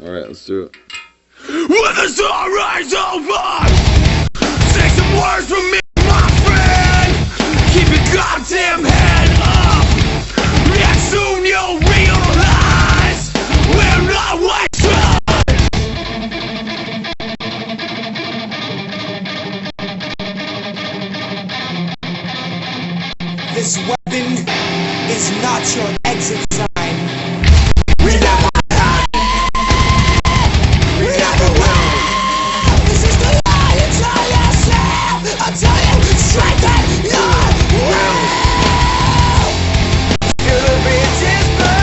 Alright, let's do it. When the sunrise over, say some words from me, my friend. Keep your goddamn head up, and soon you'll realize we're not wasted. This weapon is not your exit sign. We never had. We never will. This is the lie you tell yourself until you strengthen your will. It'll be a dismal.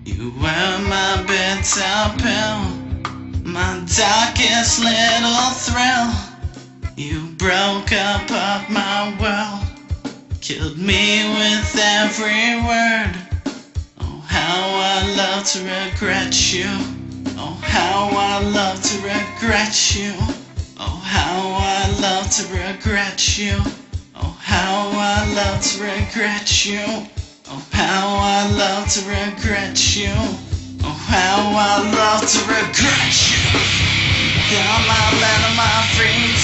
You were my bitter pill, my darkest little thrill. You broke apart my world, killed me with every word. Oh, how I love to regret you. Oh, how I love to regret you. Oh, how I love to regret you. Oh, how I love to regret you. Oh, how I love to regret you. Oh, how I love to regret you. Got my land on my feet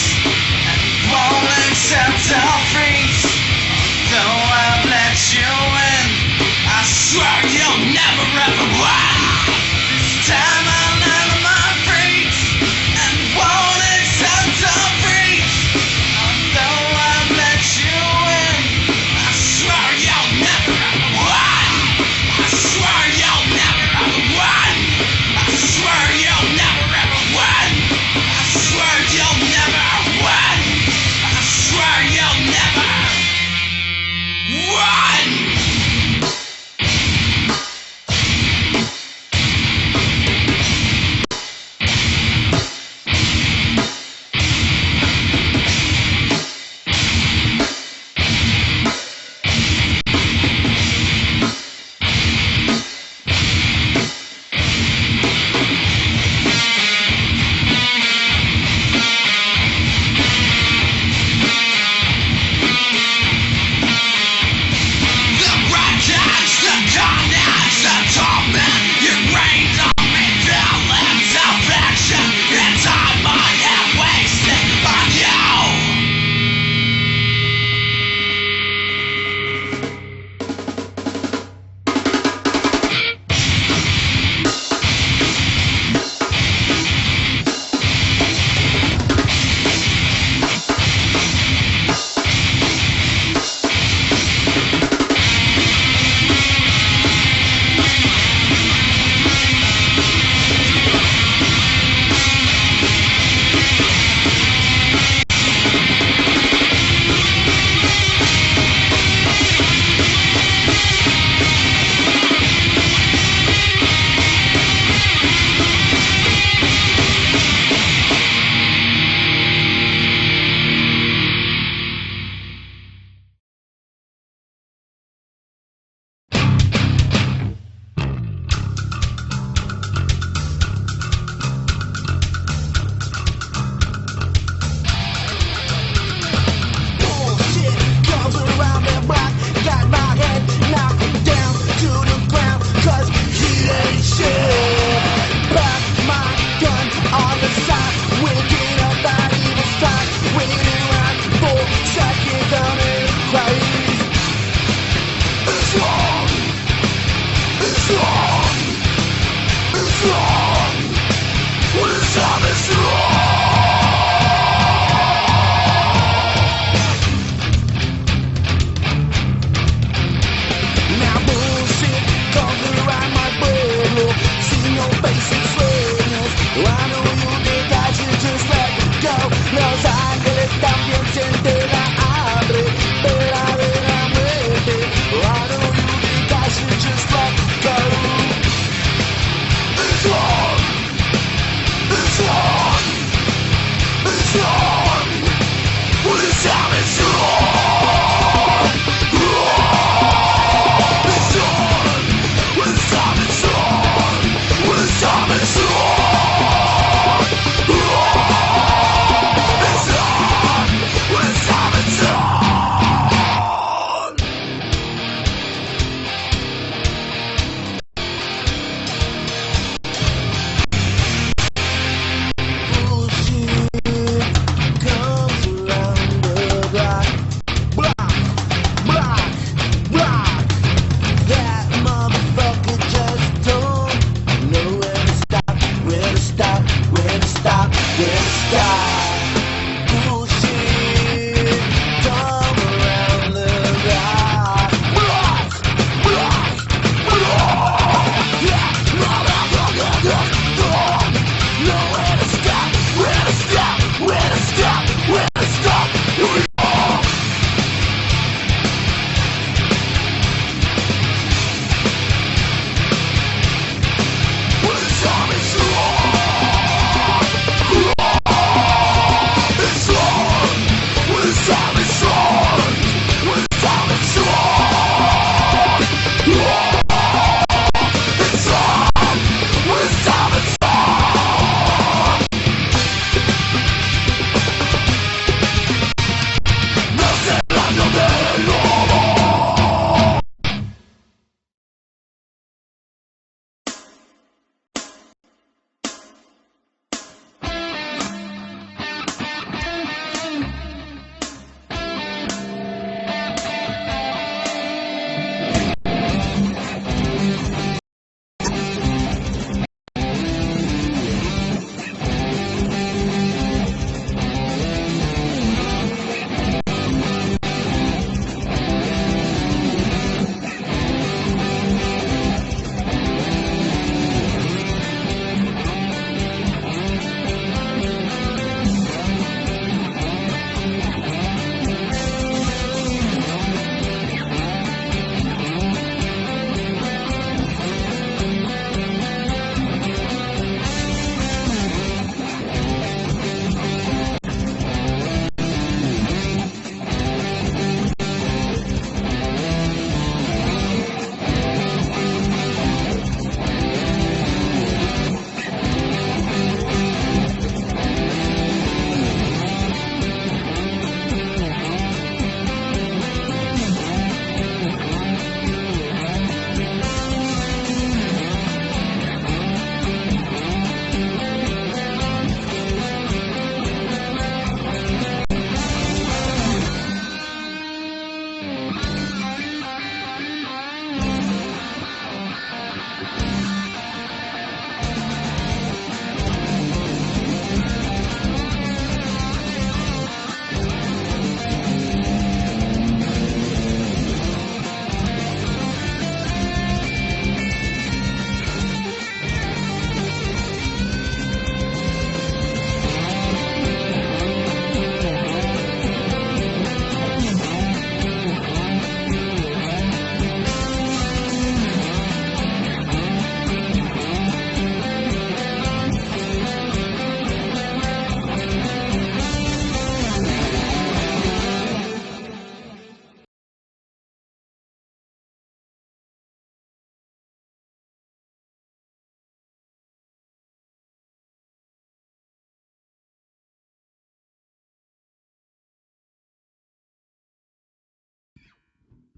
and won't accept our freeze. Though I've let you in, I swear you'll never ever win. This time I'll land on my feet and won't accept our freeze. Though I've let you in, I swear you'll never ever win. I swear you'll never ever win. I swear you'll never ever win. I swear you'll never win. I swear you'll never win.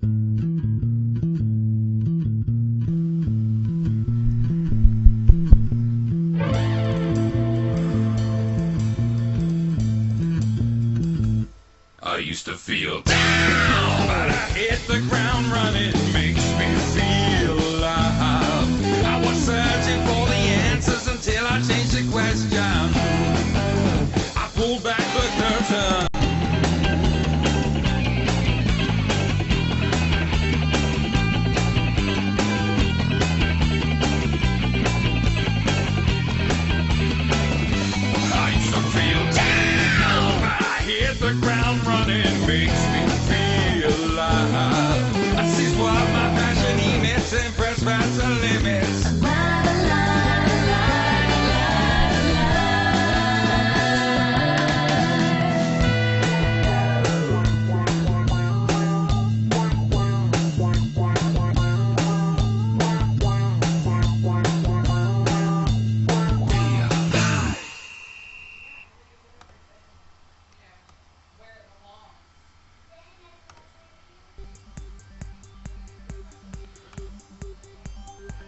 I used to feel down, but I hit the ground running, makes me feel alive. I was searching for the answers until I changed the question. I pulled back the curtain. I used to feel down, but I hit the ground running, makes me feel alive. I see what my passion emits and press past the limits.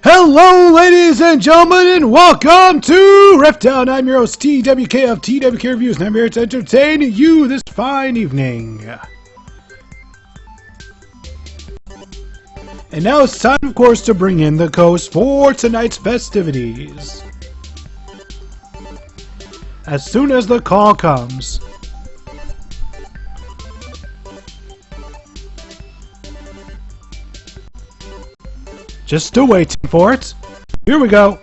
Hello, ladies and gentlemen, and welcome to Riffdown. I'm your host, TWK of TWK Reviews, and I'm here to entertain you this fine evening. And now it's time, of course, to bring in the host for tonight's festivities. As soon as the call comes. Just still waiting for it. Here we go.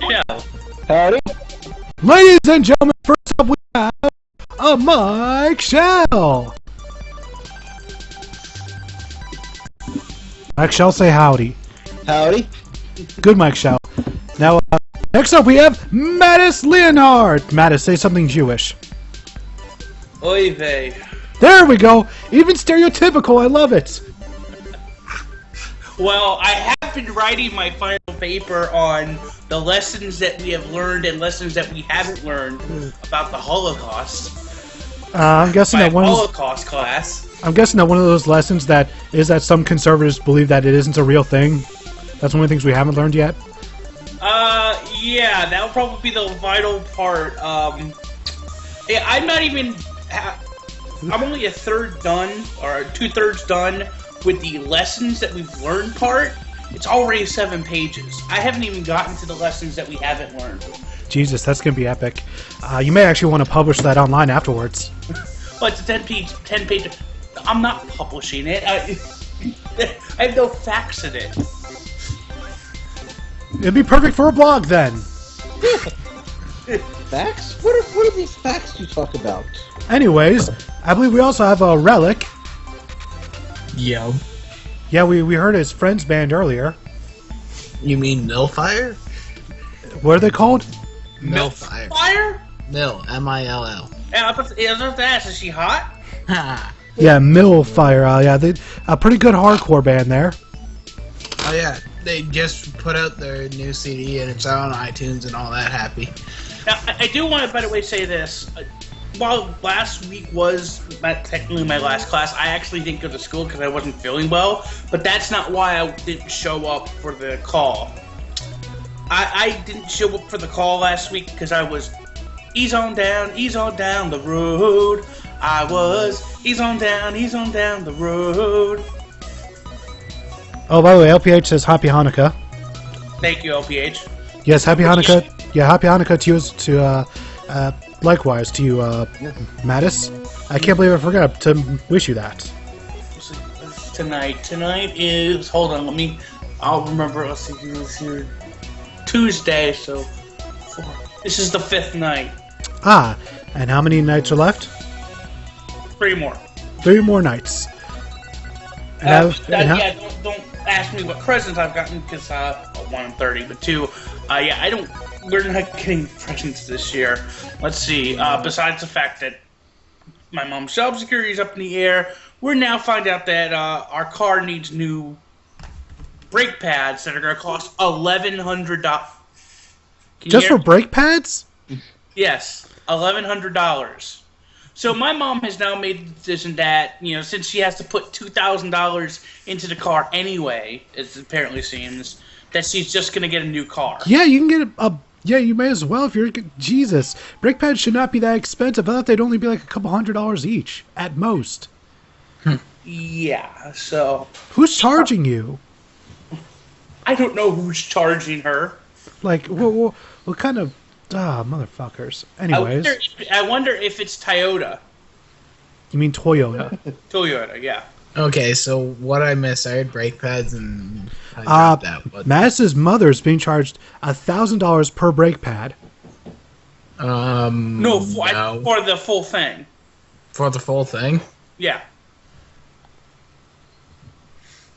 Yeah. Howdy. Ladies and gentlemen, first up we have a Mike Shell. Mike Shell, say howdy. Howdy. Good, Mike Shell. Now, next up we have Mattis Leonhard. Mattis, say something Jewish. Oy vey. There we go. Even stereotypical. I love it. Well, I have been writing my final paper on the lessons that we have learned and lessons that we haven't learned about the Holocaust. I'm guessing My that one. Holocaust class. I'm guessing that one of those lessons that is that some conservatives believe that it isn't a real thing. That's one of the things we haven't learned yet. Yeah, that would probably be the vital part. Yeah, I'm not even. I'm only a third done, or 2/3 done with the lessons that we've learned part. It's already 7 pages. I haven't even gotten to the lessons that we haven't learned. Jesus, that's gonna be epic. You may actually want to publish that online afterwards. Well, it's a 10 page. I'm not publishing it. I have no facts in it. It'd be perfect for a blog then. Facts? What are these facts you talk about? Anyways, I believe we also have a Relic. Yo. Yeah, we heard his friend's band earlier. You mean Millfire? What are they called? Millfire. Fire? Mill. M-I-L-L. Yeah, I was about to ask, is she hot? Ha. Yeah, Millfire. Yeah, they a pretty good hardcore band there. Oh yeah, they just put out their new CD and it's out on iTunes and all that happy. Now, I do want to, by the way, say this. While last week was technically my last class, I actually didn't go to school because I wasn't feeling well. But that's not why I didn't show up for the call. I didn't show up for the call last week because I was ease on down the road. I was ease on down the road. Oh, by the way, LPH says Happy Hanukkah. Thank you, LPH. Yes, Happy Hanukkah. Yeah, Happy Hanukkah to you. Likewise to you, Mattis. I can't believe I forgot to wish you that. Tonight is, hold on, I'll remember, let's see, it was here Tuesday, so this is the 5th night. Ah, and how many nights are left? 3 more. 3 more nights. Yeah, don't ask me what presents I've gotten, because, 1, I'm 30, but 2, yeah, we're not getting presents this year. Let's see, besides the fact that my mom's job security is up in the air, we're now finding out that, our car needs new brake pads that are going to cost $1,100. Can you Just hear for brake pads? Yes, $1,100. So my mom has now made the decision that, since she has to put $2,000 into the car anyway, it apparently seems, that she's just going to get a new car. Yeah, you can get yeah, you may as well if you're... Jesus. Brake pads should not be that expensive. I thought they'd only be like a couple $100 each, at most. Yeah, so... Who's charging you? I don't know who's charging her. Like, what kind of... motherfuckers. Anyways. I wonder if it's Toyota. You mean Toyota? Toyota, yeah. Okay, so what I missed, I had brake pads and I dropped that. But, Madison's mother's being charged $1,000 per brake pad. No, for the full thing. For the full thing? Yeah.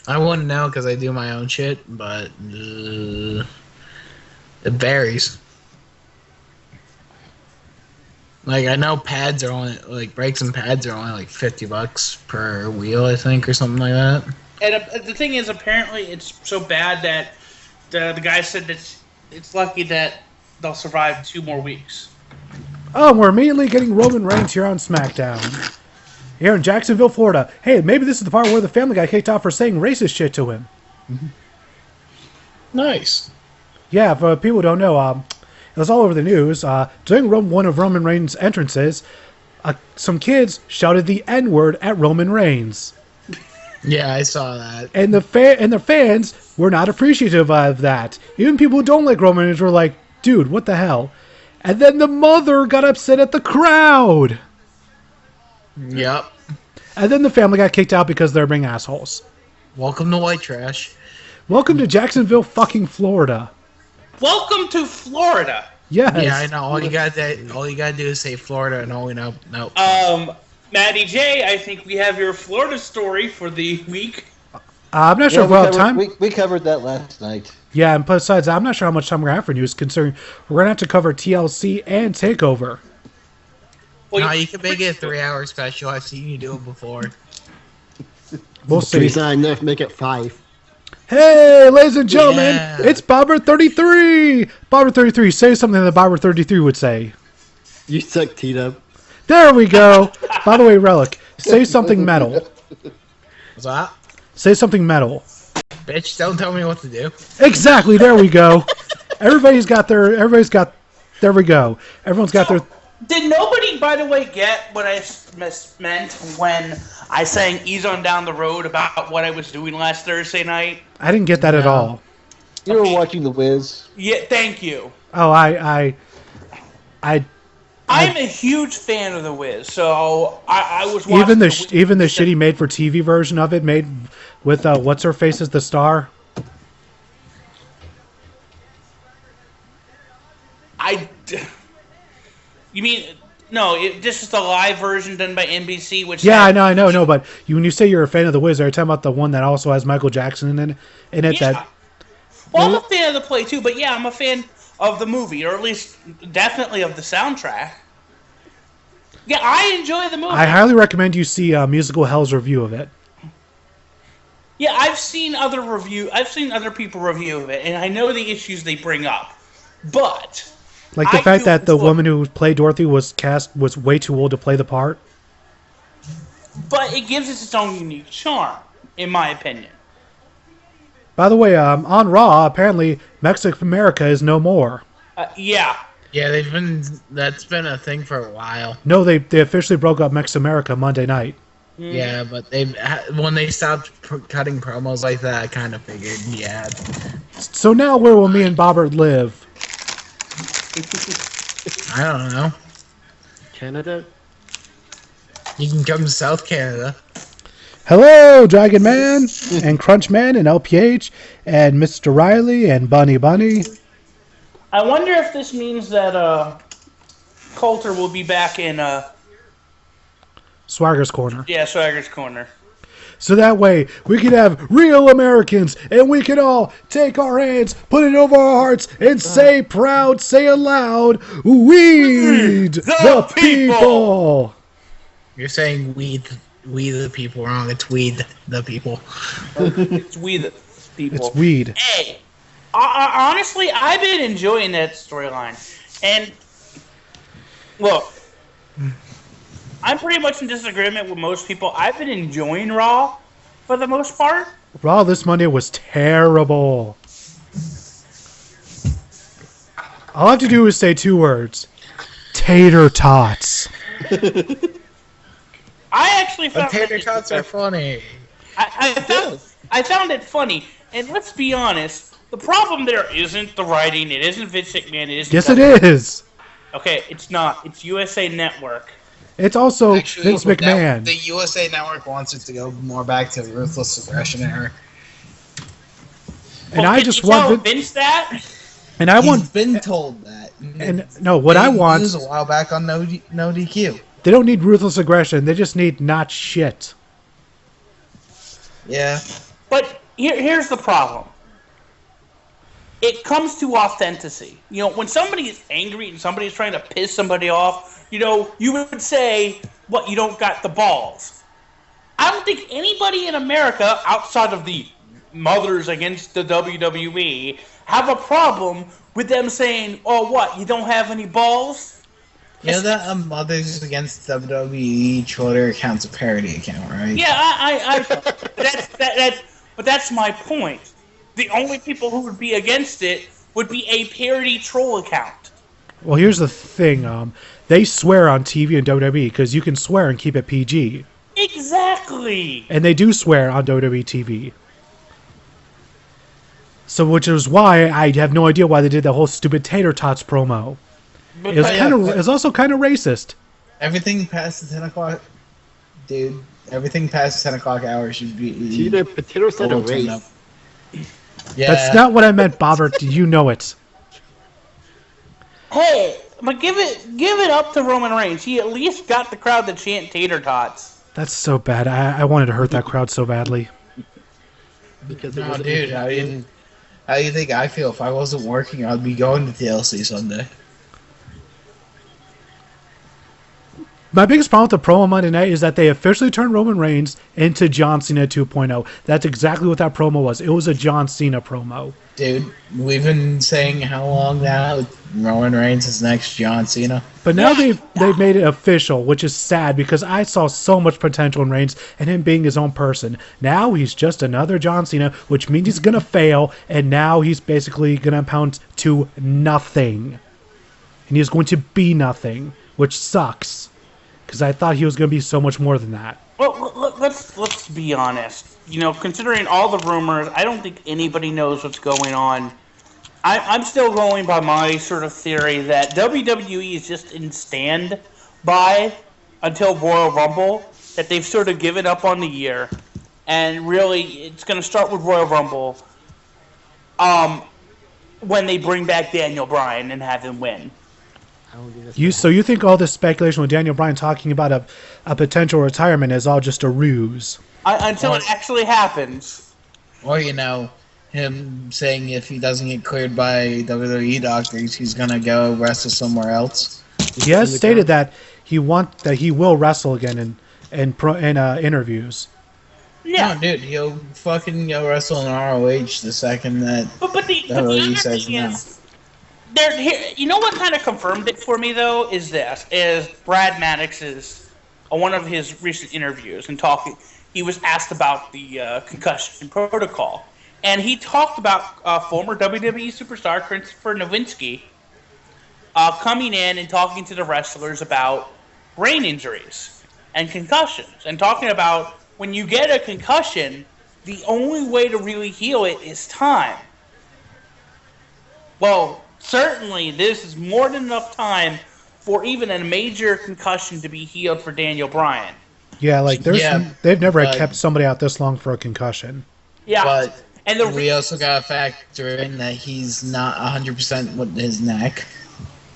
I wouldn't know because I do my own shit, but it varies. Like, I know pads are only, like, brakes and pads are only like $50 per wheel, I think, or something like that. And the thing is, apparently, it's so bad that the guy said that it's lucky that they'll survive 2 more weeks. Oh, we're immediately getting Roman Reigns here on SmackDown. Here in Jacksonville, Florida. Hey, maybe this is the part where the family got kicked off for saying racist shit to him. Nice. Yeah, for people who don't know, it was all over the news. During one of Roman Reigns' entrances, some kids shouted the N-word at Roman Reigns. Yeah, I saw that. And the fans were not appreciative of that. Even people who don't like Roman Reigns were like, dude, what the hell? And then the mother got upset at the crowd. Yep. And then the family got kicked out because they're being assholes. Welcome to white trash. Welcome to Jacksonville, fucking Florida. Welcome to Florida. Yes. Yeah, I know. All you gotta do is say Florida, and we know. No. Maddie J, I think we have your Florida story for the week. I'm not sure about time. We covered that last night. Yeah, and besides, I'm not sure how much time we're going to have for news, considering we're going to have to cover TLC and TakeOver. Well, No, you can make it a 3-hour special. I've seen you do it before. We'll see. Enough, make it 5. Hey, ladies and gentlemen, Yeah. it's Bobber33. Bobber33, say something that Bobber33 would say. You suck, T-Dub. There we go. By the way, Relic, say something metal. What's that? Say something metal. Bitch, don't tell me what to do. Exactly, there we go. There we go. Everyone's got their... Did nobody, by the way, get what I meant when I sang Ease On Down the Road about what I was doing last Thursday night? I didn't get that at all. You were watching The Wiz. Yeah, thank you. Oh, I'm a huge fan of The Wiz, so I was watching even the shitty made-for-TV version of it, made with what's-her-face as the star. You mean... No, this is the live version done by NBC, which... Yeah, I know, but when you say you're a fan of The Wiz, are you talking about the one that also has Michael Jackson in it? Yeah. Well, I'm a fan of the play, too, but yeah, I'm a fan of the movie, or at least definitely of the soundtrack. Yeah, I enjoy the movie. I highly recommend you see Musical Hell's review of it. Yeah, I've seen other people review of it, and I know the issues they bring up. But... Like the fact that the woman who played Dorothy was way too old to play the part. But it gives it its own unique charm, in my opinion. By the way, on Raw, apparently Mexican America is no more. Yeah. Yeah, that's been a thing for a while. No, they officially broke up Mexican America Monday night. Yeah, but when they stopped cutting promos like that, I kind of figured, yeah. So now where will me and Bobbert live? I don't know. Canada? You can come to South Canada. Hello, Dragon Man, and Crunch Man, and LPH, and Mr. Riley, and Bunny. I wonder if this means that Coulter will be back in... Swagger's Corner. Yeah, Swagger's Corner. So that way, we can have real Americans, and we can all take our hands, put it over our hearts, and say proud, say aloud, "We the people." You're saying we the people wrong. It's we the people. It's we the people. It's weed. Hey, Honestly, I've been enjoying that storyline. And look, I'm pretty much in disagreement with most people. I've been enjoying Raw for the most part. Raw this Monday was terrible. All I have to do is say 2 words. Tater tots. I actually found Tater tots are funny. I found it funny. And let's be honest, the problem there isn't the writing. It isn't Vince McMahon. It isn't. Yes, it is. Okay, it's not. It's USA Network. It's also Actually, Vince McMahon. The USA Network wants it to go more back to ruthless aggression era. And Well, I can just you want tell Vin- Vince that. and I He's want been told that. and no, what I want, News a while back on no DQ. they don't need ruthless aggression. They just need not shit. Yeah. But here's the problem. It comes to authenticity. You know, when somebody is angry and somebody is trying to piss somebody off, you know, you would say, "What? You don't got the balls." I don't think anybody in America, outside of the mothers against the WWE, have a problem with them saying, "Oh, what? You don't have any balls?" You know that Mothers Against WWE Twitter account's a parody account, right? Yeah, but that's my point. The only people who would be against it would be a parody troll account. Well, here's the thing. They swear on TV and WWE because you can swear and keep it PG. Exactly. And they do swear on WWE TV. So, which is why I have no idea why they did the whole stupid Tater Tots promo. But It was also kind of racist. Everything past the 10 o'clock, dude. Everything past the 10 o'clock hour should be. Cheetah potatoes had a all turned race. up. Yeah. That's not what I meant, Bobbert. You know it. hey, but give it up to Roman Reigns. He at least got the crowd to chant tater tots. That's so bad. I wanted to hurt that crowd so badly. Because it No, was dude. How do you think I feel? If I wasn't working, I'd be going to TLC Sunday. My biggest problem with the promo Monday night is that they officially turned Roman Reigns into John Cena 2.0. That's exactly what that promo was. It was a John Cena promo. Dude, we've been saying how long now? Roman Reigns is next John Cena. But now they've made it official, which is sad because I saw so much potential in Reigns and him being his own person. Now he's just another John Cena, which means he's going to fail, and now he's basically going to amount to nothing. And he's going to be nothing, which sucks. Because I thought he was going to be so much more than that. Well, let's be honest. You know, considering all the rumors, I don't think anybody knows what's going on. I'm still going by my sort of theory that WWE is just in standby until Royal Rumble, that they've sort of given up on the year, and really it's going to start with Royal Rumble when they bring back Daniel Bryan and have him win. So you think all this speculation with Daniel Bryan talking about a potential retirement is all just a ruse? Until it actually happens. Or, you know, him saying if he doesn't get cleared by WWE doctors, he's going to go wrestle somewhere else. He has stated that he will wrestle again in interviews. Yeah. No, dude, he'll fucking go wrestle in ROH the second that But the WWE other says thing no. is, you know what kind of confirmed it for me though is Brad Maddox's one of his recent interviews and talking. He was asked about the concussion protocol, and he talked about former WWE superstar Christopher Nowinski coming in and talking to the wrestlers about brain injuries and concussions, and talking about when you get a concussion, the only way to really heal it is time. Well, certainly this is more than enough time for even a major concussion to be healed for Daniel Bryan. Yeah, like they've never kept somebody out this long for a concussion. Yeah, But and we also got to factor in that he's not 100% with his neck.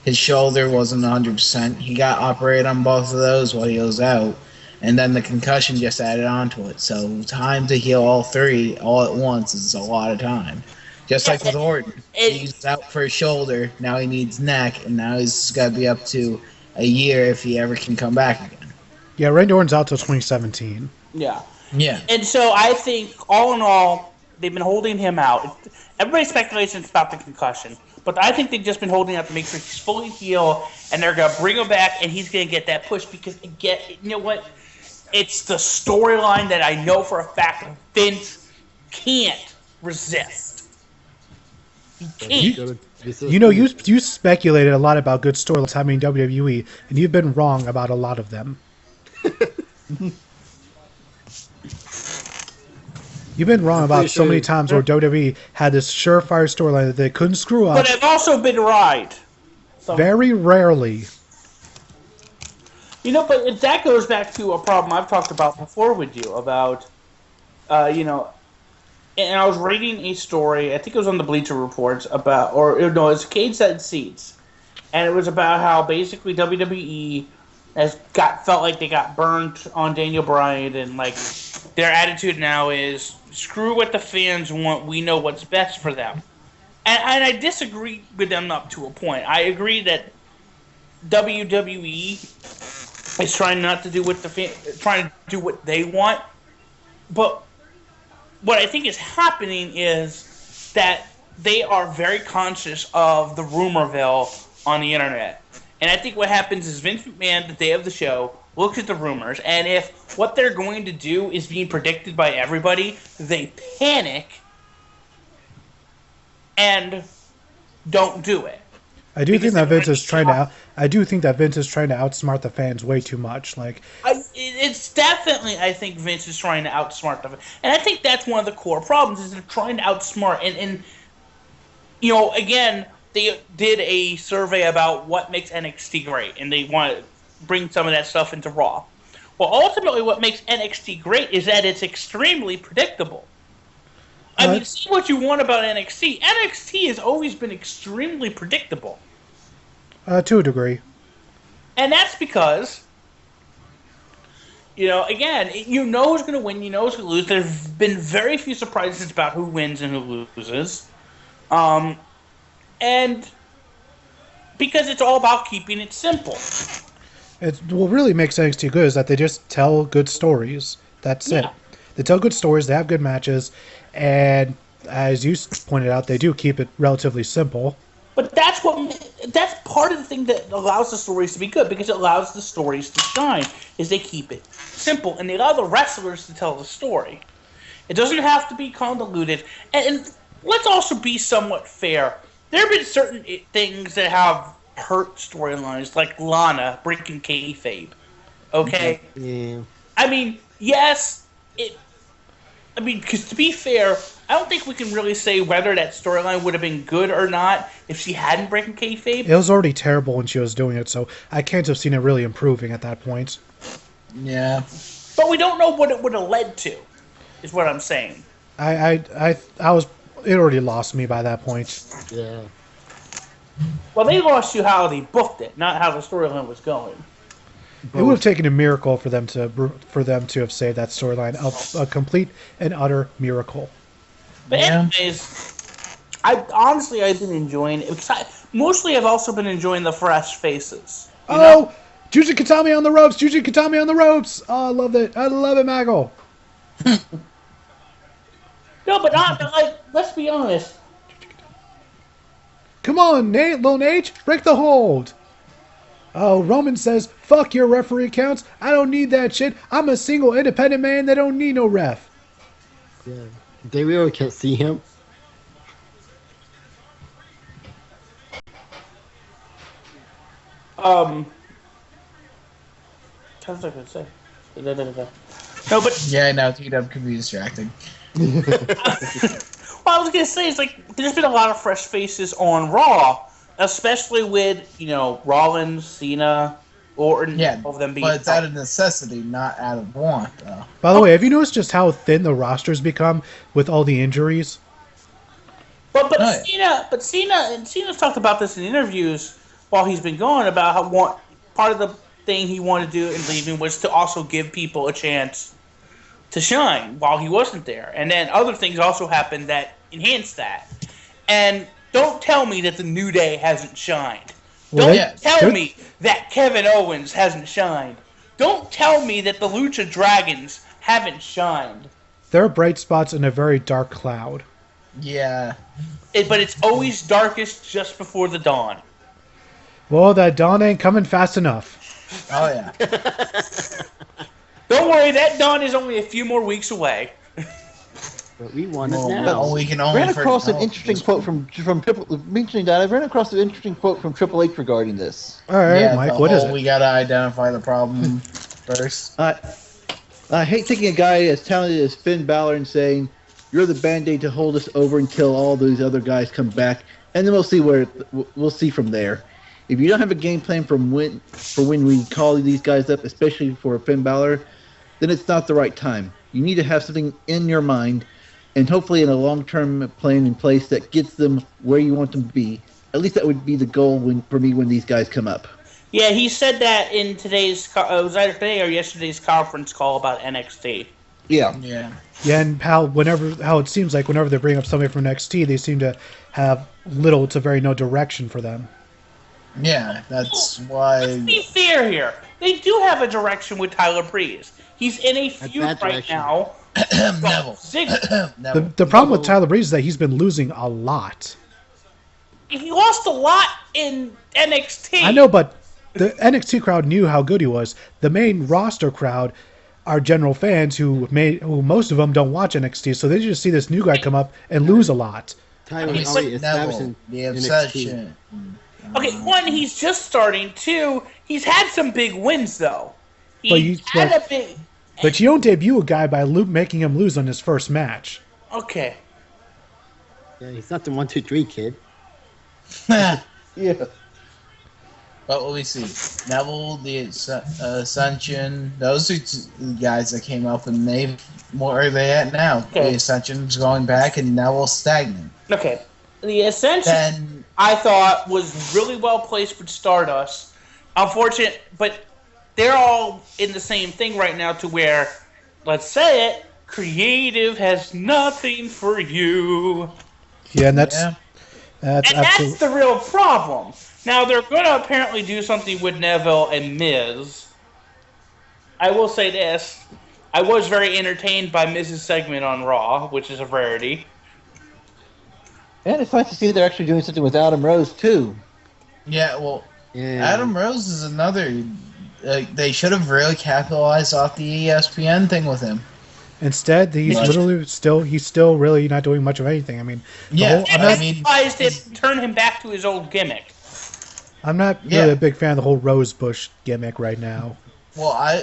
His shoulder wasn't 100%. He got operated on both of those while he was out. And then the concussion just added on to it. So time to heal all three all at once is a lot of time. Just like with Orton. He's out for his shoulder, now he needs neck, and now he's got to be up to a year if he ever can come back again. Yeah, Randy Orton's out till 2017. yeah. Yeah. And so I think, all in all, they've been holding him out. Everybody's speculation is about the concussion, but I think they've just been holding out to make sure he's fully healed, and they're gonna bring him back, and he's gonna get that push because again, you know what? It's the storyline that I know for a fact Vince can't resist. He can't. You know, you speculated a lot about good storylines happening in WWE, and you've been wrong about a lot of them. You've been wrong about so many times where WWE had this surefire storyline that they couldn't screw up. But I've also been right. So, Very rarely. you know, but that goes back to a problem I've talked about before with you about, you know, and I was reading a story, I think it was on the Bleacher Reports, about, or no, it's Cage Side Seats, and it was about how basically WWE felt like they got burnt on Daniel Bryan, and like their attitude now is screw what the fans want, we know what's best for them. And I disagree with them up to a point. I agree that WWE is trying not to do what trying to do what they want, but what I think is happening is that they are very conscious of the rumorville on the internet. And I think what happens is Vince McMahon, the day of the show, looks at the rumors, and if what they're going to do is being predicted by everybody, they panic and don't do it. I do think that Vince is trying to. I do think that Vince is trying to outsmart the fans way too much. Like, it's definitely, I think Vince is trying to outsmart them, and I think that's one of the core problems is they're trying to outsmart. And you know, again, they did a survey about what makes NXT great, and they want to bring some of that stuff into Raw. Well, ultimately, what makes NXT great is that it's extremely predictable. I mean, see what you want about NXT. NXT has always been extremely predictable. To a degree. And that's because, you know, again, you know who's going to win, you know who's going to lose. There have been very few surprises about who wins and who loses. And because it's all about keeping it simple. What really makes NXT good is that they just tell good stories. That's it. They tell good stories, they have good matches, and as you pointed out, they do keep it relatively simple. But that's part of the thing that allows the stories to be good, because it allows the stories to shine, is they keep it simple, and they allow the wrestlers to tell the story. It doesn't have to be convoluted, and let's also be somewhat fair. There have been certain things that have hurt storylines, like Lana breaking kayfabe. Okay? Yeah. I mean, yes, because to be fair, I don't think we can really say whether that storyline would have been good or not if she hadn't broken kayfabe. It was already terrible when she was doing it, so I can't have seen it really improving at that point. Yeah. But we don't know what it would have led to, is what I'm saying. I was. It already lost me by that point. Yeah. Well, they lost you how they booked it, not how the storyline was going. It would have taken a miracle for them to have saved that storyline. A complete and utter miracle. But anyways, I've been enjoying it. Mostly, I've also been enjoying the fresh faces. Oh, Juji Katami on the ropes! Juji Katami on the ropes! Oh, I love it! I love it, Maggle. No, but not like. Let's be honest. Come on, Nate, Lone H, break the hold. Oh, Roman says, fuck your referee counts. I don't need that shit. I'm a single independent man that don't need no ref. Yeah. They really can't see him. What was I going to say? No, but... Yeah, no, T-Dub could be distracting. Well, I was going to say, it's like, there's been a lot of fresh faces on Raw, especially with, you know, Rollins, Cena, Orton, all of them being... But it's out of necessity, not out of want, though. By the way, have you noticed just how thin the roster's become with all the injuries? Cena's talked about this in interviews while he's been going, about how part of the thing he wanted to do in leaving was to also give people a chance to shine while he wasn't there. And then other things also happened that enhanced that. And don't tell me that the New Day hasn't shined. Don't tell me that Kevin Owens hasn't shined. Don't tell me that the Lucha Dragons haven't shined. there are bright spots in a very dark cloud. Yeah. But it's always darkest just before the dawn. Well, that dawn ain't coming fast enough. Oh yeah. Don't worry, that dawn is only a few more weeks away. But we want it Well, now. we can only ran across an oh, interesting this- quote from Triple. Mentioning that, I ran across an interesting quote from Triple H regarding this. All right, Yeah, Mike, the what is whole it? We gotta identify the problem first. I hate taking a guy as talented as Finn Balor and saying, "You're the band-aid to hold us over until all those other guys come back, and then we'll see from there. If you don't have a game plan for when we call these guys up, especially for Finn Balor, then it's not the right time. You need to have something in your mind, and hopefully in a long-term plan in place that gets them where you want them to be. At least that would be the goal for me when these guys come up." Yeah, he said that in today's, it was either today or yesterday's conference call about NXT. Yeah. Yeah. Yeah, and how it seems like whenever they bring up somebody from NXT, they seem to have little to very no direction for them. Yeah, that's Let's why. be fair here. They do have a direction with Tyler Breeze. He's in a feud bad right direction. now. Neville. Neville. The problem with Tyler Breeze is that he's been losing a lot. He lost a lot in NXT. I know, but the NXT crowd knew how good he was. The main roster crowd are general fans who most of them don't watch NXT, so they just see this new guy come up and lose a lot. Tyler I was already established Neville, in the NXT. obsession. Okay, one, he's just starting. Two, he's had some big wins, though. But He's you- had but- a big... But you don't debut a guy by making him lose on his first match. Okay. Yeah, he's not the 1, 2, 3 kid. Yeah. What will we see? Neville, the Ascension. Those are the guys that came up, and where are they at now? Okay. The Ascension's going back, and Neville's stagnant. Okay. The Ascension, Then I thought, was really well placed with Stardust. Unfortunate, but they're all in the same thing right now to where, let's say it, creative has nothing for you. Yeah, and that's yeah, that's And absolutely. that's the real problem. Now, they're going to apparently do something with Neville and Miz. I will say this. I was very entertained by Miz's segment on Raw, which is a rarity. And it's nice to see they're actually doing something with Adam Rose, too. yeah. Well, Yeah. Adam Rose is another. They should have really capitalized off the ESPN thing with him. Instead, he's Right. literally still really not doing much of anything. I mean, Yeah, whole- I'm I'm not- surprised it turned him back to his old gimmick. I'm not Yeah. really a big fan of the whole Rose Bush gimmick right now. Well,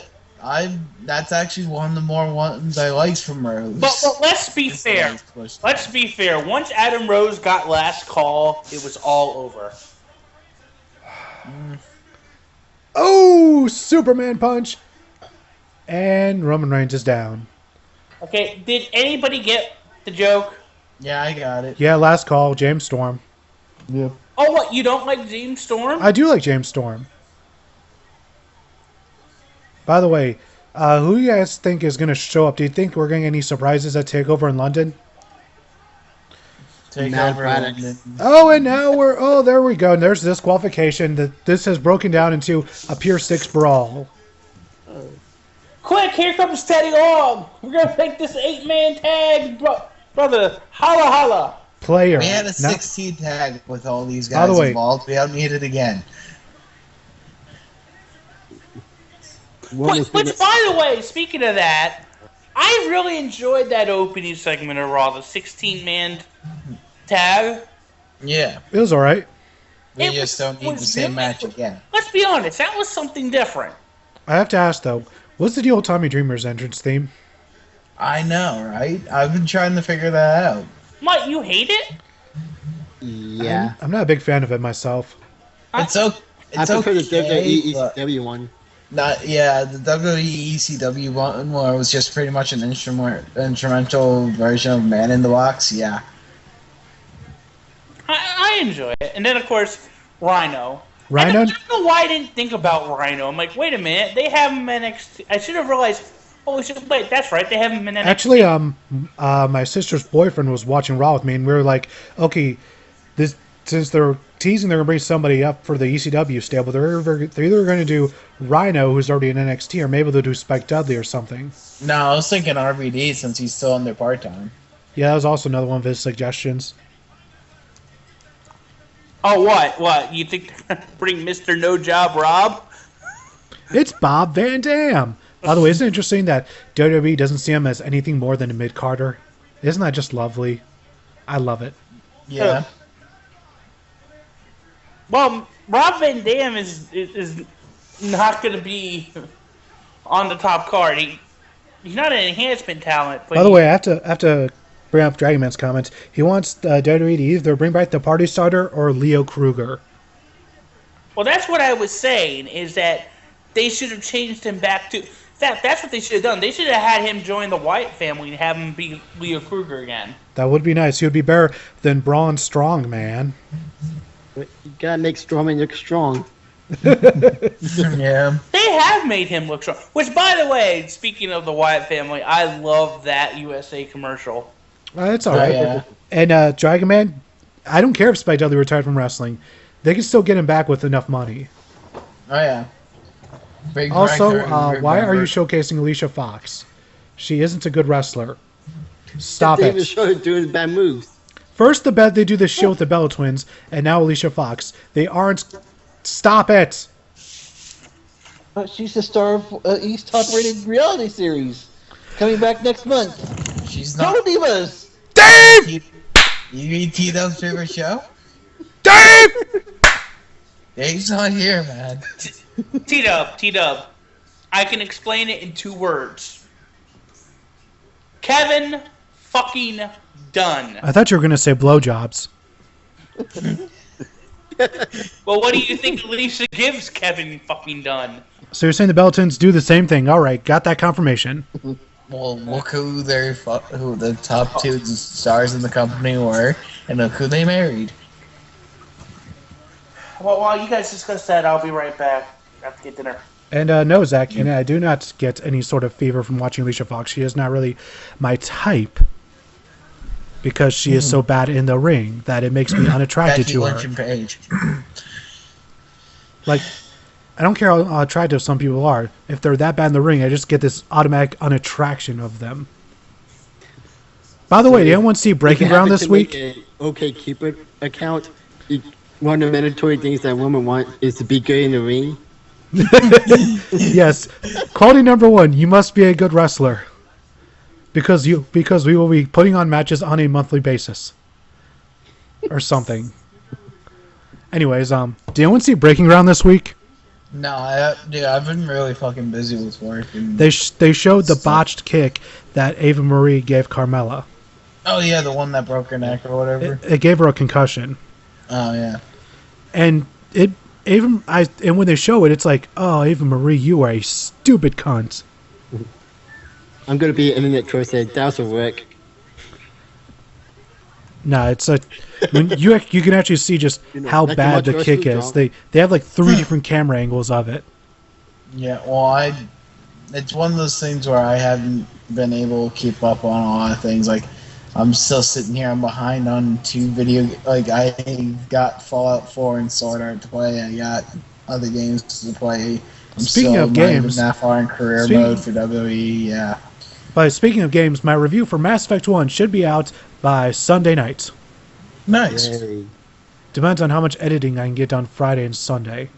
that's actually one of the more ones I liked from Rose. But let's be fair. Let's be fair. Once Adam Rose got last call, it was all over. Oh, Superman punch! And Roman Reigns is down. Okay, did anybody get the joke? Yeah, I got it. Yeah, last call, James Storm. Yeah. Oh, what? You don't like James Storm? I do like James Storm. By the way, who do you guys think is going to show up? Do you think we're getting any surprises at TakeOver in London? Take Matt over Braddock. London. Oh, and now there we go. And there's disqualification. This has broken down into a pure 6 brawl. Quick, here comes Teddy Long. We're gonna make this 8-man tag, brother. Holla, holla. Player. We had a Now- 16 tag with all these By the guys way- involved. We don't need it again. Roman's Which, gonna- by the way, speaking of that, I really enjoyed that opening segment of Raw, the 16-man tag. Yeah, It was all right. we It just don't need was the same really- match again. Let's be honest, that was something different. I have to ask, though, what's the deal with Tommy Dreamer's entrance theme? I know, right? I've been trying to figure that out. What, you hate it? Yeah. I'm not a big fan of it myself. It's okay. I prefer the okay, WWE but ECW one. not yeah. The WWE ECW one where it was just pretty much an instrumental version of Man in the Box. Yeah, I enjoy it. And then, of course, Rhino. Rhino? I don't know why I didn't think about Rhino. I'm like, wait a minute, they have him in NXT. I should have realized, holy shit, wait, that's right, they have him in NXT. Actually, my sister's boyfriend was watching Raw with me, and we were like, okay, since they're teasing they're going to bring somebody up for the ECW stable. They're either going to do Rhino, who's already in NXT, or maybe they'll do Spike Dudley or something. No, I was thinking RVD since he's still in there part-time. Yeah, that was also another one of his suggestions. Oh, what? What? You think they're going to bring Mr. No Job Rob? It's Bob Van Dam. By the way, isn't it interesting that WWE doesn't see him as anything more than a mid-carder? Isn't that just lovely? I love it. Yeah. Well, Rob Van Dam is not going to be on the top card. He's not an enhancement talent. But By the way, I have to bring up Dragon Man's comments. He wants WWE to either bring back the Party Starter or Leo Kruger. Well, that's what I was saying, is that they should have changed him back to... That's what they should have done. They should have had him join the Wyatt family and have him be Leo Kruger again. That would be nice. He would be better than Braun Strongman. You gotta make Strowman look strong. Yeah. They have made him look strong. Which, by the way, speaking of the Wyatt family, I love that USA commercial. It's all right. Yeah. And Dragon Man, I don't care if Spike Dudley retired from wrestling. They can still get him back with enough money. Oh, yeah. Big Also, record, why are you remember. showcasing Alicia Fox? She isn't a good wrestler. Stop They even it. showed her doing bad moves. First, they do this show with the Bella Twins, and now Alicia Fox. They aren't. Stop it. But she's the star of East top-rated reality series. Coming back next month. She's Total not... Divas! Dave! You mean Tito's favorite show? Dave! Dave's not here, man. T-Dub. I can explain it in 2 words. Kevin fucking Dunn. I thought you were going to say blowjobs. Well, what do you think Alicia gives Kevin fucking Dunn? So you're saying the Bella Twins do the same thing. All right, got that confirmation. Well, look who who the top 2 stars in the company were, and look who they married. Well, while you guys discuss that, I'll be right back. I have to get dinner. And no, Zach, and I do not get any sort of fever from watching Alicia Fox. She is not really my type because she is so bad in the ring that it makes me unattracted Becky to Lynch her. and Paige. Like, I don't care how attractive some people are. If they're that bad in the ring, I just get this automatic unattraction of them. By the way, did anyone see Breaking Ground this week? Okay, Keeper account. One of the mandatory things that women want is to be good in the ring. Yes. Quality number 1, you must be a good wrestler. Because we will be putting on matches on a monthly basis. Or something. Anyways, did anyone see Breaking Ground this week? No, I've been really fucking busy with work. And... They showed the botched kick that Ava Marie gave Carmella. Oh yeah, the one that broke her neck or whatever. It gave her a concussion. Oh yeah. And and when they show it, it's like, oh, Ava Marie, you are a stupid cunt. I'm gonna be an internet troll saying that will work. Nah, it's a when you can actually see just how like bad the the kick Montreal is. They have like 3 different camera angles of it. Yeah, well, it's one of those things where I haven't been able to keep up on a lot of things. Like, I'm still sitting here. I'm behind on 2 video. Like, I got Fallout 4 and Sword Art to play. I got other games to play. I'm Speaking still of not even games, that far in career mode for WWE. Yeah. But speaking of games, my review for Mass Effect 1 should be out by Sunday night. Nice. Yay. Depends on how much editing I can get done Friday and Sunday.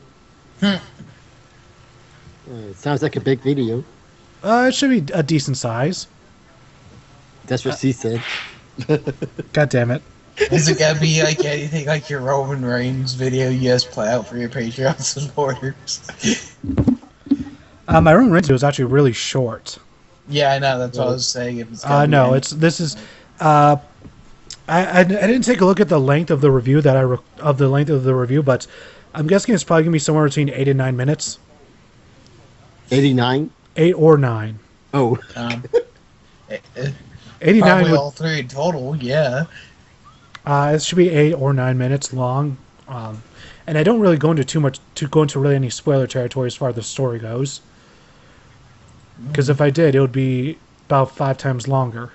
Sounds like a big video. It should be a decent size. That's what she said. God damn it. Is it gonna be like anything like your Roman Reigns video you guys play out for your Patreon supporters? My Roman Reigns was actually really short. Yeah, I know. That's what I was saying. If it's gonna be No, any- this is. I didn't take a look at the length of the review but I'm guessing it's probably gonna be somewhere between 8 and 9 minutes. 89? 8 or 9. Oh. 89 probably would, all 3 in total. Yeah. it should be 8 or 9 minutes long. And I don't really go into really any spoiler territory as far as the story goes. Because if I did, it would be about 5 times longer.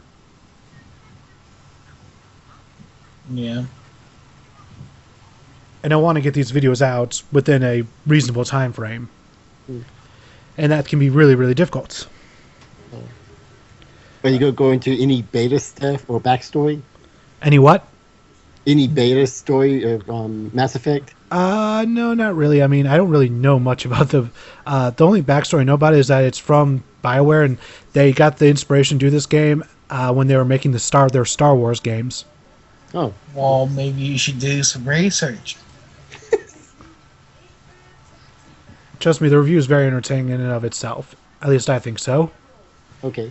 Yeah. and I want to get these videos out within a reasonable time frame. And that can be really, really difficult. Are you going to go into any beta stuff or backstory? Any what? Any beta story of Mass Effect? No, not really. I mean, I don't really know much about the only backstory I know about it is that it's from BioWare, and they got the inspiration to do this game when they were making their Star Wars games. Oh. Well, maybe you should do some research. Trust me, the review is very entertaining in and of itself. At least I think so. Okay.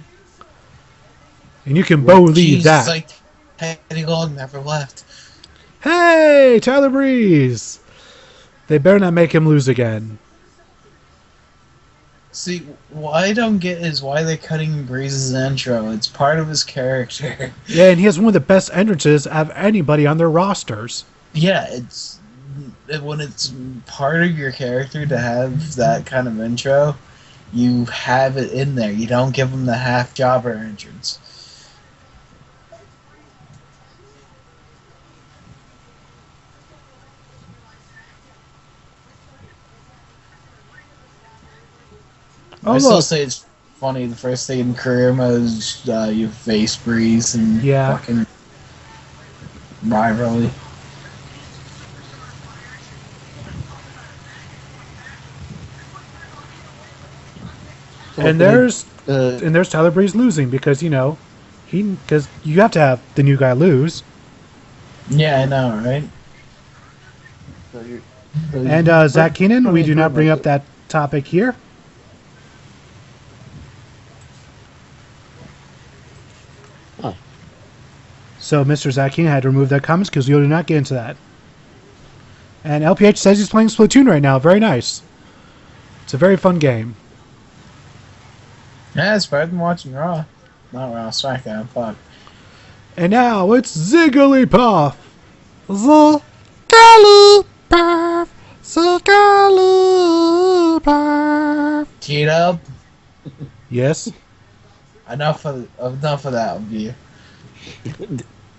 And you can believe Jesus, that. like Teddy Long never left. Hey, Tyler Breeze! They better not make him lose again. See, what I don't get is why they're cutting Breeze's intro. It's part of his character. Yeah, and he has one of the best entrances of anybody on their rosters. Yeah, when it's part of your character to have that kind of intro, you have it in there. You don't give them the half jobber entrance. Oh, I still look. say it's funny. The first thing in career mode is you face Breeze and Yeah. fucking rivalry. And there's Tyler Breeze losing because you have to have the new guy lose. Yeah, I know, right? And Zach Keenan, we do not bring up that topic here. Oh. So Mr. Zach Keenan had to remove that comments because we do not get into that. And LPH says he's playing Splatoon right now. Very nice. It's a very fun game. Yeah, it's better than watching Raw. Not Raw, SmackDown, fuck. And now it's Zigglypuff. Zigglypuff. Zigglypuff. T-Dub, Yes. enough of that of you.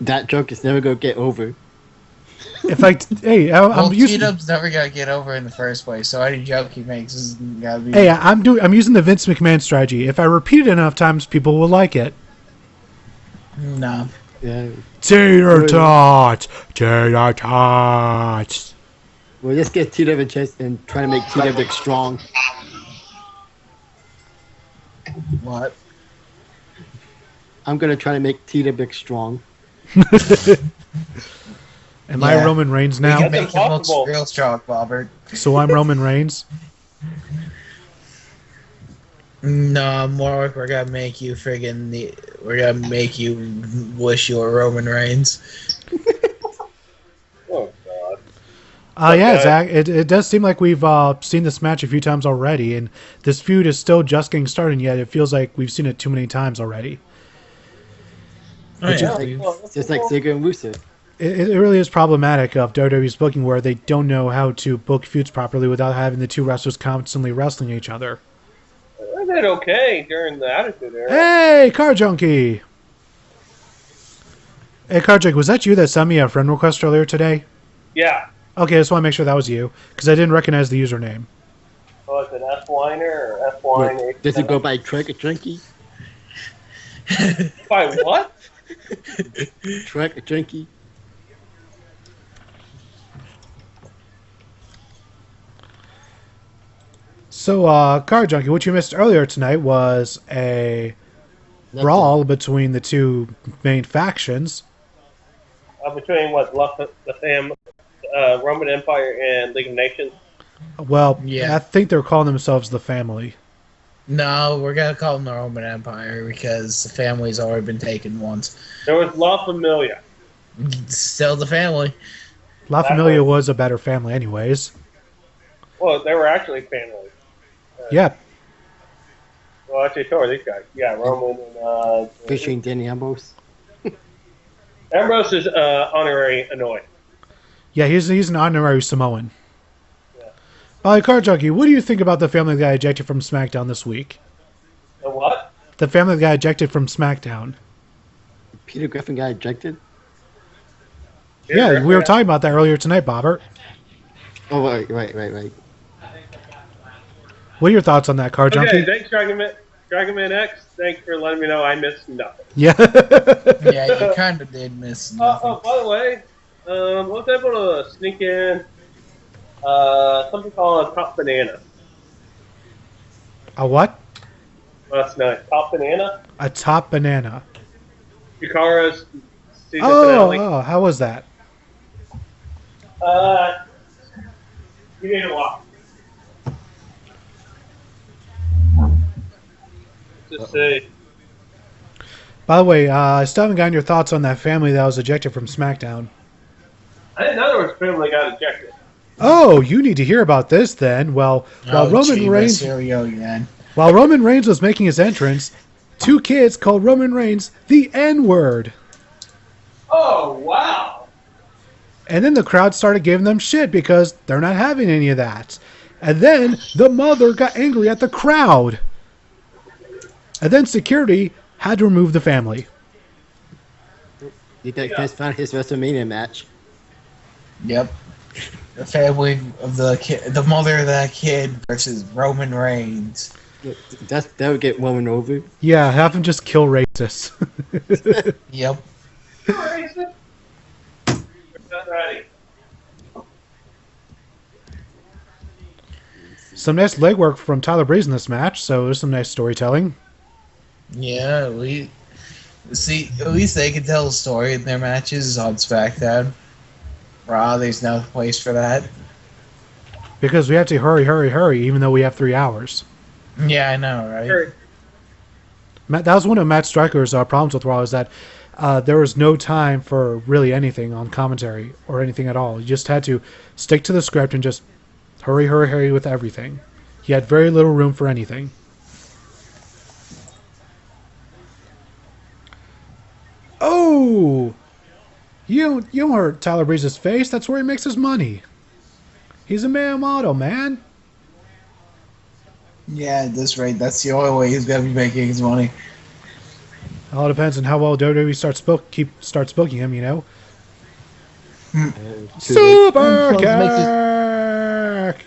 That joke is never going to get over. If I hey, Well, I'm using T-Dub's never gonna get over in the first place, so any joke he makes is gotta be... hey, I'm using the Vince McMahon strategy. If I repeat it enough times, people will like it. No. Yeah. Tater tots, tater tots. Well, let's get T-Dub in chest and try to make T-Dub look strong. What? I'm going to try to make T-Dub look strong. Am I Yeah. Roman Reigns We now? can make him look impossible. real strong, Robert. So I'm Roman Reigns. No, more like we're gonna make you we're gonna make you wish you were Roman Reigns. Oh God. Yeah, Okay. Zach. It does seem like we've seen this match a few times already, and this feud is still just getting started. Yet it feels like we've seen it too many times already. Oh, yeah. Just like Ziggler and Rusev. It really is problematic of WWE's booking, where they don't know how to book feuds properly without having the two wrestlers constantly wrestling each other. I did okay during the Attitude Era. Hey, Car Junkie! Hey, Car Junkie, was that you that sent me a friend request earlier today? Yeah. Okay, I just want to make sure that was you, because I didn't recognize the username. Oh, is it F-Liner or F-Line? Does it go by Trek or Junkie? By what? Trek or Junkie? So, Car Junkie, what you missed earlier tonight was a brawl between the two main factions. Between what? Roman Empire and League of Nations? Well, Yeah. I think they're calling themselves the Family. No, we're gonna call them the Roman Empire because the family's already been taken once. There was La Familia. Still the family. La Familia was a better family anyways. Well, they were actually family. Yeah. Well, actually, so are these guys. Yeah, Roman and... Featuring Danny Ambrose. Ambrose is honorary annoyed. Yeah, he's an honorary Samoan. Yeah. Car Junkie, what do you think about the family that got ejected from SmackDown this week? The what? The family that got ejected from SmackDown. Peter Griffin got ejected. Yeah, we were talking about that earlier tonight, Bobbert. Oh, right. What are your thoughts on that, Car Junkie? Okay, thanks, Dragon Man X. Thanks for letting me know I missed nothing. Yeah. Yeah, you kind of did miss nothing. Oh, by the way, I was able to sneak in something called a top banana A what? last night. Top banana? A top banana. Yukara's season Oh, finale. how was that? You need to watch. Just say. By the way, I still haven't gotten your thoughts on that family that was ejected from SmackDown. I didn't know there was family got ejected. Oh, you need to hear about this then. Well, while Roman Reigns, Here we go again. while Roman Reigns was making his entrance, two kids called Roman Reigns the N-word. Oh, wow. And then the crowd started giving them shit because they're not having any of that. And then the mother got angry at the crowd. And then security had to remove the family. You think Vince found his WrestleMania match? Yep. The family of the kid, the mother of that kid versus Roman Reigns. That would get woman over. Yeah, have him just kill racists. Yep. Racist? Not ready. Some nice legwork from Tyler Breeze in this match, so there's some nice storytelling. Yeah, we see. At least they can tell a story in their matches on SmackDown. Raw, there's no place for that. Because we have to hurry, even though we have 3 hours. Yeah, I know, right? Sure. That was one of Matt Stryker's problems with Raw, is that there was no time for really anything on commentary or anything at all. You just had to stick to the script and just hurry with everything. He had very little room for anything. Oh! You don't hurt Tyler Breeze's face. That's where he makes his money. He's a male model, man. Yeah, at this rate, that's the only way he's gonna be making his money. All depends on how well WWE starts booking him, you know. Super Kick!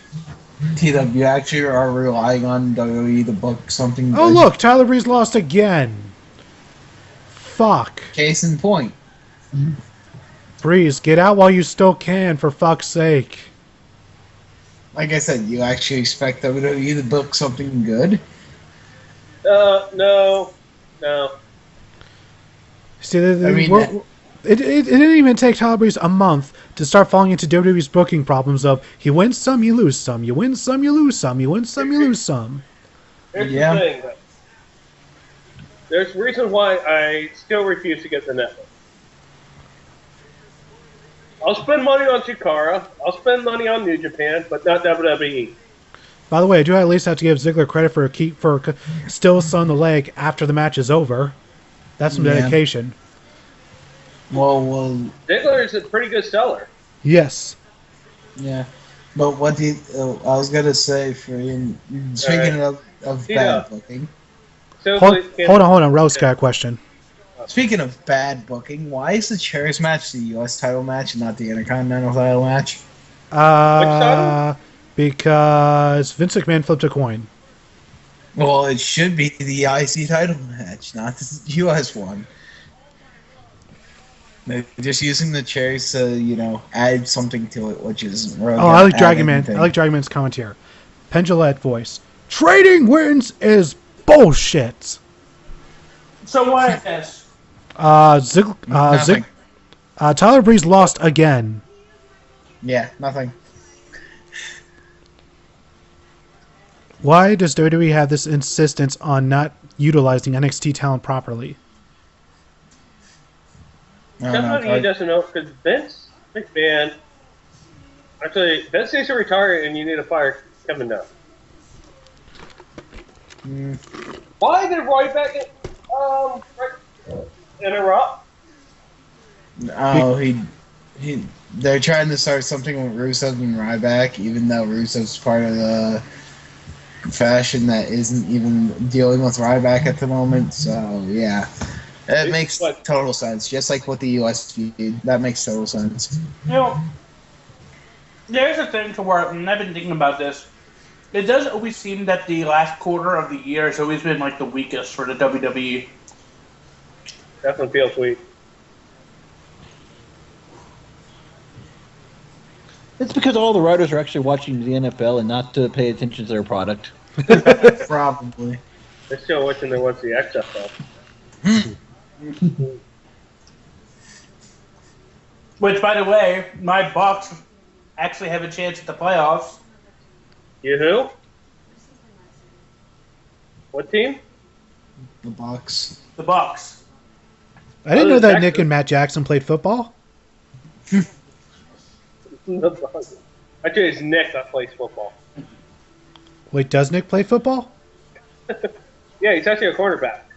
TW actually are relying on WWE to book something. Oh good. look, Tyler Breeze lost again. Fuck. Case in point. Breeze, get out while you still can, for fuck's sake. Like I said, you actually expect WWE to book something good? No. See, mean, it didn't even take Tyler Breeze a month to start falling into WWE's booking problems of he wins some, you lose some, you win some, you lose some, you win some, you lose some. Here's Yeah. the thing, though. There's reasons why I still refuse to get the network. I'll spend money on Chikara. I'll spend money on New Japan, but not WWE. By the way, I do at least have to give Ziggler credit for still selling the leg after the match is over. That's some Yeah. dedication. Well, Ziggler is a pretty good seller. Yes. yeah. But what do you, I was gonna say for speaking of Yeah. bad booking. So Hold on. Rose got a question. Speaking of bad booking, why is the chairs match the U.S. title match and not the Intercontinental title match? title? Because Vince McMahon flipped a coin. Well, it should be the IC title match, not the U.S. one. They're just using the chairs to, add something to it, which is really Oh, I like Dragon Man. I like Dragon Man's comment here. Pendulette voice. Trading wins is bullshit. So what is? Nothing. Tyler Breeze lost again. Yeah, nothing. Why does WWE have this insistence on not utilizing NXT talent properly? I don't know. Definitely he doesn't know, because Vince McMahon... Actually, Vince needs to retire, and you need to fire Kevin Dunn. Why did Ryback interrupt? Oh, they're trying to start something with Rusev and Ryback, even though Rusev's part of the fashion that isn't even dealing with Ryback at the moment. So, yeah. That makes total sense. Just like with the US feud. That makes total sense. You know, There's a thing to where, and I've been thinking about this. It does always seem that the last quarter of the year has always been like the weakest for the WWE. Definitely feels weak. It's because all the writers are actually watching the NFL and not to pay attention to their product. Probably. They're still wishing there was the XFL. Which, by the way, my Bucks actually have a chance at the playoffs. You who? What team? The Bucks. The Bucks. I didn't know that Nick and Matt Jackson played football. Actually, it's Nick that plays football. Wait, does Nick play football? Yeah, he's actually a quarterback.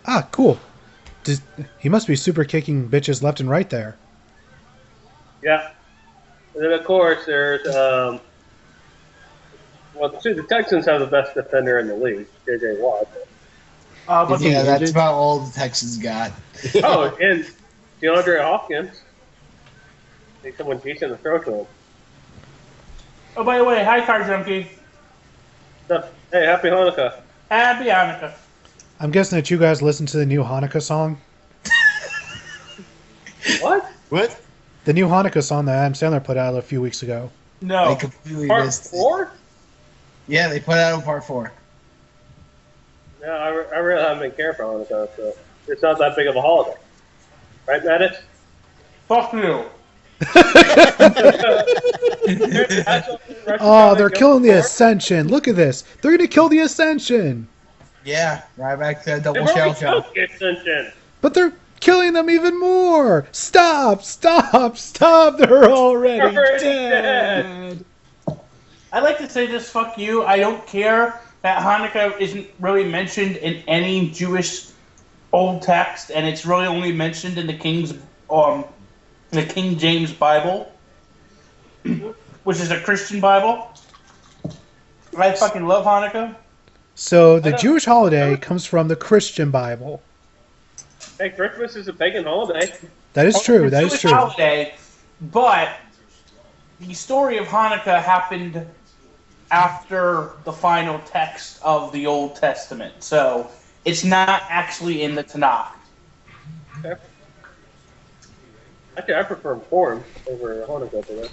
Ah, cool. He must be super kicking bitches left and right there. Yeah. And then, of course, there's, well, the Texans have the best defender in the league, J.J. Watt. But Yeah, that's about all the Texans got. Oh, and DeAndre Hopkins. Need someone decent to throw to him. Oh, by the way, hi, Car Junkie. Hey, happy Hanukkah. Happy Hanukkah. I'm guessing that you guys listened to the new Hanukkah song. What? What? The new Hanukkah song that Adam Sandler put out a few weeks ago. No. I completely Part missed it. 4? Yeah, they put out on part 4. No, I really haven't been caring for Hanukkah, so it's not that big of a holiday. Right, Mattis? Fuck you. Oh, they're killing the Ascension. Look at this. They're going to kill the Ascension. Yeah, right back to double They've shell already shock. killed the Ascension. But they're killing them even more. Stop, stop, stop. They're already Already dead. I'd like to say this, fuck you. I don't care that Hanukkah isn't really mentioned in any Jewish old text, and it's really only mentioned in the King James Bible, which is a Christian Bible. I fucking love Hanukkah. So the Jewish holiday comes from the Christian Bible. Hey, Christmas is a pagan holiday. That is true. It's a That is Jewish true. holiday, but the story of Hanukkah happened after the final text of the Old Testament, so it's not actually in the Tanakh. Okay. Actually, I prefer Purim over Hanukkah to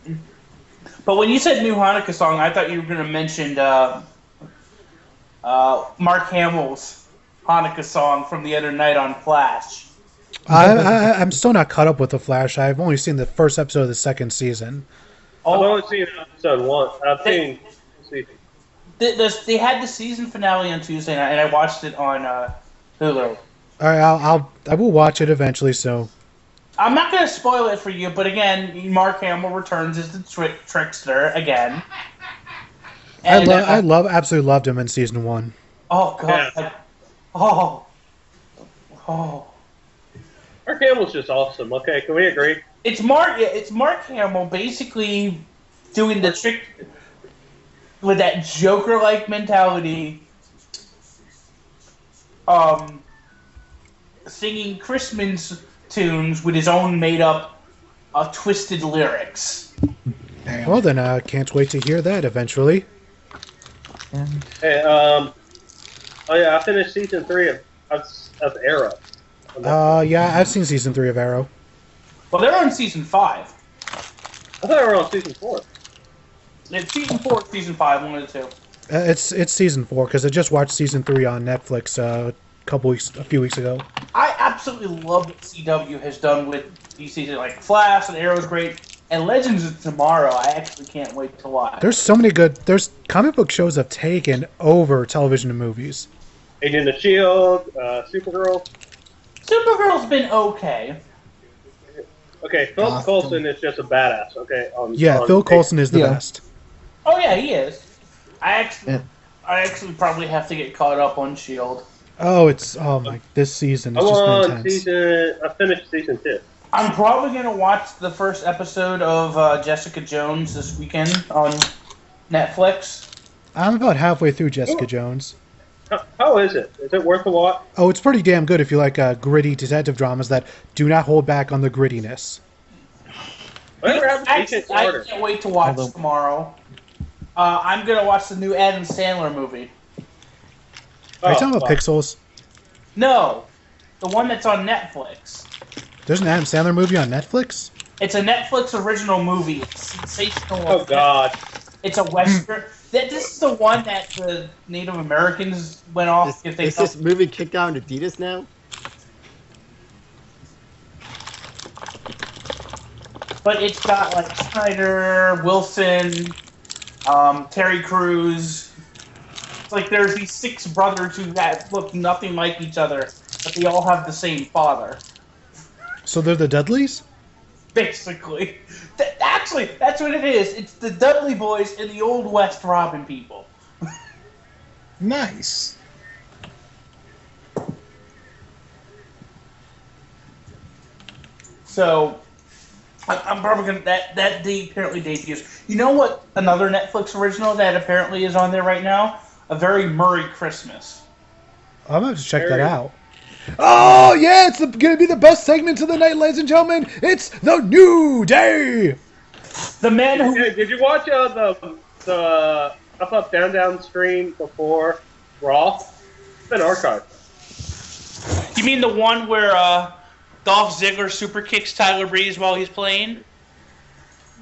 that. But when you said new Hanukkah song, I thought you were going to mention Mark Hamill's Hanukkah song from the other night on Flash. I'm still not caught up with The Flash. I've only seen the first episode of the second season. I've only seen episode 1. I've seen season. They had the season finale on Tuesday night, and I watched it on Hulu. All right, I will watch it eventually. So I'm not going to spoil it for you, but again, Mark Hamill returns as the trickster again. And, I absolutely loved him in season 1. Oh god! Yeah. Oh. Mark Hamill's just awesome. Okay, can we agree? It's Mark Hamill basically doing the trick with that Joker-like mentality, singing Christmas tunes with his own made-up, twisted lyrics. Well then, can't wait to hear that eventually. Hey, oh yeah, I finished season 3 of Arrow. Yeah, I've seen season 3 of Arrow. Well, they're on season 5. I thought we were on season 4. It's season 4, season 5, one of the two. It's season 4 because I just watched season 3 on Netflix a few weeks ago. I absolutely love what CW has done with these seasons, like Flash and Arrow's great, and Legends of Tomorrow. I actually can't wait to watch. There's so many good. There's comic book shows have taken over television and movies. Agent of S.H.I.E.L.D., Supergirl. Supergirl's been okay. Okay, Phil Coulson is just a badass. Okay. Phil Coulson is the best. Oh yeah, he is. I actually probably have to get caught up on S.H.I.E.L.D. This season I'm has just on been intense. I finished season 2. I'm probably gonna watch the first episode of Jessica Jones this weekend on Netflix. I'm about halfway through Jessica Jones. How is it? Is it worth a watch? Oh, it's pretty damn good if you like gritty detective dramas that do not hold back on the grittiness. Whatever happened to Actually, Agent I Carter? can't wait to watch Although- tomorrow. I'm gonna watch the new Adam Sandler movie. Are you talking about fuck. Pixels? No, the one that's on Netflix. There's an Adam Sandler movie on Netflix? It's a Netflix original movie. It's sensational. Oh God. It's a western. This is the one that the Native Americans went off. If they Is this movie kicked out on Adidas now? But it's got like Snyder, Wilson, Terry Crews. It's like there's these 6 brothers who look nothing like each other, but they all have the same father. So they're the Dudleys? Basically, actually, that's what it is. It's the Dudley Boys and the Old West robbing people. Nice. So, I'm probably gonna that day apparently debuts. You know what? Another Netflix original that apparently is on there right now. A Very Murray Christmas. I'm going to check that out. Oh, yeah, it's going to be the best segment of the night, ladies and gentlemen. It's the New Day. The man who Did you watch the up down down stream before Raw? It's been archived. You mean the one where Dolph Ziggler super kicks Tyler Breeze while he's playing?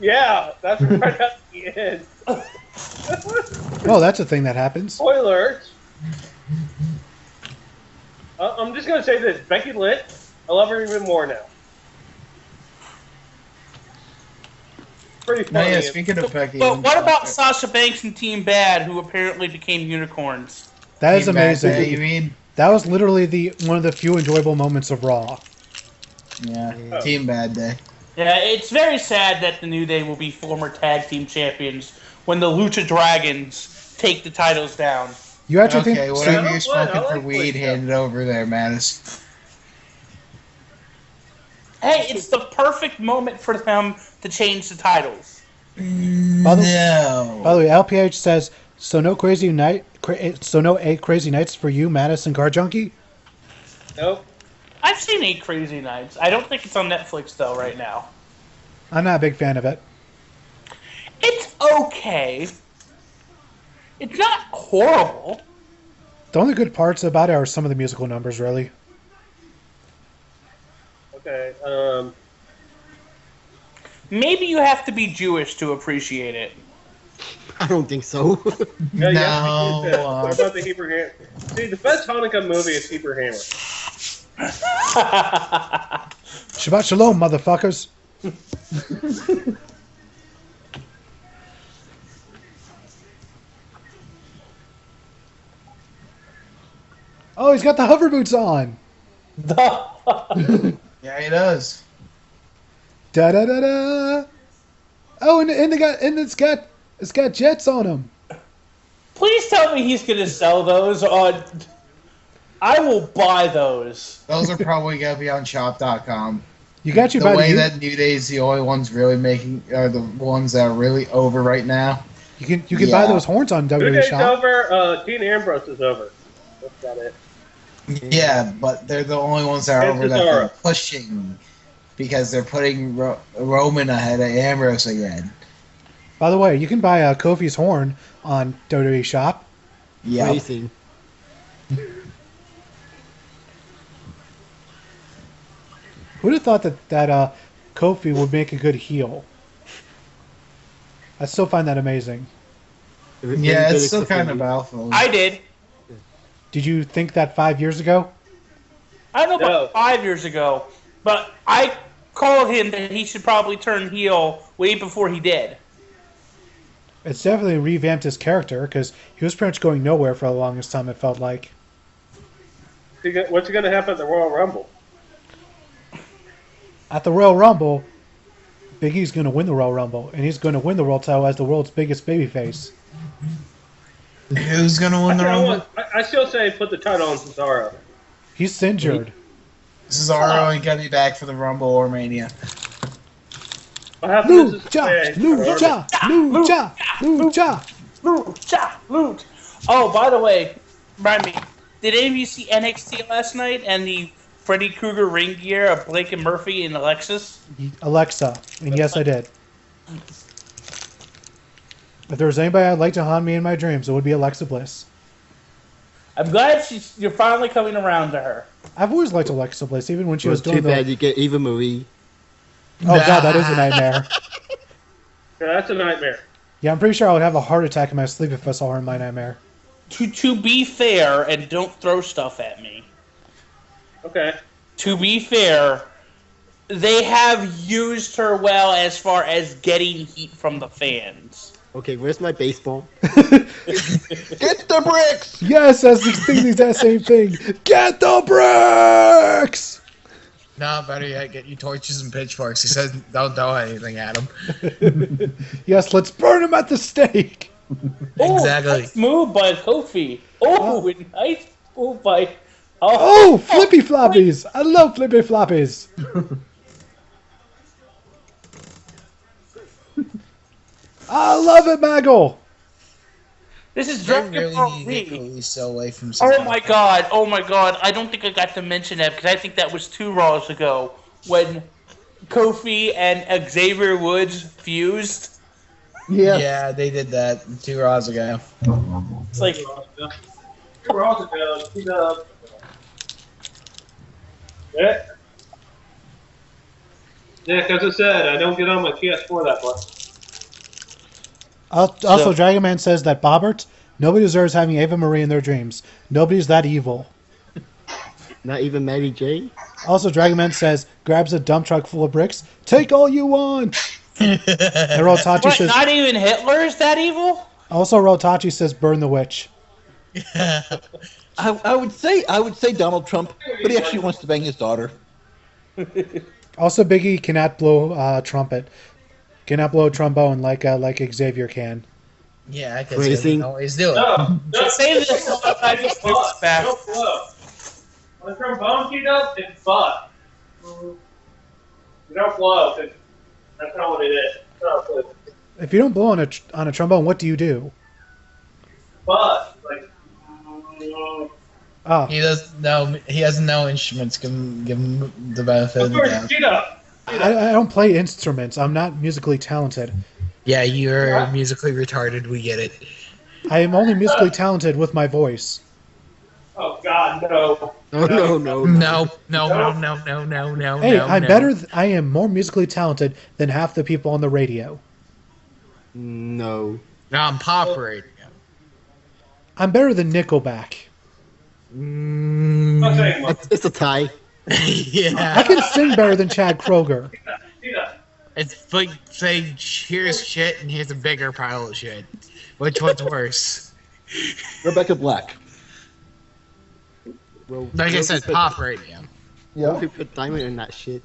Yeah, that's right at the end. Oh, that's a thing that happens. Spoilers. I'm just gonna say this: Becky Lynch, I love her even more now. Pretty No, funny. yeah, speaking of Becky. But what about Sasha Banks and Team Bad, who apparently became unicorns? That is Team Bad Day, amazing. you mean? That was literally one of the few enjoyable moments of Raw. Yeah, Oh. Team Bad Day. Yeah, it's very sad that the New Day will be former tag team champions when the Lucha Dragons take the titles down. You actually Okay, think... whatever I you're don't want- I smoking for like weed, Lucha. hand it over there, Mattis. Hey, it's the perfect moment for them to change the titles. By the No. way, LPH says, so no crazy night, so no 8 crazy nights for you, Madison Car Junkie? Nope. I've seen 8 Crazy Nights. I don't think it's on Netflix, though, right now. I'm not a big fan of it. It's okay. It's not horrible. The only good parts about it are some of the musical numbers, really. Okay. Maybe you have to be Jewish to appreciate it. I don't think so. Yeah, No, yeah, what about the Hebrew Hammer? See, the best Hanukkah movie is Hebrew Hammer. Shabbat shalom, motherfuckers. Oh, he's got the hover boots on. Yeah, he does. Da da da da. Oh, and it's got jets on them. Please tell me he's going to sell those on... I will buy those. Those are probably gonna be on shop.com. You got you The by way the that New Day's the only ones really making are the ones that are really over right now. you can buy Yeah. those horns on Two WWE Days Shop. over, Dean Ambrose is over. That's about it. Yeah, but they're the only ones that are And over that Cesaro. they're pushing because they're putting Roman ahead of Ambrose again. By the way, you can buy Kofi's horn on WWE Shop. Yeah. Racing. Who'd have thought that Kofi would make a good heel? I still find that amazing. Yeah, it's still kind of baffling. I did. Did you think that 5 years ago? I don't know No. about 5 years ago, but I called him that he should probably turn heel way before he did. It's definitely revamped his character because he was pretty much going nowhere for the longest time, it felt like. What's going to happen at the Royal Rumble? At the Royal Rumble, Big E's going to win the Royal Rumble, and he's going to win the world title as the world's biggest babyface. Who's gonna win the Rumble? I still say put the title on Cesaro. He's injured. Cesaro ain't gonna be back for the Rumble or Mania. What happened to Lucha! Cesaro? Lucha! Lucha! Lucha! Lucha. Oh, by the way, remind me, did any of you see NXT last night and the Freddy Krueger ring gear of Blake and Murphy and Alexis? Alexa, and yes, I did. If there was anybody I'd like to haunt me in my dreams, it would be Alexa Bliss. I'm glad you're finally coming around to her. I've always liked Alexa Bliss, even when she was Too doing bad the... you get Eva Marie. Oh god, that is a nightmare. Yeah, that's a nightmare. Yeah, I'm pretty sure I would have a heart attack in my sleep if I saw her in my nightmare. To be fair, and don't throw stuff at me. Okay. To be fair, they have used her well as far as getting heat from the fans. Okay, where's my baseball? Get the bricks! Yes, that's the exact same thing. Get the bricks! No, better yet, get you torches and pitchforks. He says don't throw anything at him. Yes, let's burn him at the stake. Exactly. Nice move by Kofi. Nice move by... Oh, flippy floppies! I love flippy floppies. I love it, Maggle. This is They Dragon really Ball need to get Z. Kalisto away from Oh my god. I don't think I got to mention that because I think that was 2 Raws ago when Kofi and Xavier Woods fused. Yeah. Yeah, they did that 2 Raws ago. It's like... We're also down. Yeah. Yeah, as I said, I don't get on my PS4 that much. Also, Dragon Man says that Bobbert, nobody deserves having Ava Marie in their dreams. Nobody's that evil. Not even Mary J? Also, Dragon Man says, grabs a dump truck full of bricks. Take all you want! And Rotachi What, says... not even Hitler is that evil? Also, Rotachi says, burn the witch. I would say Donald Trump, but he actually wants to bang his daughter. Also, Biggie cannot blow trumpet. Cannot blow trombone like Xavier can. Yeah, because he doesn't always do it. No, Just say this. I just looked Don't back. blow. When the trombone heat up, it's butt. You don't blow, 'cause that's not what it is. It's not what it is. If you don't blow on a trombone, what do you do? Butt. Like, Ah, He doesn't know instruments. Give him the benefit of of the course, doubt. heat up. I don't play instruments. I'm not musically talented. Yeah, you're musically retarded. We get it. I am only musically talented with my voice. Oh God, no. Oh, no. No. Hey, I'm better. I am more musically talented than half the people on the radio. No. No, I'm pop radio. I'm better than Nickelback. I'm not saying much. It's a tie. I Yeah, can sing better than Chad Kroger. Heat up. it's like saying here's shit and here's a bigger pile of shit. Which one's worse? Rebecca Black. Well, Like I said, pop radio. Yeah. We put diamond in that shit.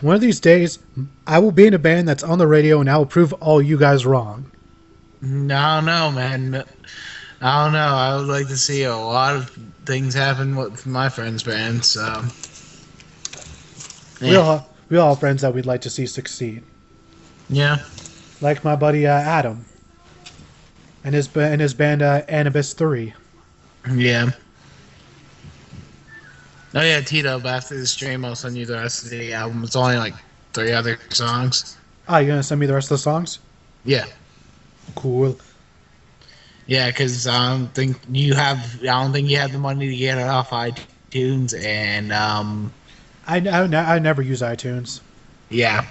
One of these days, I will be in a band that's on the radio, and I will prove all you guys wrong. No, man. I don't know. I would like to see a lot of things happen with my friend's band. So We all have friends that we'd like to see succeed, yeah. like my buddy Adam and his band Anubis 3. Yeah. Oh yeah, Tito. But after the stream, I'll send you the rest of the album. It's only like 3 other songs. Ah, you gonna send me the rest of the songs? Yeah, Cool. yeah. Because I don't think you have the money to get it off iTunes, and I never use iTunes. yeah.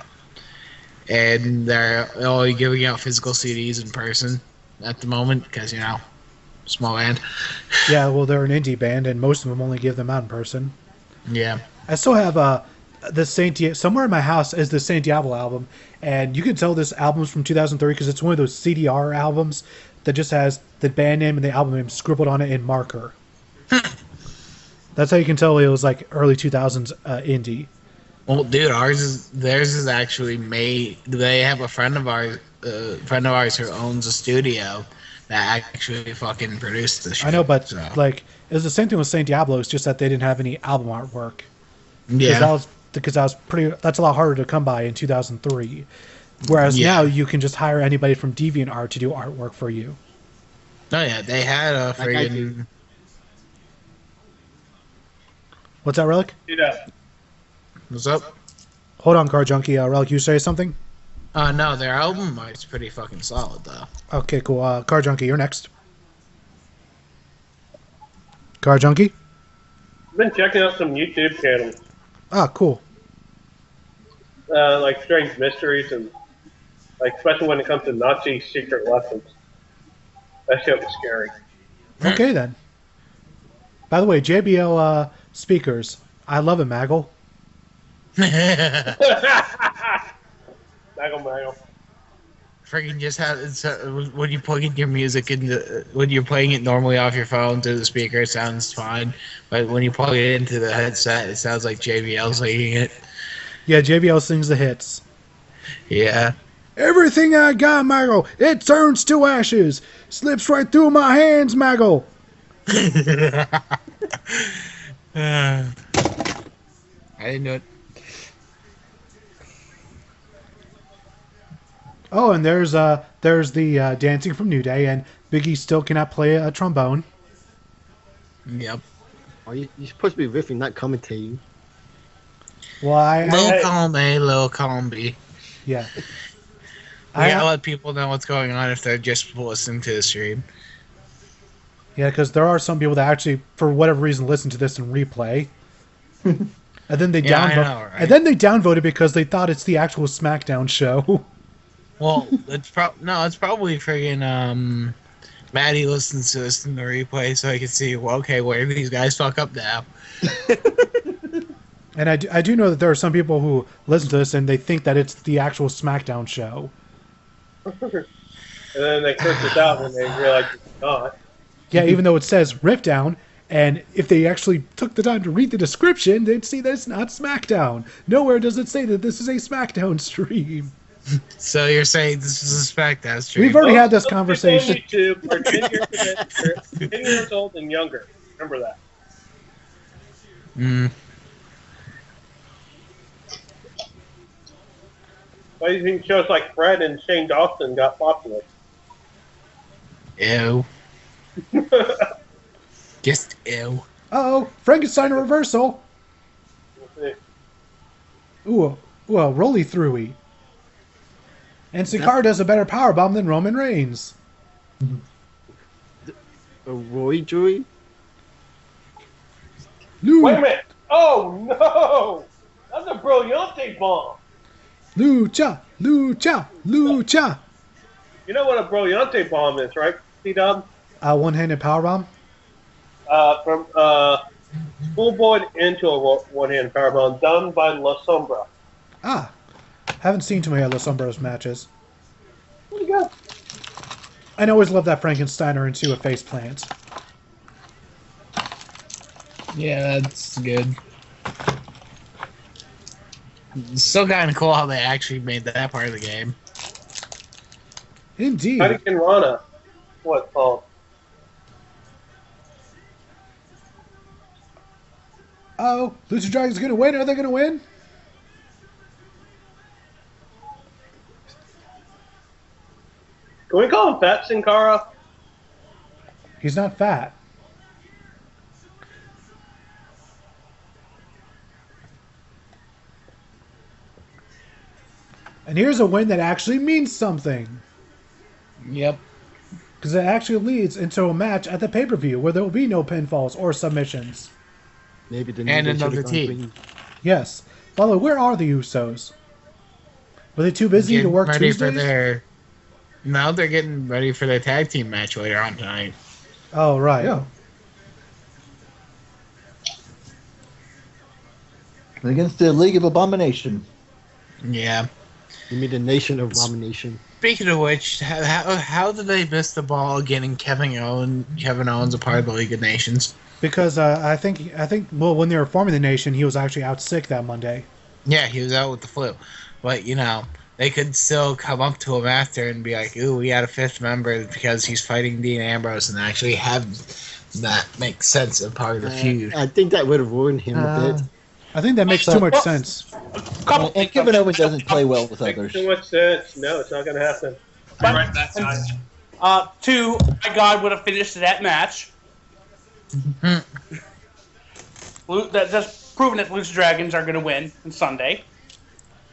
And they're only giving out physical CDs in person at the moment because small band. Yeah, well, they're an indie band, and most of them only give them out in person. Yeah. I still have the somewhere in my house is the Saint Diablo album, and you can tell this album's from 2003 because it's one of those CDR albums that just has the band name and the album name scribbled on it in marker. That's how you can tell it was like early 2000s indie. Well, dude, theirs is actually made. They have a friend of ours who owns a studio that actually fucking produced the shit. I know, but so. like it was the same thing with Saint Diablo. It's just that they didn't have any album artwork. Yeah. Because that's a lot harder to come by in 2003. Whereas now you can just hire anybody from DeviantArt to do artwork for you. Oh yeah, they had a Like I do. friggin' What's that, Relic? What's up? Hold on, Car Junkie. Relic, you say something? No, their album is pretty fucking solid, though. Okay, cool. Car Junkie, you're next. Car Junkie? I've been checking out some YouTube channels, Ah, cool. like Strange Mysteries and like especially when it comes to Nazi secret lessons. That shit was scary. Okay, then. By the way, JBL speakers. I love it, Maggle. Maggle. Freaking just have when you plug in your music when you're playing it normally off your phone to the speaker, it sounds fine. But when you plug it into the headset, it sounds like JBL singing it. Yeah, JBL sings the hits. Yeah. Everything I got, Maggle, it turns to ashes. Slips right through my hands, Maggle. I didn't know it. Oh, and there's the dancing from New Day, and Biggie still cannot play a trombone. Yep. Oh, you're supposed to be riffing, not commentating. Well, Little column B. Yeah. We gotta let people know what's going on if they're just listening to the stream. Yeah, because there are some people that actually, for whatever reason, listen to this in replay, and then they I know, right? and then they downvoted because they thought it's the actual SmackDown show. Well, it's probably friggin' Maddie listens to this in the replay so I can see, well, okay, where do these guys fuck up now? And I do know that there are some people who listen to this and they think that it's the actual SmackDown show. And then they curse it out when they realize it's not. Yeah, even though it says Riffdown, and if they actually took the time to read the description, they'd see that it's not SmackDown. Nowhere does it say that this is a SmackDown stream. So you're saying this is a SmackDown stream? We've already had this conversation. YouTube are 10 years old and younger. Remember that. Why do you think shows like Fred and Shane Dawson got popular? Ew. Just ew. Uh-oh, Frankenstein reversal. Ooh, well, rolly throughy. And Sakar does a better powerbomb than Roman Reigns. A Roy Joy? Wait a minute! Oh no! That's a Brilliante bomb! Lucha, lucha, lucha. You know what a Brilliante bomb is, right, C-Dub? One-handed powerbomb? From Schoolboy into a one-handed powerbomb done by La Sombra. Ah, haven't seen too many of Los Hombros matches. What do you got? I always love that Frankensteiner into a face plant. Yeah, that's good. It's still kind of cool how they actually made that part of the game. Indeed. Hurricane Rana. What it's called? Oh, Lucha Dragon's gonna win. Are they gonna win? Can we call him Fat Sin Cara? He's not fat. And here's a win that actually means something. Yep. Because it actually leads into a match at the pay-per-view where there will be no pinfalls or submissions. Maybe the And New Day another should've gone team. green. Yes. By the way, where are the Usos? Were they too busy to work ready Tuesdays? for their. Now they're getting ready for their tag team match later on tonight. Oh, right. Yeah. Against the League of Abomination. Yeah. You mean the Nation of Abomination. Speaking of which, how did they miss the ball getting Kevin Owens a part of the League of Nations? Because I think well, when they were forming the nation, he was actually out sick that Monday. Yeah, he was out with the flu. But, you know, they could still come up to him after and be like, ooh, we got a fifth member because he's fighting Dean Ambrose, and actually have that make sense of part of the feud. I think that would have ruined him a bit. I think that makes too much sense. And Kevin Owens doesn't play well with Makes others. too much sense. No, it's not going to happen. Right, that's two, my God would have finished that match. That's proving that Loose Dragons are going to win on Sunday.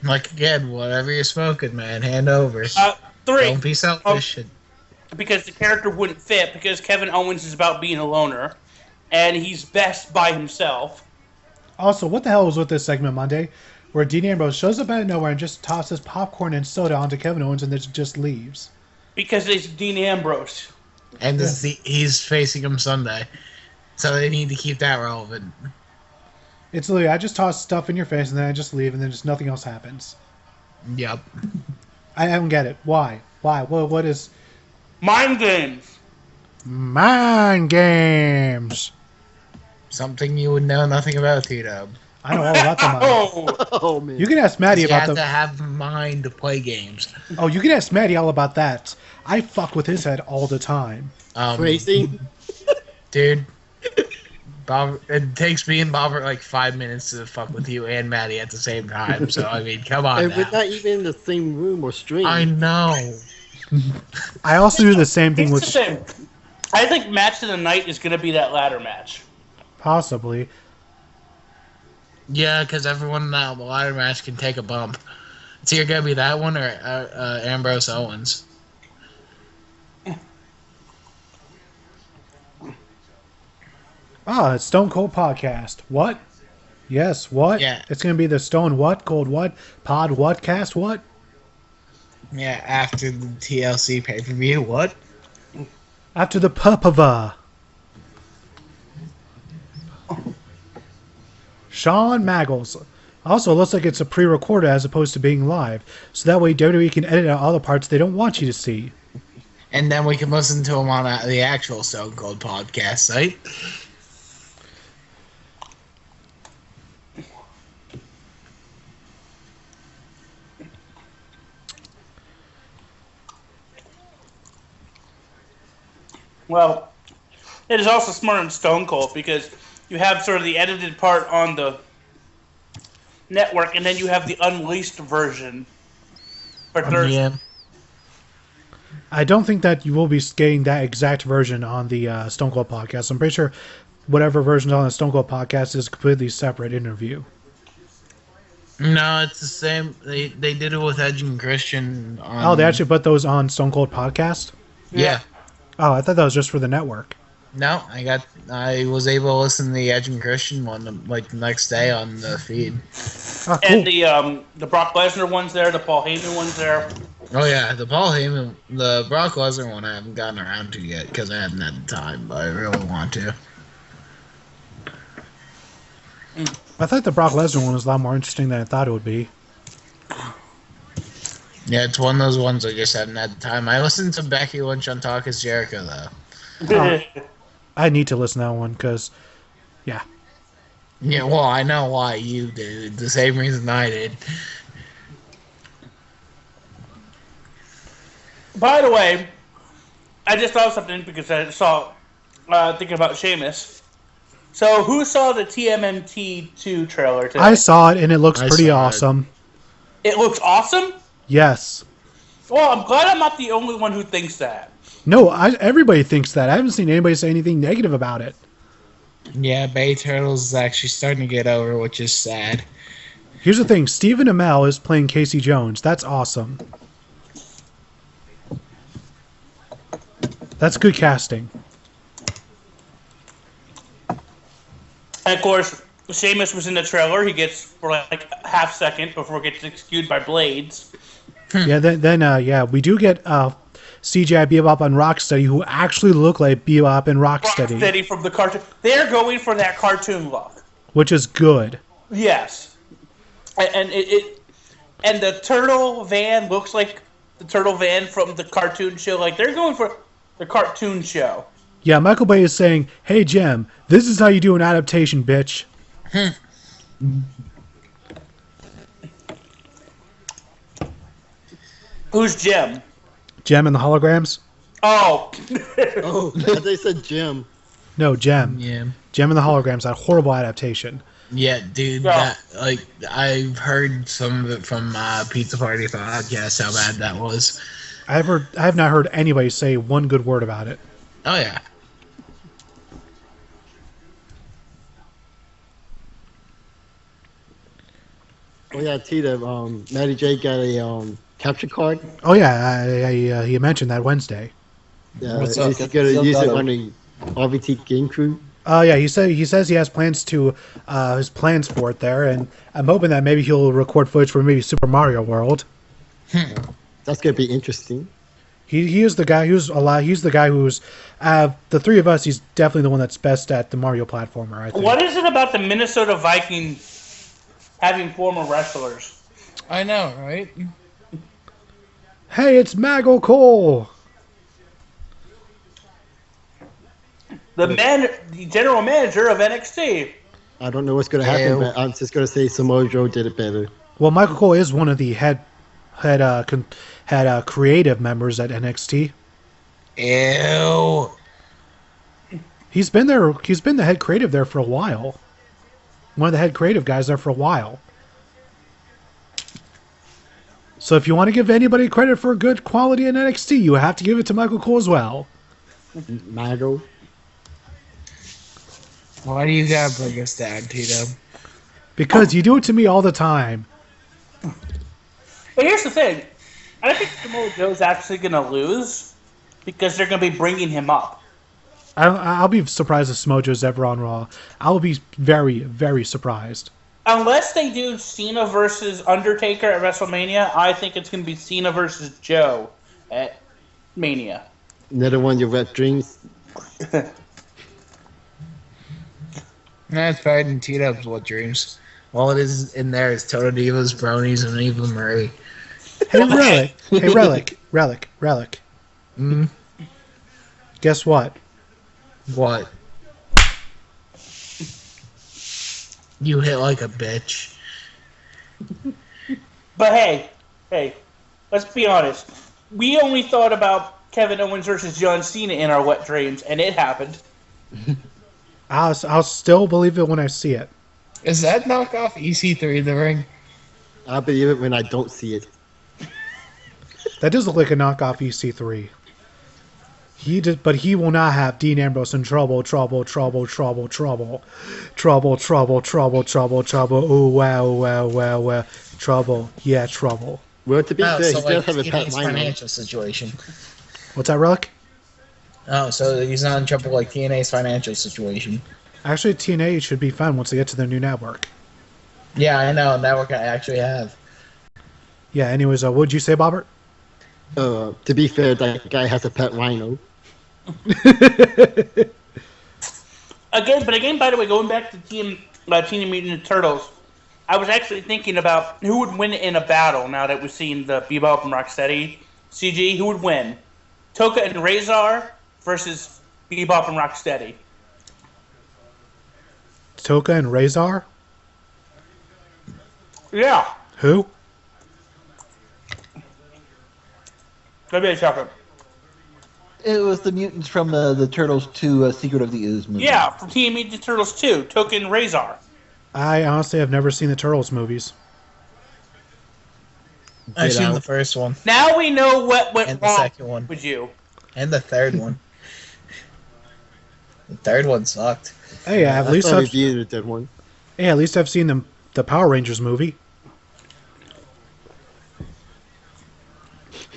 Like, again, whatever you're smoking, man, hand over. 3. Don't be selfish. Because the character wouldn't fit, because Kevin Owens is about being a loner, and he's best by himself. Also, what the hell was with this segment Monday, where Dean Ambrose shows up out of nowhere and just tosses popcorn and soda onto Kevin Owens and then just leaves? Because it's Dean Ambrose. And he's facing him Sunday. So they need to keep that relevant. It's literally, I just toss stuff in your face and then I just leave and then just nothing else happens. Yep. I don't get it. Why? What is... Mind games. Mind games. Something you would know nothing about, T-Dub. I know all about the mind. Oh, man. You can ask Maddie about You have to have the mind to play games. Oh, you can ask Maddie all about that. I fuck with his head all the time. Crazy? Dude. Bob, it takes me and Bob like 5 minutes to fuck with you and Maddie at the same time. So, I mean, come on And we're now. not even in the same room or stream. I know. I also do the same thing with... It's the same. I think match of the night is going to be that ladder match. Possibly. Yeah, because everyone in the ladder match can take a bump. It's either going to be that one or Ambrose Owens. Ah, it's Stone Cold Podcast. What? Yes, what? Yeah. It's going to be the Stone what? Cold what? Pod what? Cast what? Yeah, after the TLC pay-per-view, what? After the Pupava. Shawn Maggles. Also, it looks like it's a pre-recorded as opposed to being live. So that way WWE can edit out all the parts they don't want you to see. And then we can listen to him on the actual Stone Cold podcast site. Well, it is also smart on Stone Cold because you have sort of the edited part on the network, and then you have the unleashed version for Thursday. Yeah. I don't think that you will be getting that exact version on the Stone Cold Podcast. I'm pretty sure whatever version on the Stone Cold Podcast is a completely separate interview. No, it's the same. They did it with Edge and Christian. On, They actually put those on Stone Cold Podcast? Yeah. Oh, I thought that was just for the network. No, I was able to listen to the Edge and Christian one like the next day on the feed. Oh, cool. And the Brock Lesnar one's there, the Paul Heyman one's there. Oh yeah, the Brock Lesnar one I haven't gotten around to yet because I haven't had the time, but I really want to. I thought the Brock Lesnar one was a lot more interesting than I thought it would be. Yeah, it's one of those ones I just haven't had the time. I listened to Becky Lynch on Talk is Jericho though. I need to listen to that one because, yeah. Yeah, well, I know why you did. The same reason I did. By the way, I just thought of something because I saw, thinking about Sheamus. So, who saw the TMNT2 trailer today? I saw it and it looks I pretty saw it. awesome. It looks awesome? Yes. Well, I'm glad I'm not the only one who thinks that. No, everybody thinks that. I haven't seen anybody say anything negative about it. Yeah, Bay Turtles is actually starting to get over, which is sad. Here's the thing. Stephen Amell is playing Casey Jones. That's awesome. That's good casting. And of course, Sheamus was in the trailer. He gets for like a half second before he gets executed by blades. Yeah, then we do get CGI Bebop and Rocksteady who actually look like Bebop and Rocksteady. Rocksteady from the cartoon. They're going for that cartoon look. Which is good. Yes. And and the turtle van looks like the turtle van from the cartoon show. Like, they're going for the cartoon show. Yeah, Michael Bay is saying, "Hey, Jem, this is how you do an adaptation, bitch." Who's Jim? Jem and the holograms? Oh. Oh, they said Jim. No, Jem. Yeah. Jem and the holograms, that horrible adaptation. Yeah, dude, Yeah. I've heard some of it from Pizza Party podcast, how bad that was. I have not heard anybody say one good word about it. Oh, yeah. Oh yeah, Tita. Matty J got a capture card. Oh yeah, he mentioned that Wednesday. What's Is he up? gonna Still use it got on the RVT game crew? Oh yeah, he says he has plans to his plans for it there, and I'm hoping that maybe he'll record footage for maybe Super Mario World. That's gonna be interesting. He is the guy who's He's the guy who's the three of us. He's definitely the one that's best at the Mario platformer. I think. What is it about the Minnesota Vikings having former wrestlers? I know, right? Hey, it's Maggle Cole. The general manager of NXT. I don't know what's gonna happen, but I'm just gonna say Samoa Joe did it better. Well, Michael Cole is one of the head creative members at NXT. Ew. He's been there. He's been the head creative there for a while. One of the head creative guys there for a while. So if you want to give anybody credit for good quality in NXT, you have to give it to Michael Cole as well. Mago. Why do you gotta bring us down, Tito? Because you do it to me all the time. But here's the thing. I don't think Samoa Joe's actually going to lose because they're going to be bringing him up. I'll be surprised if Smojo's ever on Raw. I'll be very, very surprised. Unless they do Cena versus Undertaker at WrestleMania, I think it's going to be Cena versus Joe at Mania. Another one of your wet dreams. That's better than Tito's What Dreams. All it is in there is Total Divas, Bronies, and Eva Marie. Hey, Relic. Hey, Relic. Mm. Guess what? What? You hit like a bitch. But hey, let's be honest. We only thought about Kevin Owens versus John Cena in our wet dreams, and it happened. I'll still believe it when I see it. Is that knockoff EC3 in the ring? I'll believe it when I don't see it. That does look like a knockoff EC3. But he will not have Dean Ambrose in trouble. Oh wow. Trouble. Yeah, trouble. Well, to be fair, he so does like have a pet TNA's rhino. financial situation. What's that, Relic? Oh, so he's not in trouble like TNA's financial situation. Actually, TNA should be fun once they get to their new network. Yeah, I know. Network I actually have. Yeah, anyways, what'd you say, Bobbert? To be fair, that guy has a pet rhino. Again, by the way, going back to Teenage Mutant Ninja Turtles, I was actually thinking about who would win in a battle now that we've seen the Bebop and Rocksteady CG. Who would win? Toka and Razor versus Bebop and Rocksteady. Toka and Razor? Yeah. Who? Let me check it. It was the mutants from the Turtles 2 Secret of the Ooze movie. Yeah, from Teenage Mutant Ninja Turtles 2, Toka and Razor. I honestly have never seen the Turtles movies. I've seen the first one. Now we know what went And the wrong second one. with you. And the third one. The third one sucked. Hey, at I least thought I've, reviewed that one. hey, at least I've seen the Power Rangers movie.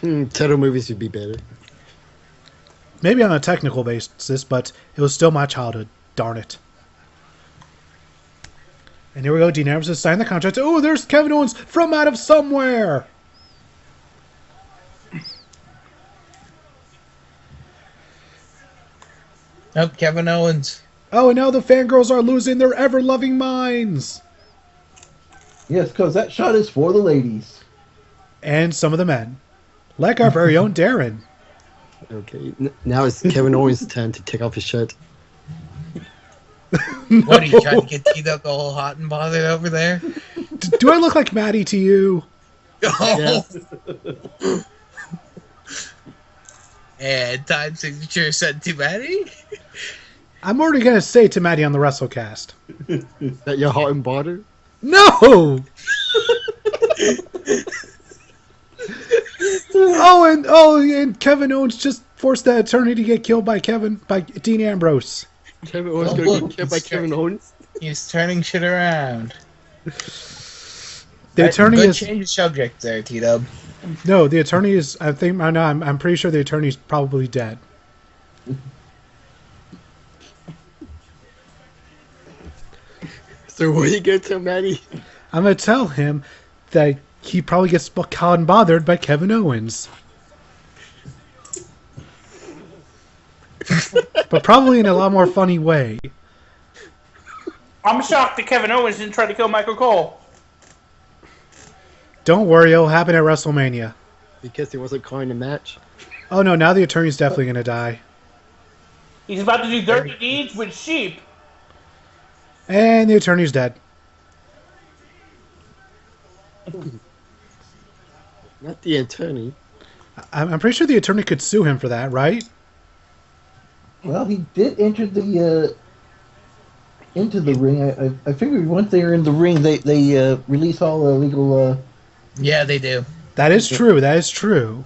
Turtle movies would be better. Maybe on a technical basis, but it was still my childhood. Darn it. And here we go. Dean Ambrose has signed the contract. Oh, there's Kevin Owens from out of somewhere. Oh, Kevin Owens. Oh, and now the fangirls are losing their ever-loving minds. Yes, because that shot is for the ladies. And some of the men. Like our very own Darren. Okay, now it's Kevin Owens' turn to take off his shirt. What, are you trying to get teed up all hot and bothered over there? Do I look like Maddie to you? Oh. And time signature sent to Maddie? I'm already going to say to Maddie on the WrestleCast. That you're hot and bothered? No! and Kevin Owens just forced that attorney to get killed by Dean Ambrose. Kevin Owens gonna get killed by Kevin Owens? He's turning shit around. The attorney Good is change of subject there, T-Dub. no. The attorney is. I think. I know. I'm pretty sure the attorney's probably dead. So what do you get to Maddie? I'm gonna tell him that he probably gets caught and bothered by Kevin Owens, but probably in a lot more funny way. I'm shocked that Kevin Owens didn't try to kill Michael Cole. Don't worry, it'll happen at WrestleMania. Because he wasn't calling the match. Oh no, now the attorney's definitely gonna die. He's about to do dirty deeds with sheep. And the attorney's dead. Not the attorney. I'm pretty sure the attorney could sue him for that, right? Well, he did enter the into the ring. I figured once they were in the ring, they release all illegal. Yeah, they do. That is true. That is true.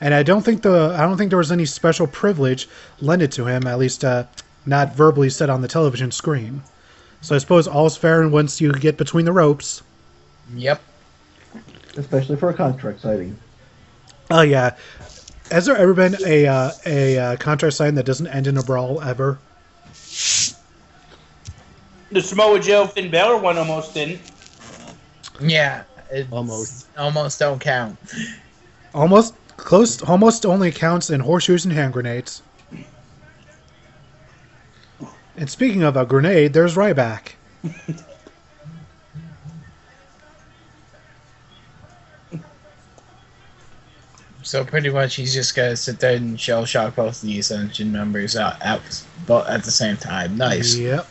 And I don't think there was any special privilege lended to him, at least not verbally said on the television screen. So I suppose all's fair and once you get between the ropes. Yep. Especially for a contract signing. Oh yeah. Has there ever been a contract sign that doesn't end in a brawl ever? The Samoa Joe Finn Balor one almost didn't. Yeah. Almost. Almost don't count. Almost close. Almost only counts in horseshoes and hand grenades. And speaking of a grenade, there's Ryback. So pretty much he's just gonna sit there and shell shock both the Ascension members out but at the same time. Nice. Yep.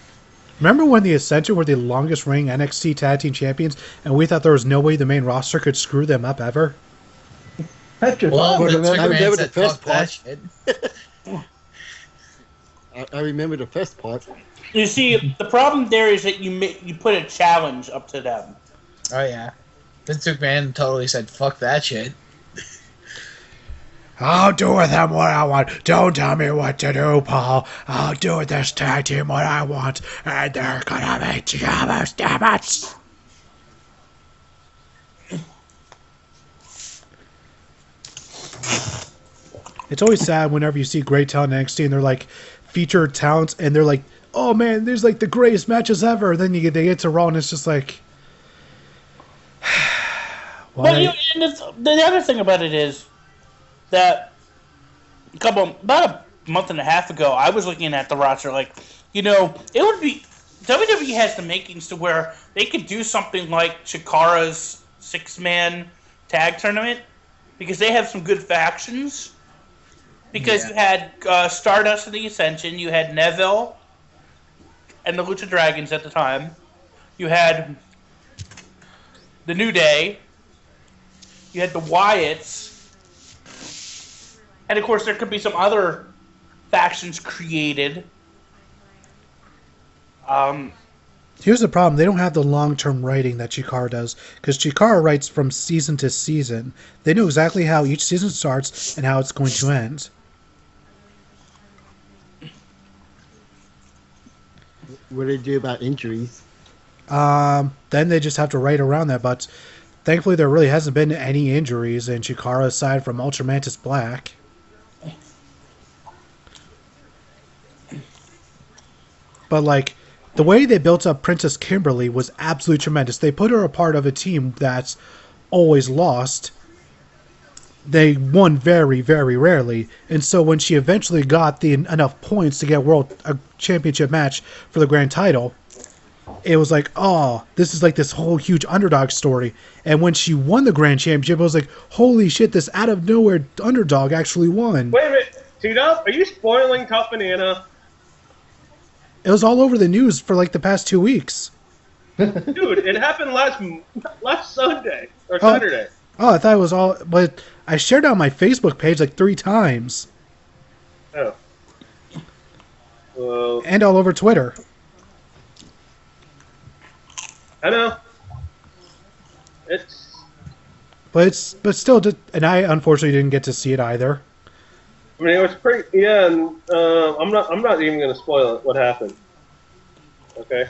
Remember when the Ascension were the longest reigning NXT Tag Team Champions, and we thought there was no way the main roster could screw them up ever? Well, Vince I remember McMahon the said first fuck that part. shit. I remember the first part. You see, the problem there is that you put a challenge up to them. Oh yeah. Vince McMahon totally said fuck that shit. I'll do with them what I want. Don't tell me what to do, Paul. I'll do with this tag team what I want, and they're gonna be jealous, damn it. It's always sad whenever you see great talent in NXT and they're like featured talents and they're like, oh man, there's like the greatest matches ever. Then they get to Raw and it's just like, Well, and the other thing about it is that about a month and a half ago, I was looking at the roster like, it would be WWE has the makings to where they could do something like Chikara's 6-man tag tournament because they have some good factions. Because you had Stardust and the Ascension, you had Neville and the Lucha Dragons at the time, you had the New Day, you had the Wyatts, and of course there could be some other factions created. Here's the problem. They don't have the long-term writing that Chikara does, because Chikara writes from season to season. They know exactly how each season starts and how it's going to end. What do they do about injuries? Then they just have to write around that, but thankfully there really hasn't been any injuries in Chikara aside from Ultramantis Black. But like, the way they built up Princess Kimberly was absolutely tremendous. They put her a part of a team that's always lost. They won very, very rarely. And so when she eventually got enough points to get a championship match for the grand title, it was like, oh, this is like this whole huge underdog story. And when she won the grand championship, it was like, holy shit, this out of nowhere underdog actually won. Wait a minute, T-Dub, are you spoiling Tough Banana? It was all over the news for like the past 2 weeks. Dude, it happened last Sunday or Saturday. Oh, I thought it was all, but I shared it on my Facebook page like 3 times. Oh. Well, And all over Twitter. I know. But still, and I unfortunately didn't get to see it either. I mean, it was pretty. Yeah, and I'm not even gonna spoil it. What happened? Okay.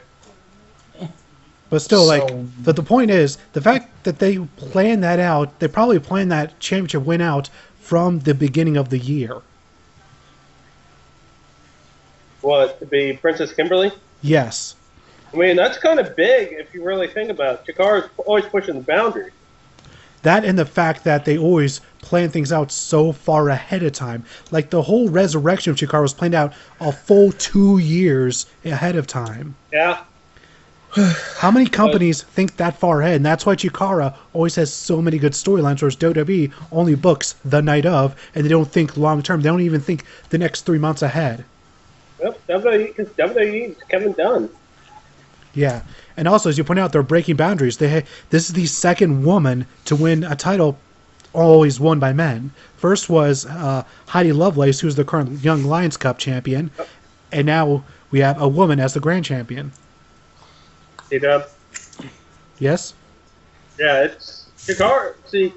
But still, So- like, the point is, the fact that they planned that out, they probably planned that championship win out from the beginning of the year. What, to be Princess Kimberly? Yes. I mean, that's kind of big if you really think about it. Chikara's always pushing the boundaries. That and the fact that they always plan things out so far ahead of time. Like, the whole resurrection of Chikara was planned out a full 2 years ahead of time. Yeah. How many companies think that far ahead? And that's why Chikara always has so many good storylines, whereas WWE only books the night of, and they don't think long term. They don't even think the next 3 months ahead. Yep, WWE, is Kevin Dunn. Yeah. And also, as you point out, they're breaking boundaries. This is the second woman to win a title always won by men. First was Heidi Lovelace, who's the current Young Lions Cup champion. And now we have a woman as the grand champion. T-Dub. Yes? Yeah, it's Chikara. See,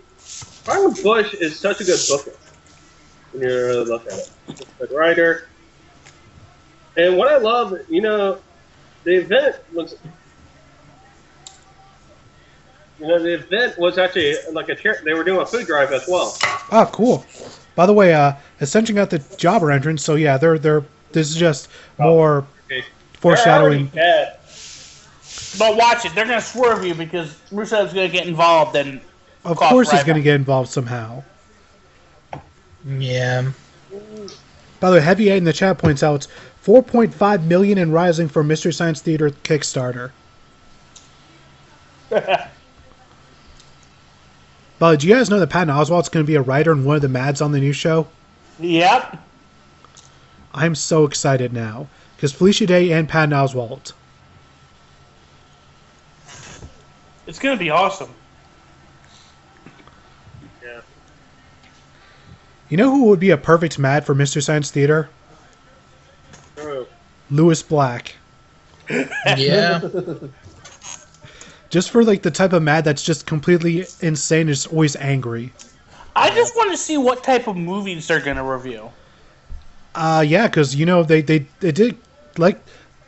Brian Bush is such a good booker when you really look at it. He's a good writer. And what I love, you know, the event was actually like a charity. They were doing a food drive as well. Oh, cool. By the way, Ascension got the jobber entrance, so yeah, they're this is just more Okay. foreshadowing. They're already dead. But watch it. They're going to swerve you because Rusev's going to get involved and Of cough course, he's right going to back. get involved somehow. Yeah. By the way, Heavy 8 in the chat points out 4.5 million and rising for Mystery Science Theater Kickstarter. But do you guys know that Patton Oswalt's going to be a writer in one of the Mads on the new show? Yep. I'm so excited now because Felicia Day and Patton Oswalt. It's going to be awesome. Yeah. You know who would be a perfect Mad for Mystery Science Theater? True. Lewis Black. Yeah. Just for like the type of Mad that's just completely insane and just always angry. I just want to see what type of movies they're going to review. Yeah, because you know they did like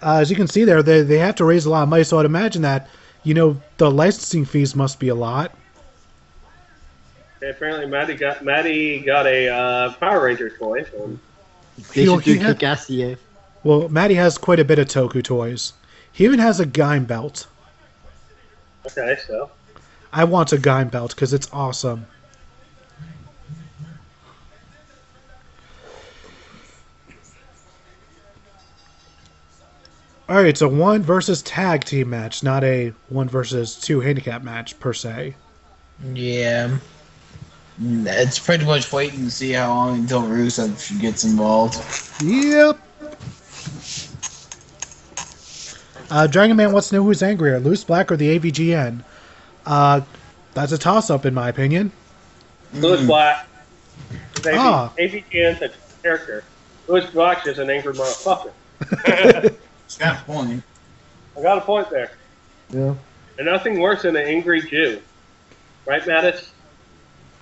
as you can see there they have to raise a lot of money, so I'd imagine that the licensing fees must be a lot. Okay, apparently, Maddie got a Power Ranger toy. So. They should do Kick-Ass CA. Well, Matty has quite a bit of Toku toys. He even has a Gaim belt. Okay, so. I want a Gaim belt because it's awesome. Alright, it's a 1 versus tag team match, not a 1 versus 2 handicap match per se. Yeah. It's pretty much waiting to see how long until Rusev gets involved. Yep. Dragon Man wants to know who's angrier, Loose Black or the AVGN? That's a toss-up in my opinion. Lewis Black. Ah. AVGN's a character. Lewis Black is an angry motherfucker. Got a point. I got a point there. Yeah. And nothing worse than an angry Jew. Right, Mattis?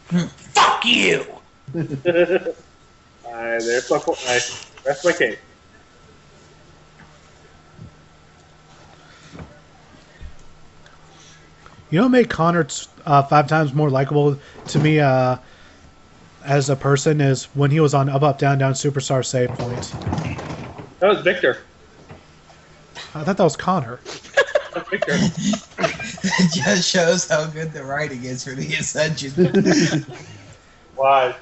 Fuck you! There's my point. That's my case. You know what made Connor 5 times more likable to me as a person is when he was on Up, Down, Down Superstar Save Point. That was Victor. I thought that was Connor. That's Victor. It just shows how good the writing is for the Ascension. Why?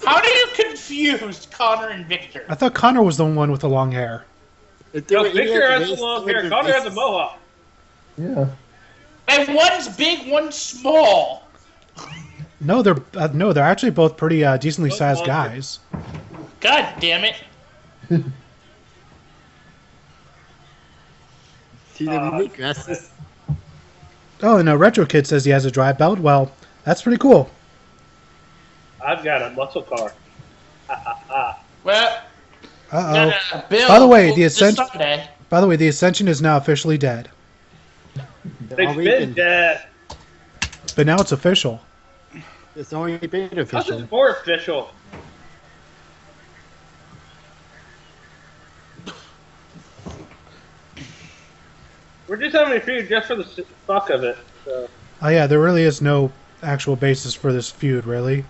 How do you confuse Connor and Victor? I thought Connor was the one with the long hair. No, Victor has the long hair. Connor has a mohawk. Yeah. And one's big, one's small. No, they're actually both pretty decently sized guys. God damn it. See the unique glasses. Oh, and Retro Kid says he has a drive belt. Well, that's pretty cool. I've got a muscle car. Well, Uh-oh. Bill, By the way, the this Ascension. Sunday. By the way, the Ascension is now officially dead, They've been dead. but now it's official. It's only been How's official. it more official? We're just having a feud just for the fuck of it. So. Oh yeah, there really is no actual basis for this feud, really.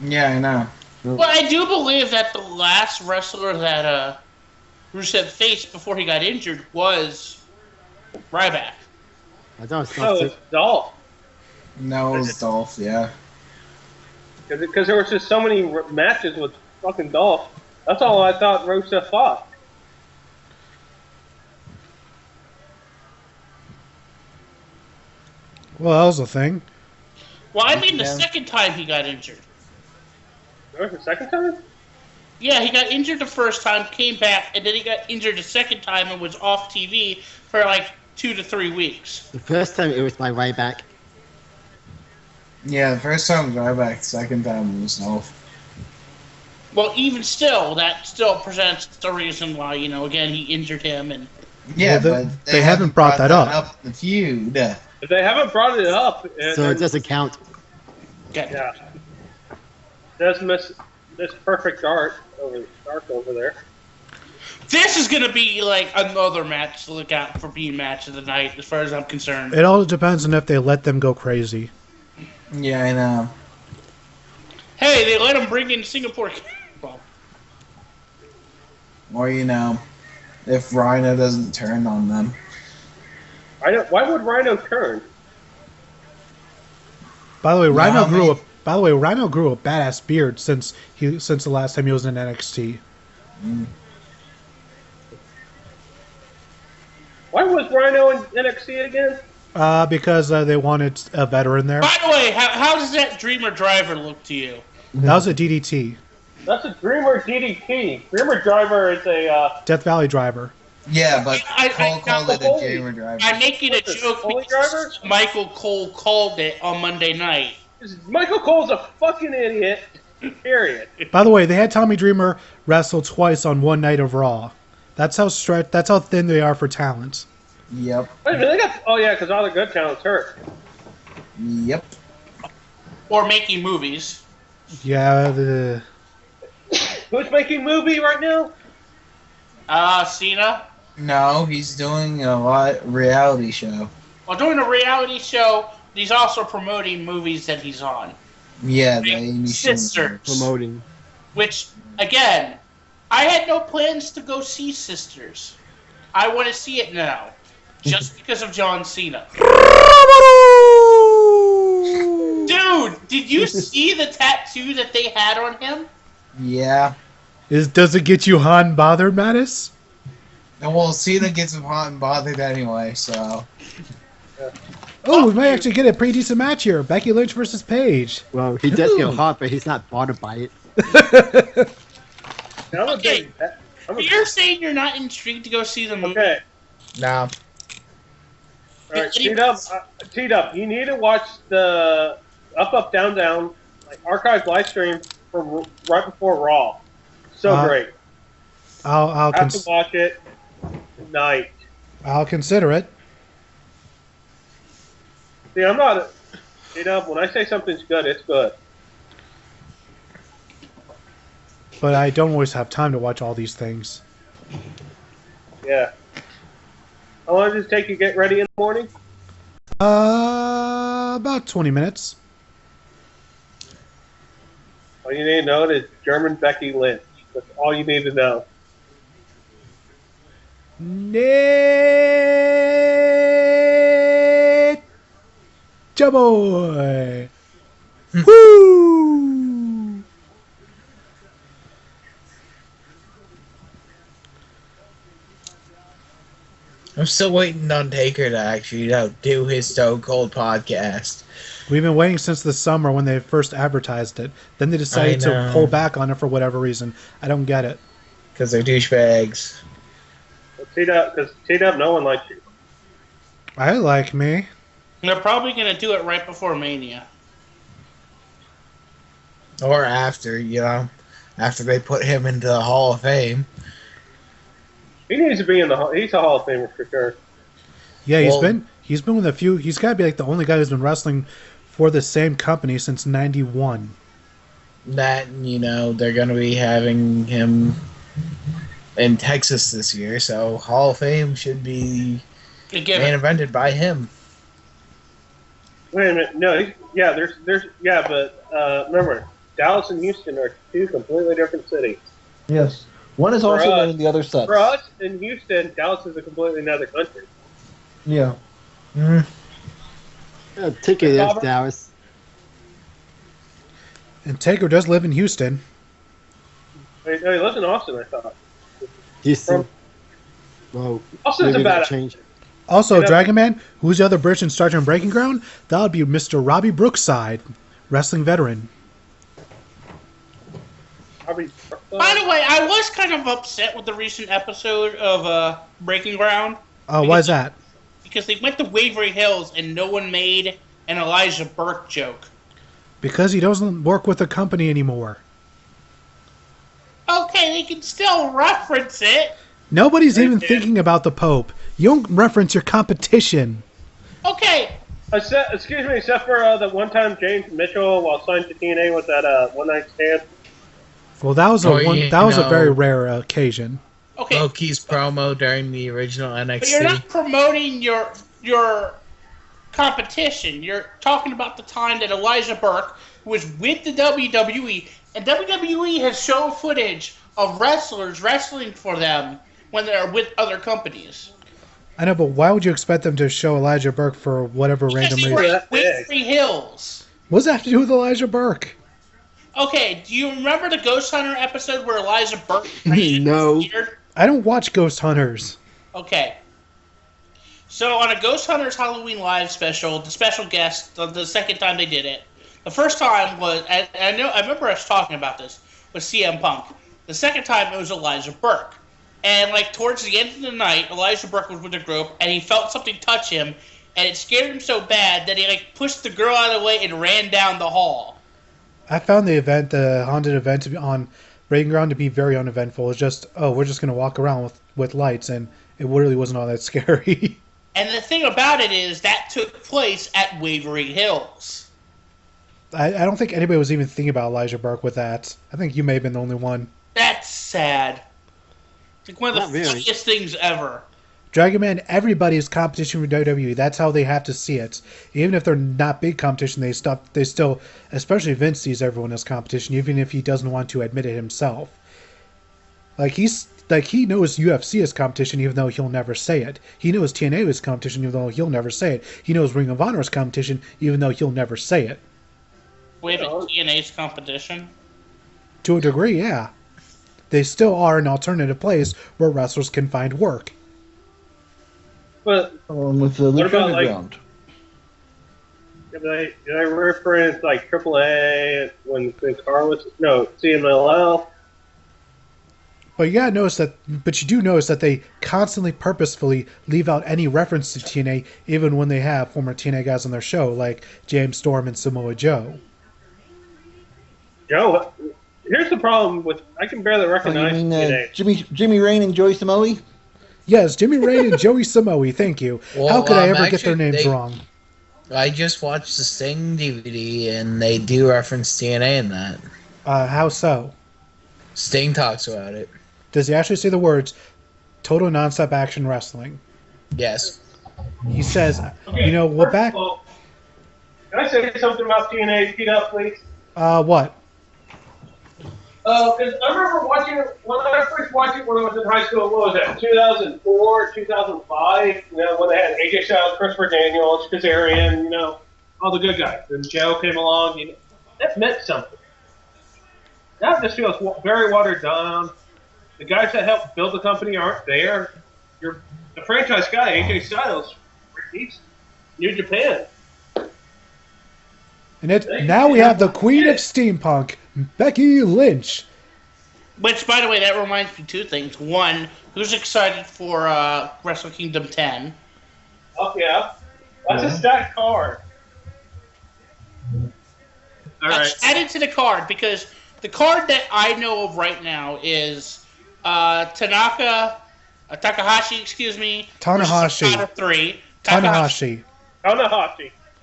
Yeah, I know. Well, I do believe that the last wrestler that Rusev faced before he got injured was Ryback. I thought it's No, not. it's Dolph. No, it's Dolph, yeah. Because there was just so many matches with fucking Dolph. That's all I thought Rusev fought. Well, that was a thing. Well, I mean the Yeah. second time he got injured. That was the second time? Yeah, he got injured the first time, came back, and then he got injured the second time and was off TV for like 2 to 3 weeks. The first time it was my right back. Yeah, the first time was Ryback, the second time was Dolph. Well, even still, that still presents the reason why, again, he injured him. And Yeah, Well, but they haven't brought that up. in the feud. If they haven't brought it up, So it doesn't count. yeah. That's Miss Perfect Dark over there. This is going to be like another match to look out for being match of the night, as far as I'm concerned. It all depends on if they let them go crazy. Yeah, I know. Hey, they let him bring in Singapore. Well, Or, if Rhino doesn't turn on them. Why would Rhino turn? By the way, Rhino I mean- Rhino grew a badass beard since the last time he was in NXT. Why was Rhino in NXT again? Because they wanted a veteran there. by the way, how does that Dreamer Driver look to you? That was a DDT, That's a Dreamer DDT. Dreamer Driver is a Death Valley driver. Yeah, but I- Cole called it a Holy- Dreamer Driver. I'm making a What's this, joke Holy because Driver? Michael Cole called it on Monday night. Michael Cole's a fucking idiot. Period. By the way, they had Tommy Dreamer wrestle twice on one night of Raw. That's how thin they are for talent. Yep. Wait a minute, they got. Oh yeah, because all the good talent's hurt. Yep. Or making movies. Yeah, Who's making movie right now? Cena. No, he's doing a reality show. While doing a reality show, he's also promoting movies that he's on. Yeah, the Amy Schumer. Sisters. Promoting. Which, again, I had no plans to go see Sisters. I want to see it now. Just because of John Cena. Dude, did you see the tattoo that they had on him? Yeah. does it get you hot and bothered, Mattis? And well, Cena gets him hot and bothered anyway, so. Oh, we might actually get a pretty decent match here. Becky Lynch versus Paige. Well, he does get hot, but he's not bothered by it. I'm a Okay. big. I'm a, You're saying you're not intrigued to go see the movie? okay. Nah. All right, T-Dub, you need to watch the Up, Down, Down like archived live stream from right before Raw. So great. I'll Have to watch it tonight. I'll consider it. See, I'm not. T-Dub, when I say something's good, it's good. But I don't always have time to watch all these things. Yeah. How long does it take you to get ready in the morning? About 20 minutes. All you need to know is German Becky Lynch. That's all you need to know. Nature boy. Woo! I'm still waiting on Taker to actually, do his Stone Cold podcast. We've been waiting since the summer when they first advertised it. Then they decided to know. pull back on it for whatever reason. I don't get it. Because they're douchebags. Because T-Dub, no one likes you. I like me. They're probably going to do it right before Mania. Or after, after they put him into the Hall of Fame. He needs to be in the. He's a Hall of Famer for sure. Yeah, Well- he's been with a few. He's got to be like the only guy who's been wrestling for the same company since '91. That, they're going to be having him in Texas this year, so Hall of Fame should be Main invented by him. Wait a minute. No, but remember, Dallas and Houston are two completely different cities. Yes. One is also known and the other sucks. For us in Houston, Dallas is a completely another country. Yeah. Take it as Dallas. And Taker does live in Houston. Wait, no, he lives in Austin, I thought. Houston. Well, Austin's maybe about that changed. Also, Dragon Man, who's the other British instructor in Breaking Ground? That would be Mr. Robbie Brookside, wrestling veteran. By the way, I was kind of upset with the recent episode of Breaking Ground. Oh, why is that? Because they went to Waverly Hills and no one made an Elijah Burke joke. Because he doesn't work with the company anymore. Okay, they can still reference it. Nobody's even thinking about the Pope. You don't reference your competition. Okay. Excuse me, except for the one time James Mitchell, while signed to TNA, with that one night stand. Well, that was a very rare occasion. Okay. Loki's promo during the original NXT. But you're not promoting your competition. You're talking about the time that Elijah Burke was with the WWE, and WWE has shown footage of wrestlers wrestling for them when they're with other companies. I know, but why would you expect them to show Elijah Burke for whatever random reason? Waverly Hills. What does that have to do with Elijah Burke? Okay, do you remember the Ghost Hunter episode where Elijah Burke No. disappeared? I don't watch Ghost Hunters. Okay. So on a Ghost Hunters Halloween Live special, the special guest, the second time they did it, the first time was, and I remember us talking about this, was CM Punk. The second time it was Elijah Burke. And like towards the end of the night, Elijah Burke was with the group, and he felt something touch him, and it scared him so bad that he like pushed the girl out of the way and ran down the hall. I found the haunted event to be on Breaking Ground to be very uneventful. It's just, we're just going to walk around with lights, and it really wasn't all that scary. And the thing about it is that took place at Waverly Hills. I don't think anybody was even thinking about Elijah Burke with that. I think you may have been the only one. That's sad. It's like one of the funniest things ever. Dragon Man, everybody's competition for WWE. That's how they have to see it. Even if they're not big competition, they still, especially Vince sees everyone as competition, even if he doesn't want to admit it himself. He knows UFC is competition, even though he'll never say it. He knows TNA is competition, even though he'll never say it. He knows Ring of Honor is competition, even though he'll never say it. Wait, TNA's competition? To a degree, yeah. They still are an alternative place where wrestlers can find work. But along with the Lucha Underground. Did I reference like AAA when Car was CMLL? But you do notice that they constantly purposefully leave out any reference to TNA, even when they have former TNA guys on their show, like James Storm and Samoa Joe. Joe, here's the problem with I can barely recognize TNA. Jimmy Rain and Joey Samoa? Yes, Jimmy Rain and Joey Samoa, thank you. Well, how could I ever get their names wrong? I just watched the Sting DVD, and they do reference TNA in that. How so? Sting talks about it. Does he actually say the words, total non-stop action wrestling? Yes. He says, okay, back... All, can I say something about TNA, Speed Up, please? What? Because I remember watching it, when I first watched it when I was in high school, what was that, 2004, 2005, when they had AJ Styles, Christopher Daniels, Kazarian, all the good guys. And Joe came along, that meant something. Now it just feels very watered down. The guys that helped build the company aren't there. The franchise guy, AJ Styles, he's New Japan. And now we have the Queen of Steampunk, Becky Lynch. Which, by the way, that reminds me of two things. One, who's excited for Wrestle Kingdom 10? Oh, yeah. That's a stacked card. All right. Add it to the card, because the card that I know of right now is Tanahashi, Tanahashi. Okada 3. Tanahashi.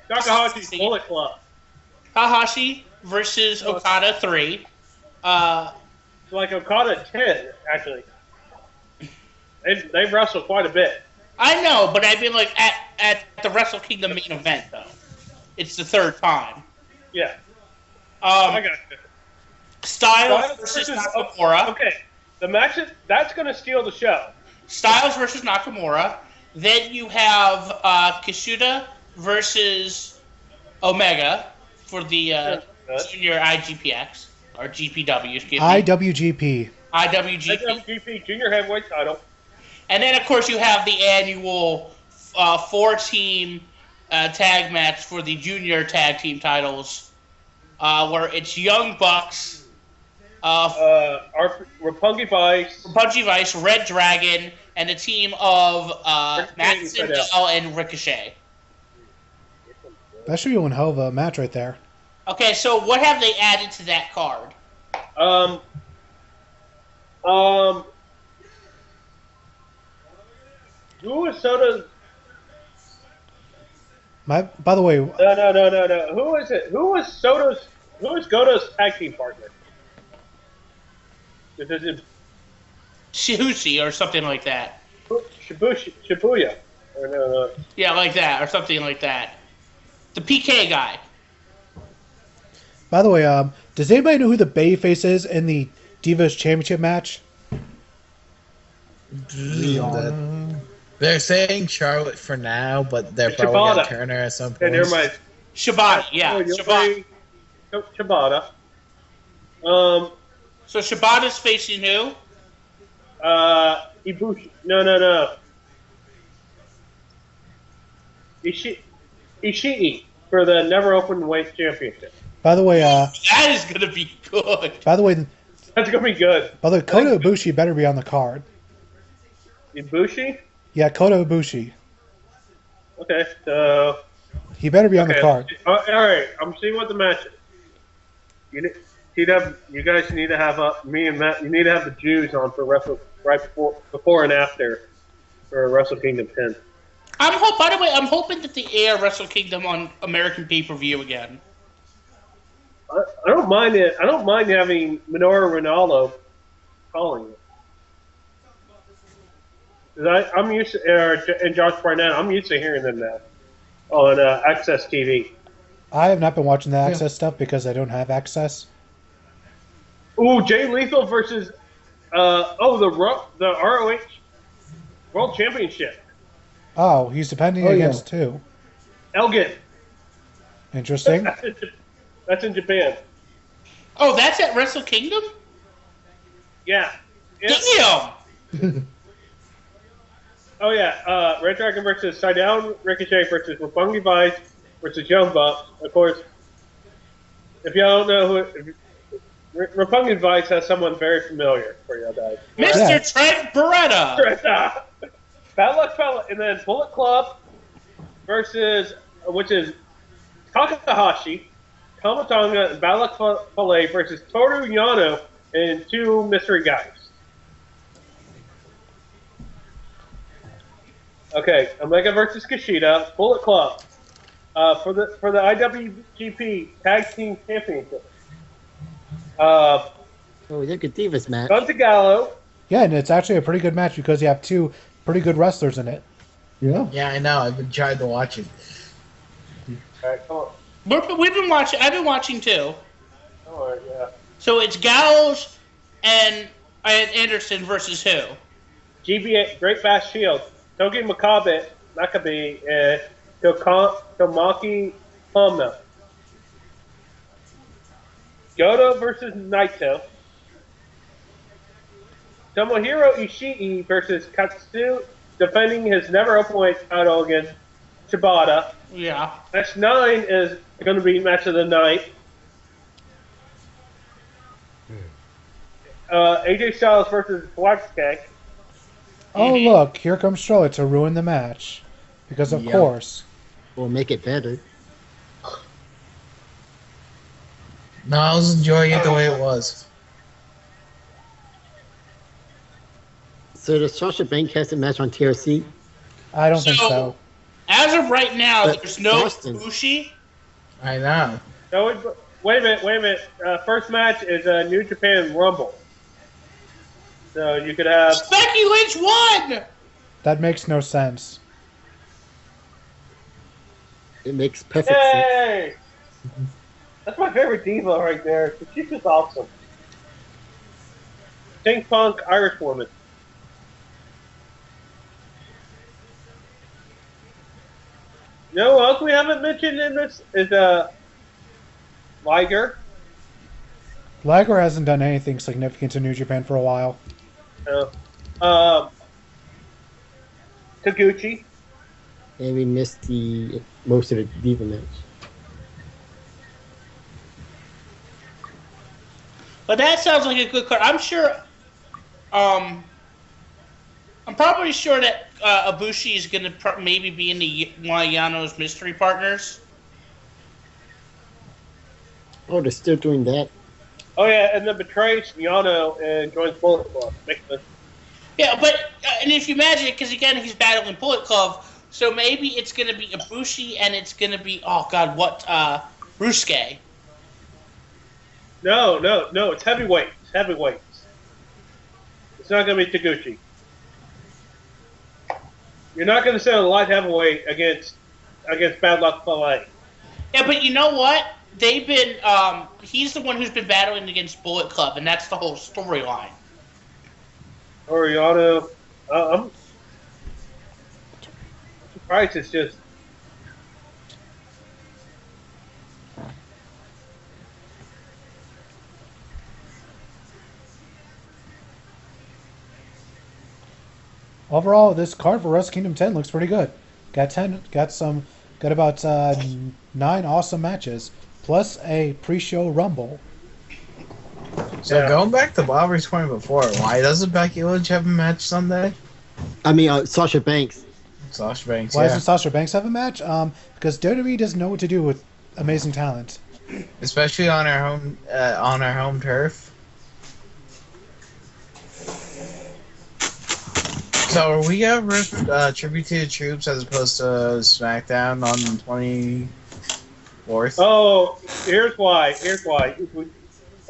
Takahashi's Bullet Club. Tanahashi versus Okada 3. Like Okada 10, actually. They wrestle quite a bit. I know, but I mean, like, at the Wrestle Kingdom main event, though. It's the third time. Yeah. I got you. Styles versus Nakamura. Okay. The match that's going to steal the show. Styles versus Nakamura. Then you have Kushida versus Omega for the Junior IGPX. Or GPW, excuse me. IWGP. IWGP. Junior Heavyweight title. And then, of course, you have the annual 4-team tag match for the junior tag team titles, where it's Young Bucks, Roppongi Vice, Red Dragon, and a team of Matt Sydal and Ricochet. That should be one hell of a match right there. Okay, so what have they added to that card? Who is Soda's? By the way, No. Who is it? Who is Goto's tag team partner? Is it Shihushi or something like that. Shibuya? Or no. Yeah, like that, or something like that. The PK guy. by the way, does anybody know who the babyface is in the Divas Championship match? They're saying Charlotte for now, but they're probably going to turn her at some point. Okay, never mind. Shibata, yeah. Shibata. So Shibata's facing who? Ibushi. No. Ishii for the Never Open Weight Championship. By the way, that is going to be good. By the way, that's going to be good. By the way, Kota Ibushi better be on the card. Ibushi? Yeah, Kota Ibushi. Okay, so he better be on the card. All right, I'm seeing what the match is. You guys need to have me and Matt. You need to have the Jews on for before and after for Wrestle Kingdom 10. By the way, I'm hoping that they air Wrestle Kingdom on American pay-per-view again. I don't mind it. I don't mind having Minoru Ronaldo calling it. I'm used to, and Josh Barnett. I'm used to hearing them now on Access TV. I have not been watching the Access stuff because I don't have Access. Ooh, Jay Lethal versus the ROH World Championship. Oh, he's defending against two. Elgin. Interesting. That's in Japan. Oh, that's at Wrestle Kingdom? Yeah. Damn! Oh yeah, Red Dragon versus Sydal, Ricochet versus Roppongi Vice versus Young Bucks. Of course, if y'all don't know who, Roppongi Vice has someone very familiar for you guys. Mr. Trent Beretta! Bad Luck Fella, and then Bullet Club versus, which is Takahashi, Kamatonga, and Bad Luck Fale versus Toru Yano and two mystery guys. Okay, Omega versus Kushida, Bullet Club, for the IWGP Tag Team Championship. Oh, look at Divas match. Guns Gallo. Yeah, and it's actually a pretty good match because you have two pretty good wrestlers in it. Yeah. Yeah, I know. I've been trying to watch it. All right, come on. We've been watching. I've been watching too. All right, yeah. So it's Gallows and Anderson versus who? GBA Great Bash Shield. Togi Makabe, and Tomaki Honma. Goto versus Naito. Tomohiro Ishii versus Katsu, defending his never openweight title against Shibata. Yeah. Match 9 is going to be match of the night. AJ Styles versus Blackskeg. Oh, look, here comes Charlotte to ruin the match. Because, of course. We'll make it better. No, I was enjoying it the way it was. So does Sasha Banks has a match on TRC? I don't think so. As of right now, there's no Boston. Ibushi. I know. No, wait a minute. First match is a New Japan Rumble. So you could have... Becky Lynch won! That makes no sense. It makes perfect sense. Yay! That's my favorite diva right there. She's just awesome. Pink punk Irish woman. You know what else we haven't mentioned in this is Liger. Liger hasn't done anything significant to New Japan for a while. Taguchi. And we missed most of the Diva match. But that sounds like a good card. I'm sure. I'm probably sure that Ibushi is going to maybe be in one of Yano's mystery partners. Oh, they're still doing that? Oh yeah, and then betrays Yano and joins Bullet Club. Makes sense. Yeah, but and if you imagine it, because again he's battling Bullet Club, so maybe it's going to be Ibushi and it's going to be Rusuke. No, it's heavyweight. It's heavyweights. It's not going to be Taguchi. You're not going to send a light heavyweight against Bad Luck Fale. Yeah, but you know what? They've been he's the one who's been battling against Bullet Club, and that's the whole storyline. Or Yano. I'm surprised it's just. Overall, this card for Wrestle Kingdom 10 looks pretty good. Got about 9 awesome matches, plus a pre-show Rumble. So going back to Bobby's point before, why doesn't Becky Lynch have a match Sunday? I mean, Sasha Banks. Sasha Banks. Why doesn't Sasha Banks have a match? Because WWE doesn't know what to do with amazing talent, especially on our home turf. So are we gonna tribute to the troops as opposed to SmackDown on the 24th? Oh, here's why.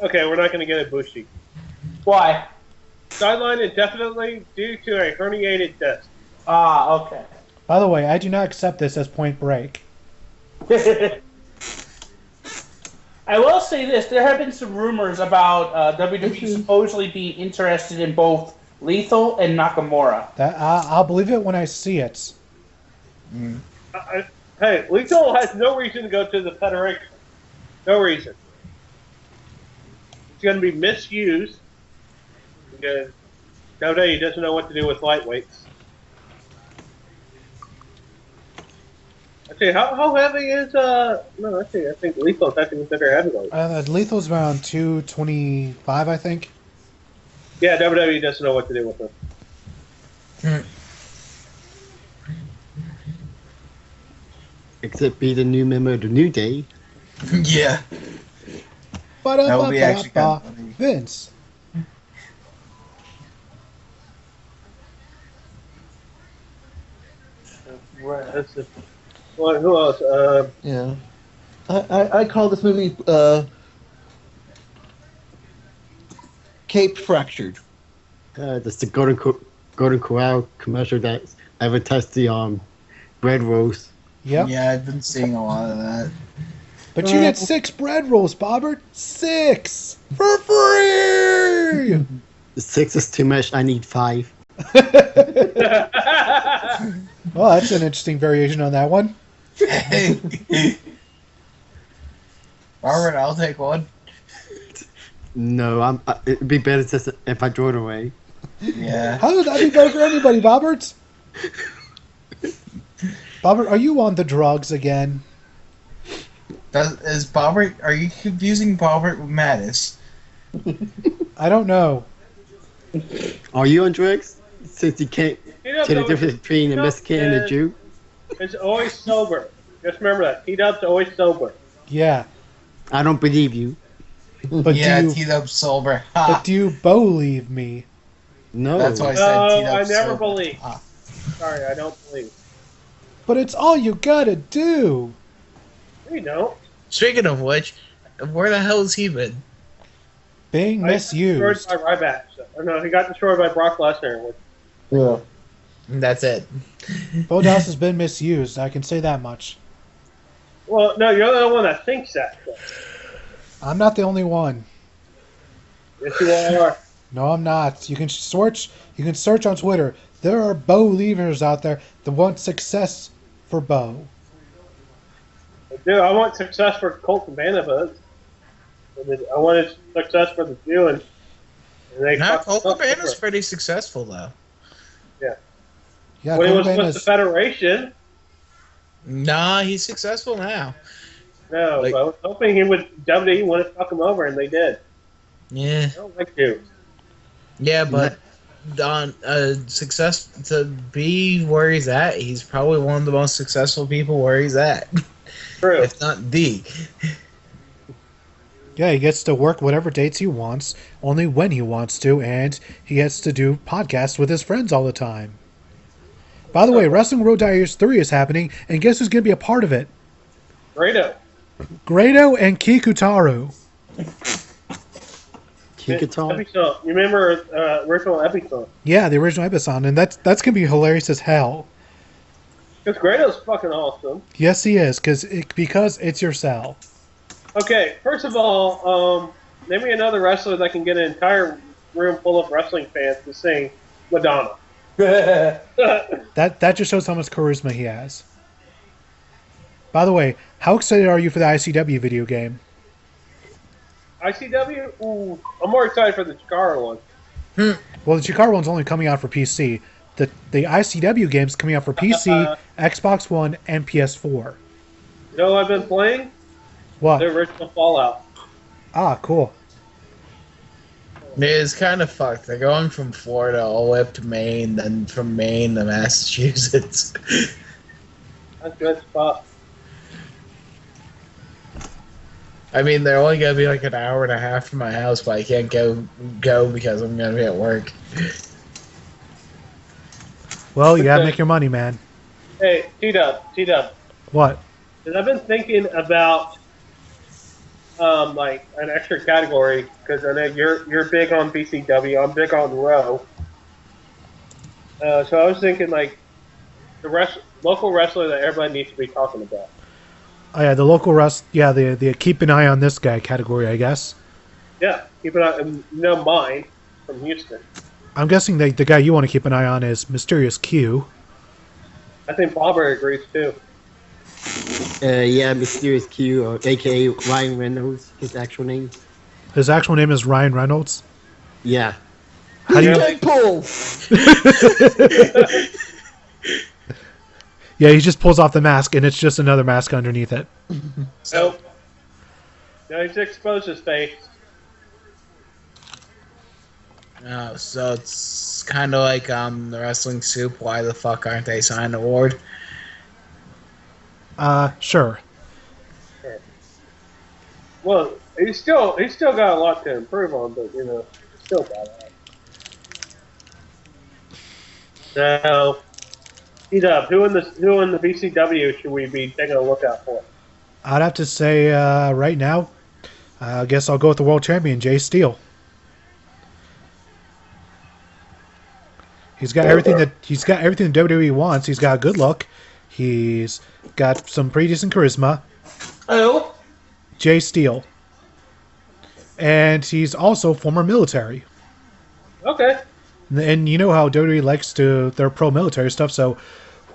Okay, we're not going to get Ibushi. Why? Sidelined indefinitely due to a herniated disc. Ah, okay. By the way, I do not accept this as Point Break. I will say this: there have been some rumors about WWE supposedly being interested in both Lethal and Nakamura. That I'll believe it when I see it. Hey, Lethal has no reason to go to the Federation. No reason. It's going to be misused because WWE doesn't know what to do with lightweights. Actually, how heavy is no? Actually, I think Lethal's actually considered heavyweight. Lethal's around 225, I think. Yeah, WWE doesn't know what to do with him. Except be the new member of the New Day. Yeah. That would be actually kind of funny. Vince. Who else? Yeah. I call this movie Cape Fractured. That's the Golden Corral commercial that advertised the bread rolls. Yep. Yeah, I've been seeing a lot of that. But you get 6 bread rolls, Bobbert. 6 for free. 6 is too much. I need 5. Well, that's an interesting variation on that one. Robert, I'll take one. No, it'd be better just if I draw it away. Yeah. How would that be better for anybody, Bobbert? Bobbert, are you on the drugs again? Is Bobbert? Are you confusing Bobbert with Mattis? I don't know. Are you on drugs? Since you can't tell the difference between a Mexican and a Jew? It's always sober. Just remember that. T-Dub's always sober. Yeah. I don't believe you. But yeah, T-Dub's sober. Ha. But do you believe me? No. That's why I said T-Dub's I never sober. believe. Ha. Sorry, I don't believe. But it's all you gotta do. You don't. Speaking of which, where the hell has he been? Being misused. Destroyed by Ryback. So, no, he got destroyed by Brock Lesnar. Yeah. And that's it. Goldust has been misused. I can say that much. Well, no, you're the only one that thinks that. Though. I'm not the only one. Yes, you are. No, I'm not. You can search. You can search on Twitter. There are Bo leavers out there that want success for Bo. Dude, I want success for Colt Cabana, but I wanted success for the Jew, and they fucked Colt up. Cabana's pretty successful though. Yeah, When he Colt was with Cabana's- the Federation, Nah, he's successful now. no, Like- but I was hoping he would WWE want to fuck him over, and they did. Yeah. I don't like Jews. Yeah, but on success to be where he's at, he's probably one of the most successful people where he's at, True. if not the. Yeah, he gets to work whatever dates he wants, only when he wants to, and he gets to do podcasts with his friends all the time. By the way, Wrestling Road Diaries 3 is happening, and guess who's going to be a part of it? Grado. Grado and Kikutaru. Kikutaro? Episode. You remember original episode? Yeah, the original episode, and that's going to be hilarious as hell. Because Grado's fucking awesome. Yes, he is, because it's your cell. Okay, first of all, name me another wrestler that can get an entire room full of wrestling fans to sing Madonna. That just shows how much charisma he has. By the way, how excited are you for the ICW video game? ICW? Ooh, I'm more excited for the Chikara one. Well, the Chikara one's only coming out for PC. The ICW game's coming out for PC, Xbox One, and PS4. You know what I've been playing? What? The original Fallout. Ah, cool. It's kind of fucked. They're going from Florida all the way up to Maine, then from Maine to Massachusetts. That's a good spot. I mean, they're only gonna be like an hour and a half from my house, but I can't go because I'm gonna be at work. Well, you gotta make your money, man. Hey, T-Dub. What? Because I've been thinking about like an extra category, because I know you're big on BCW, I'm big on Raw. So I was thinking like the local wrestler that everybody needs to be talking about. Oh, yeah, the local the keep an eye on this guy category, I guess. Yeah, keep it on. Mine from Houston. I'm guessing the guy you want to keep an eye on is Mysterious Q. I think Bobber agrees too. Yeah, Mysterious Q, or aka Ryan Reynolds, his actual name. His actual name is Ryan Reynolds. Yeah. How do you? Deadpool! Yeah, he just pulls off the mask, and it's just another mask underneath it. Nope. No, he's exposed his face. So it's kind of like the Wrestling Soup. Why the fuck aren't they signed award? Sure. Well, he's still got a lot to improve on, but he's still got it. Now, T-Dub, who in the BCW should we be taking a look out for? I'd have to say right now, I guess I'll go with the world champion, Jay Steele. He's got everything that WWE wants. He's got good look. He's got some pretty decent charisma. Oh. Jay Steele. And he's also former military. Okay. And you know how WWE likes their pro-military stuff, so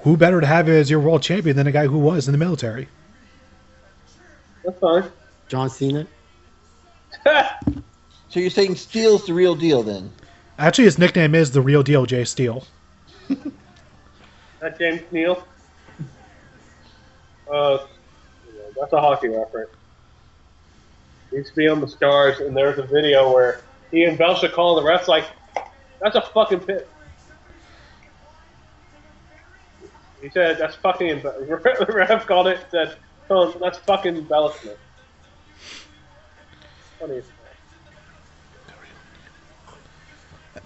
who better to have as your world champion than a guy who was in the military? That's fine. John Cena? So you're saying Steele's the real deal then? Actually, his nickname is the real deal, Jay Steele. That James Neal. That's a hockey reference. He used to be on the Stars, and there's a video where he and Belcher calling the refs like, "That's a fucking pit." He said, "That's fucking." The ref called it. Said, "Oh, that's fucking embellishment." Funny as fuck.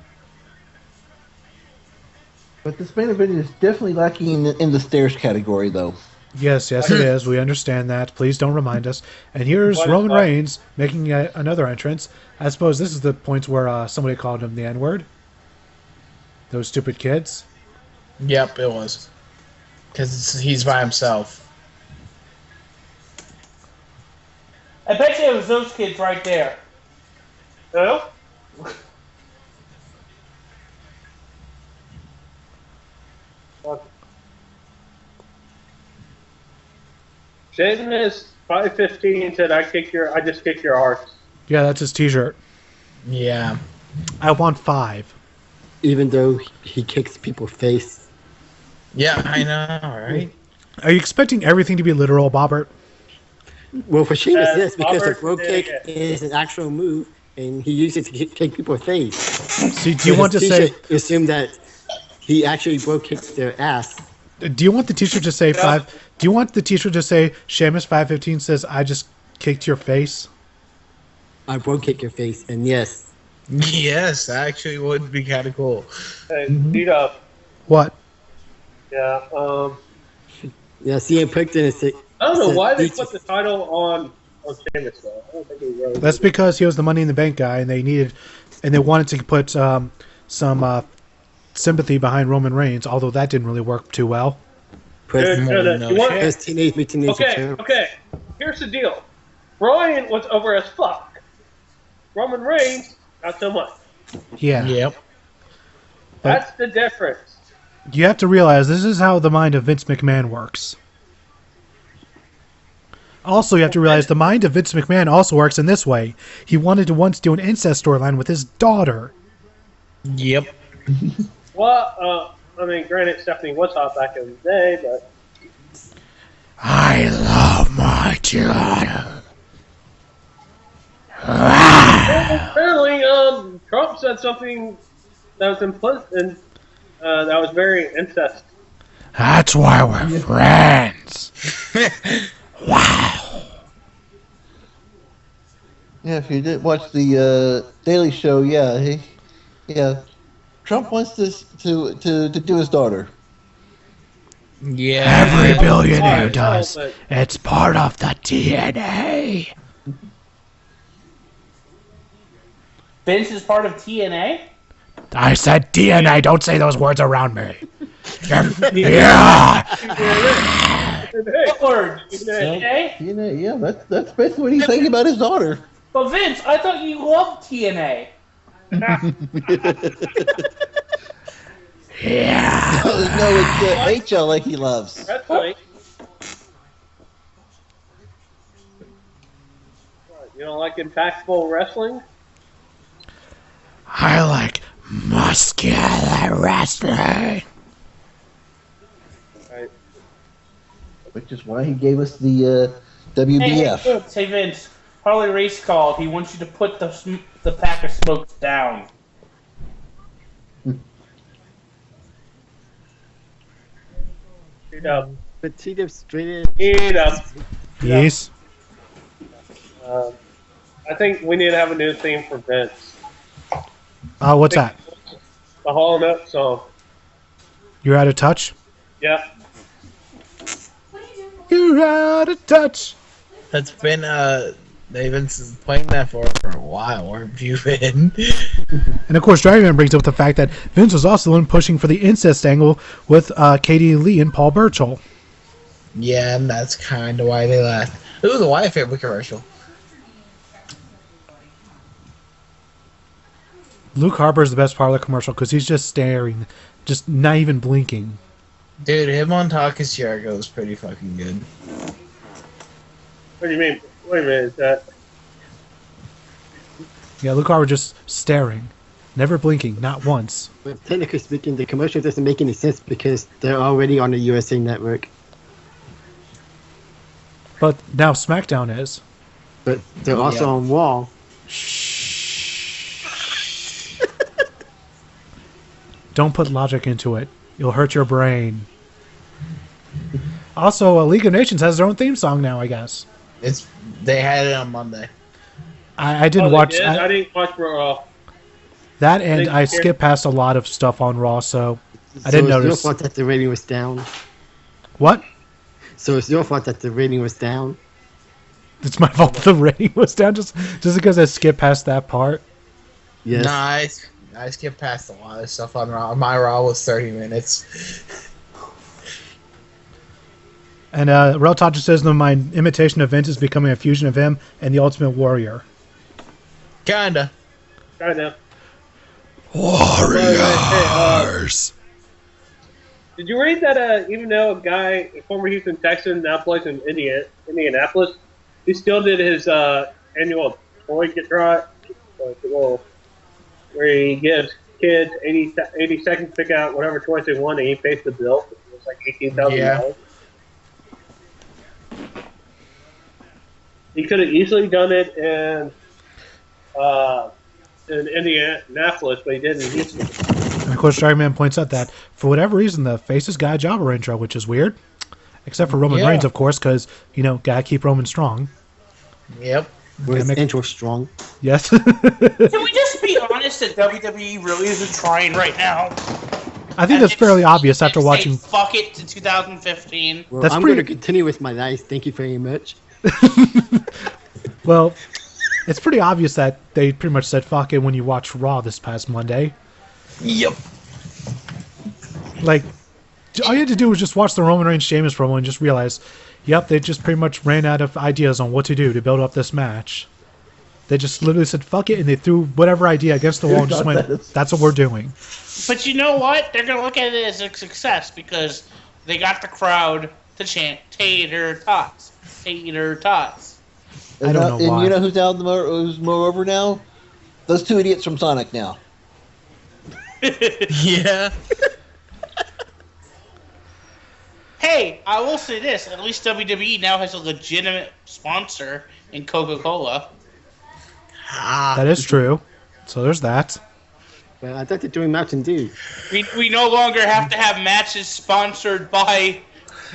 But this main event is definitely lacking in the stairs category, though. Yes, it is. We understand that. Please don't remind us. And here's What is Roman that? Reigns making another entrance. I suppose this is the point where somebody called him the N-word. Those stupid kids. Yep, it was. Because he's by himself. I bet you it was those kids right there. No? Jason is 515 said I just kicked your heart. Yeah, that's his T-shirt. Yeah. I want 5. Even though he kicks people's face. Yeah, I know, right? Are you expecting everything to be literal, Bobbert? Well, for Sheamus, yes, because Robert the bro kick did it. is an actual move, and he uses it to kick people's face. See, do you want to say? Assume that he actually bro kicked their ass. Do you want the T-shirt to say 5? Do you want the T-shirt to say Seamus 515 says I just kicked your face? I bro kick your face, and yes. Yes, actually would be kind of cool. Hey, beat up. What? Yeah. Yeah, CM Punk didn't say. I don't know why they put the title on Sheamus though. I don't think it really. That's because he was the Money in the Bank guy, and they wanted to put some sympathy behind Roman Reigns. Although that didn't really work too well. Teenage Mutant Ninja Turtles. Okay. Here's the deal. Bryan was over as fuck. Roman Reigns, not so much. Yeah. Yep. That's the difference. You have to realize this is how the mind of Vince McMahon works. Also, you have to realize the mind of Vince McMahon also works in this way. He wanted to once do an incest storyline with his daughter. Yep. Well, I mean, granted, Stephanie was hot back in the day, but I love my daughter. apparently, Trump said something that was implicit, that was very incest. That's why we're friends. Wow. Yeah, if you did watch the Daily Show, Trump wants this to do his daughter. Yeah. Every billionaire Alright, does. but- It's part of the DNA. Vince is part of TNA? I said DNA. Don't say those words around me. Yeah. What word? TNA? Yeah, that's basically what he's saying about his daughter. But Vince, I thought you loved TNA. Yeah. No, it's HL like he loves. That's right. You don't like impactful wrestling? I like muscular wrestling. Right. Which is why he gave us the WBF. Hey Vince, Harley Race called. He wants you to put the pack of smokes down. Eat up. But see them straight in. Eat up. Yes. I think we need to have a new theme for Vince. What's that? The Hall and Oates song. You're out of touch? Yeah. You're out of touch. That's been they've been playing that for a while. Where have you been? And of course, Dragon brings up the fact that Vince was also the one pushing for the incest angle with Katie Lee and Paul Burchill. Yeah, and that's kind of why they left. Ooh, the Wyatt family commercial. Luke Harper is the best part of the commercial because he's just staring, just not even blinking. Dude, him on Talkus Jericho is pretty fucking good. What do you mean? Wait a minute. Is that Yeah, Luke Harper just staring, never blinking, not once. But technically speaking, the commercial doesn't make any sense because they're already on the USA Network. But now SmackDown is. But they're also on Raw. Don't put logic into it. You'll hurt your brain. Also, League of Nations has their own theme song now, I guess. They had it on Monday. I didn't they watch did? I didn't watch Raw. that, and They- I skipped past a lot of stuff on Raw, so I So didn't it's your notice. fault that the rating was down. What? So it's your fault that the rating was down. It's my fault that the rating was down just because I skipped past that part. Yes. Nice. I skipped past a lot of stuff on Raw. My Raw was 30 minutes. And Rel Todd just says, "No, my imitation of Vince is becoming a fusion of him and the Ultimate Warrior." Kinda. I know. Warriors. Did you read that even though a guy, a former Houston Texan, now plays in Indianapolis, he still did his annual toy get right, where he gives kids 80 seconds to pick out whatever toys they want, and he pays the bill. It was like $18,000. Yeah. He could have easily done it in Indianapolis, but he didn't in Houston. And of course, Dragonman points out that for whatever reason, the faces got a jobber intro, which is weird. Except for Roman Reigns, of course, because, gotta keep Roman strong. Yep. With his intro strong. Yes. Can we just be honest that WWE really isn't trying right now? I think that's fairly obvious after watching. Fuck it to 2015. Well, I'm going to continue with my nice. Thank you very much. Well, it's pretty obvious that they pretty much said fuck it when you watched Raw this past Monday. Yep. Like, all you had to do was just watch the Roman Reigns Sheamus promo and just realize, yep, they just pretty much ran out of ideas on what to do to build up this match. They just literally said fuck it and they threw whatever idea against the wall and just went, that's what we're doing. But you know what? They're going to look at it as a success because they got the crowd to chant Tater Tots. Tater Tots. I don't know why. And you know who's down who's more over now? Those two idiots from Sonic now. Yeah. Hey, I will say this. At least WWE now has a legitimate sponsor in Coca-Cola. That is true. So there's that. Well, I thought they're doing Mountain Dew. We no longer have to have matches sponsored by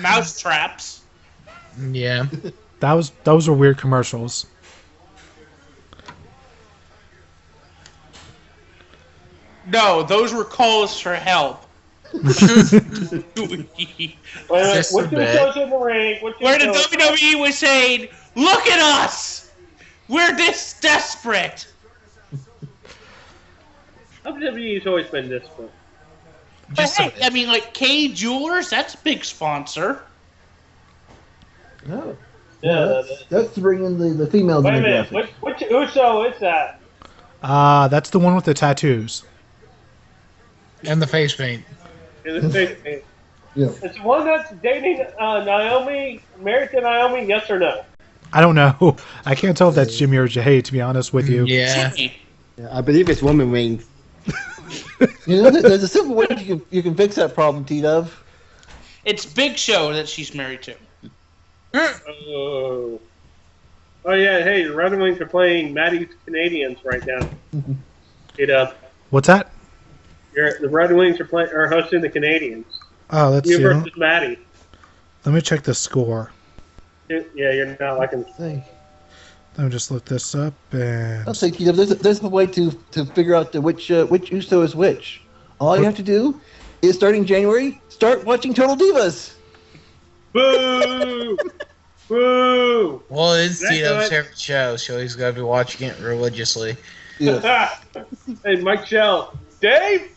mousetraps. Yeah. Those were weird commercials. No, those were calls for help. Which Just a two bit. shows in the ring? Where the WWE was saying, look at us! We're this desperate! WWE's always been desperate. But hey, I mean, like, K Jewelers, that's a big sponsor. No. Yeah. That's to bring in the female Wait a minute. demographic. Which Uso is that? That's the one with the tattoos. And the face paint. In the face paint. Yeah. It's the one that's dating Naomi, married to Naomi, yes or no? I don't know. I can't tell if that's Jimmy or Jay, to be honest with you. Yeah. Jimmy. Yeah, I believe it's Roman Reigns. There's a simple way you can fix that problem, T-Dove. It's Big Show that she's married to. Oh. Oh yeah, hey, the Red Wings are playing Maddie's Canadians right now. What's that? The Red Wings are hosting the Canadians. Oh, let's You see. versus Maddie. Let me check the score. Yeah, you're not liking. Let me just look this up. And I'll say, T-Dove, there's a way to figure out which Uso is which. All you have to do is, starting January, start watching Total Divas. Boo! Boo! Well, it's That T-Dove's good? favorite show, so he's got to be watching it religiously. Yeah. Hey, Mike Shell. Dave?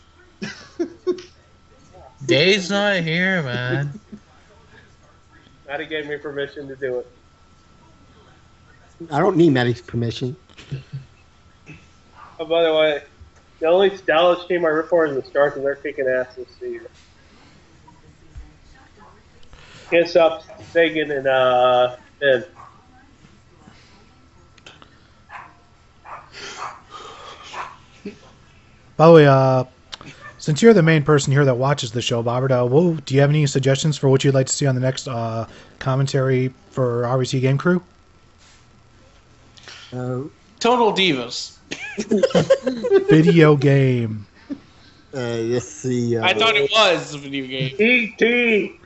Dave's not here, man. Maddie gave me permission to do it. I don't need Maddie's permission. Oh, by the way, the only Dallas team I root for is the Stars, and they're kicking ass this year. Can't stop Sagan and Ed. by the way, since you're the main person here that watches the show, Bobbert, do you have any suggestions for what you'd like to see on the next commentary for RBC Game Crew? Total Divas. Video game. Let's see. I thought it was a video game. E.T.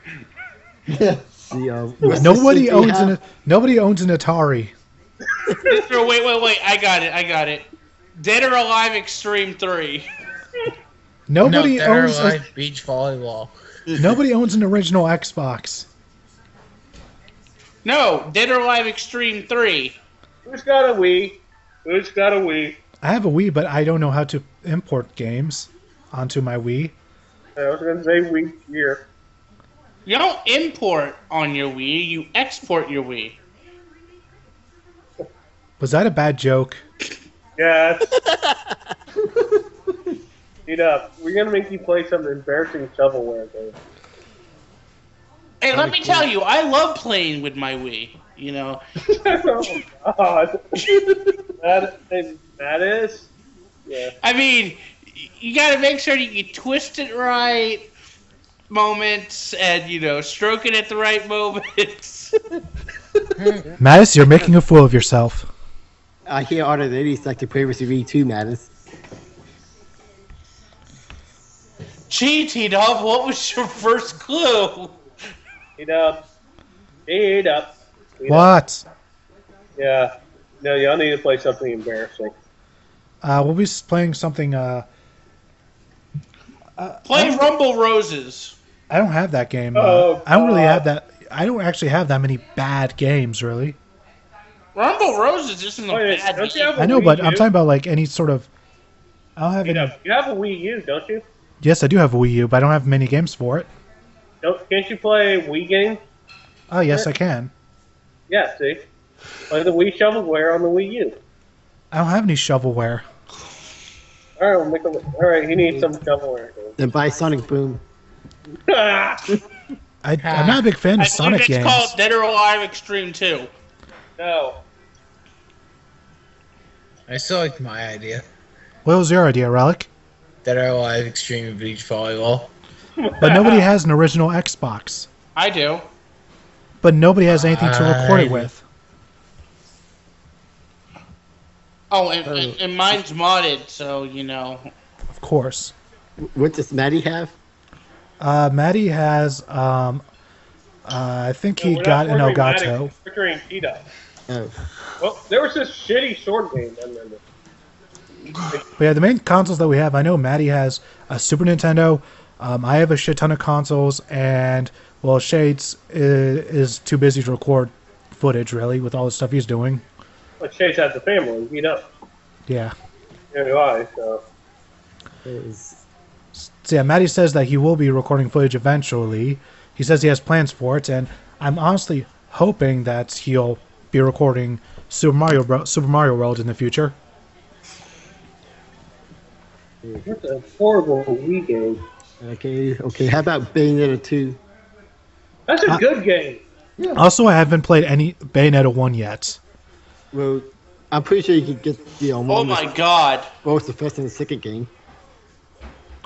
See, Nobody owns an Atari. Wait. I got it. Dead or Alive Extreme 3. Nobody Dead or owns Alive beach volleyball. nobody owns an original Xbox. No, Dead or Alive Extreme 3. Who's got a Wii? Who's got a Wii? I have a Wii, but I don't know how to import games onto my Wii. I was gonna say Wii here. You don't import on your Wii, you export your Wii. Was that a bad joke? Yeah. We're gonna make you play some embarrassing shovelware game. Hey, let me tell you, I love playing with my Wii. You know. Oh God. that is. Yeah. I mean, you got to make sure that you twist it right moments and stroke it at the right moments. Mattis, you're making a fool of yourself. I hear all the ladies like to play with the Wii too, Mattis. Gee, T-Dub, what was your first clue? T-Dub. What? Yeah. No, y'all need to play something embarrassing. We'll be playing something. Play Rumble Roses. I don't have that game. Oh, I don't really have that. I don't actually have that many bad games, really. Rumble Roses isn't a bad don't you game. have a I know, Wii but U? I'm talking about like any sort of. I don't have any. You have a Wii U, don't you? Yes, I do have a Wii U, but I don't have many games for it. Can't you play Wii games? Oh, yes, I can. Yeah, see? Play the Wii shovelware on the Wii U. I don't have any shovelware. Alright, alright, he needs some shovelware. Then buy Sonic Boom. I'm not a big fan of Sonic it's games. called Dead or Alive Extreme 2. No. I still like my idea. What was your idea, Relic? Dead or Alive Extreme Beach Volleyball. But nobody has an original Xbox. I do. But nobody has anything to record it with. Oh, and mine's modded, so Of course. What does Maddie have? Maddie has, I think he got an Elgato. Featuring Tito. Oh. Well, there was this shitty sword game, I remember. But yeah, the main consoles that we have, I know Maddie has a Super Nintendo. I have a shit ton of consoles, and well, Shades is too busy to record footage, really, with all the stuff he's doing. Well, Chase has a family, Yeah. So do I, so. So yeah, Maddie says that he will be recording footage eventually. He says he has plans for it, and I'm honestly hoping that he'll be recording Super Mario World in the future. That's a horrible Wii game. Okay. How about Bayonetta 2? That's a good game. Also, I haven't played any Bayonetta 1 yet. Well, I'm pretty sure you could get the oh my god. both the first and the second game.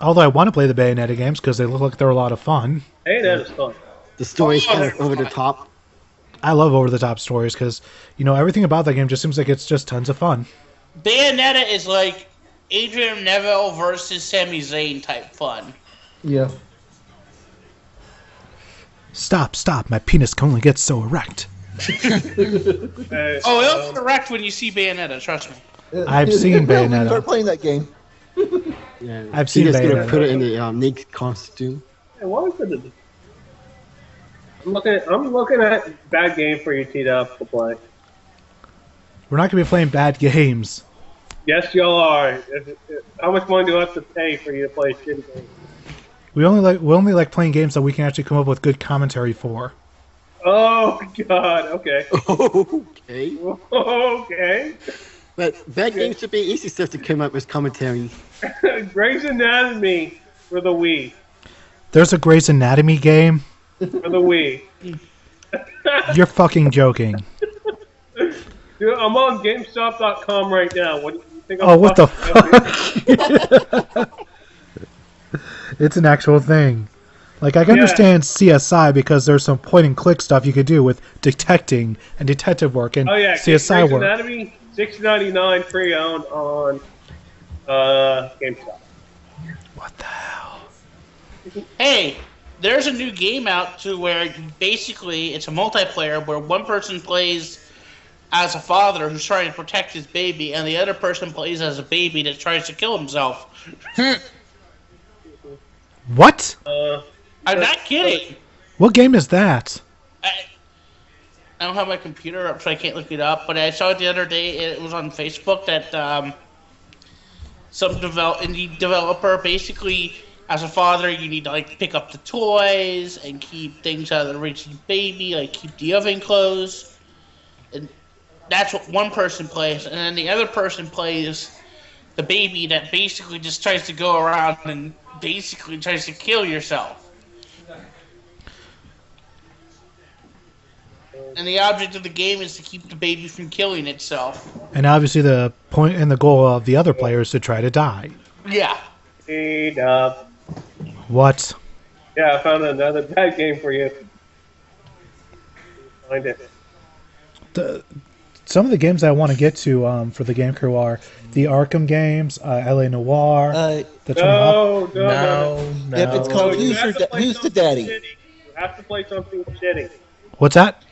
Although I want to play the Bayonetta games because they look like they're a lot of fun. Hey, that is fun. The story's kind of over the top. I love over-the-top stories because, everything about that game just seems like it's just tons of fun. Bayonetta is like Adrian Neville versus Sami Zayn type fun. Yeah. Stop. My penis can only get so erect. Hey, Oh, it'll correct when you see Bayonetta, trust me. I've seen Start Bayonetta. playing that game. Yeah. I've seen He's just gonna Bayonetta. put it in the Nick costume. hey, what is it? I'm looking at bad game for you, T-Dub, to play. We're not going to be playing bad games. Yes, y'all are. How much money do I have to pay for you to play a shitty game? We only like playing games that we can actually come up with good commentary for. Oh, God. Okay. Okay. Okay. But bad games should be easy stuff to come up with commentary. Grey's Anatomy for the Wii. There's a Grey's Anatomy game. For the Wii. You're fucking joking. Dude, I'm on GameStop.com right now. What do you think? Oh, what the fuck? It's an actual thing. Like, I can understand CSI because there's some point-and-click stuff you could do with detecting and detective work and Oh yeah, CSI Grey's work. Anatomy, $6.99 pre-owned on GameStop. What the hell? Hey, there's a new game out to where basically it's a multiplayer where one person plays as a father who's trying to protect his baby and the other person plays as a baby that tries to kill himself. What? I'm not kidding. What game is that? I don't have my computer up, so I can't look it up. But I saw it the other day. It was on Facebook that some indie developer. Basically, as a father, you need to like pick up the toys and keep things out of the reach of the baby, like keep the oven closed. And that's what one person plays, and then the other person plays the baby that basically just tries to go around and basically tries to kill yourself. And the object of the game is to keep the baby from killing itself. And obviously the point and the goal of the other player is to try to die. Yeah. What? Yeah, I found another bad game for you. Find it. Some of the games I want to get to for the game crew are the Arkham games, LA Noire. No. Yep, it's called Who's the Daddy? You have to play something shitty. What's that?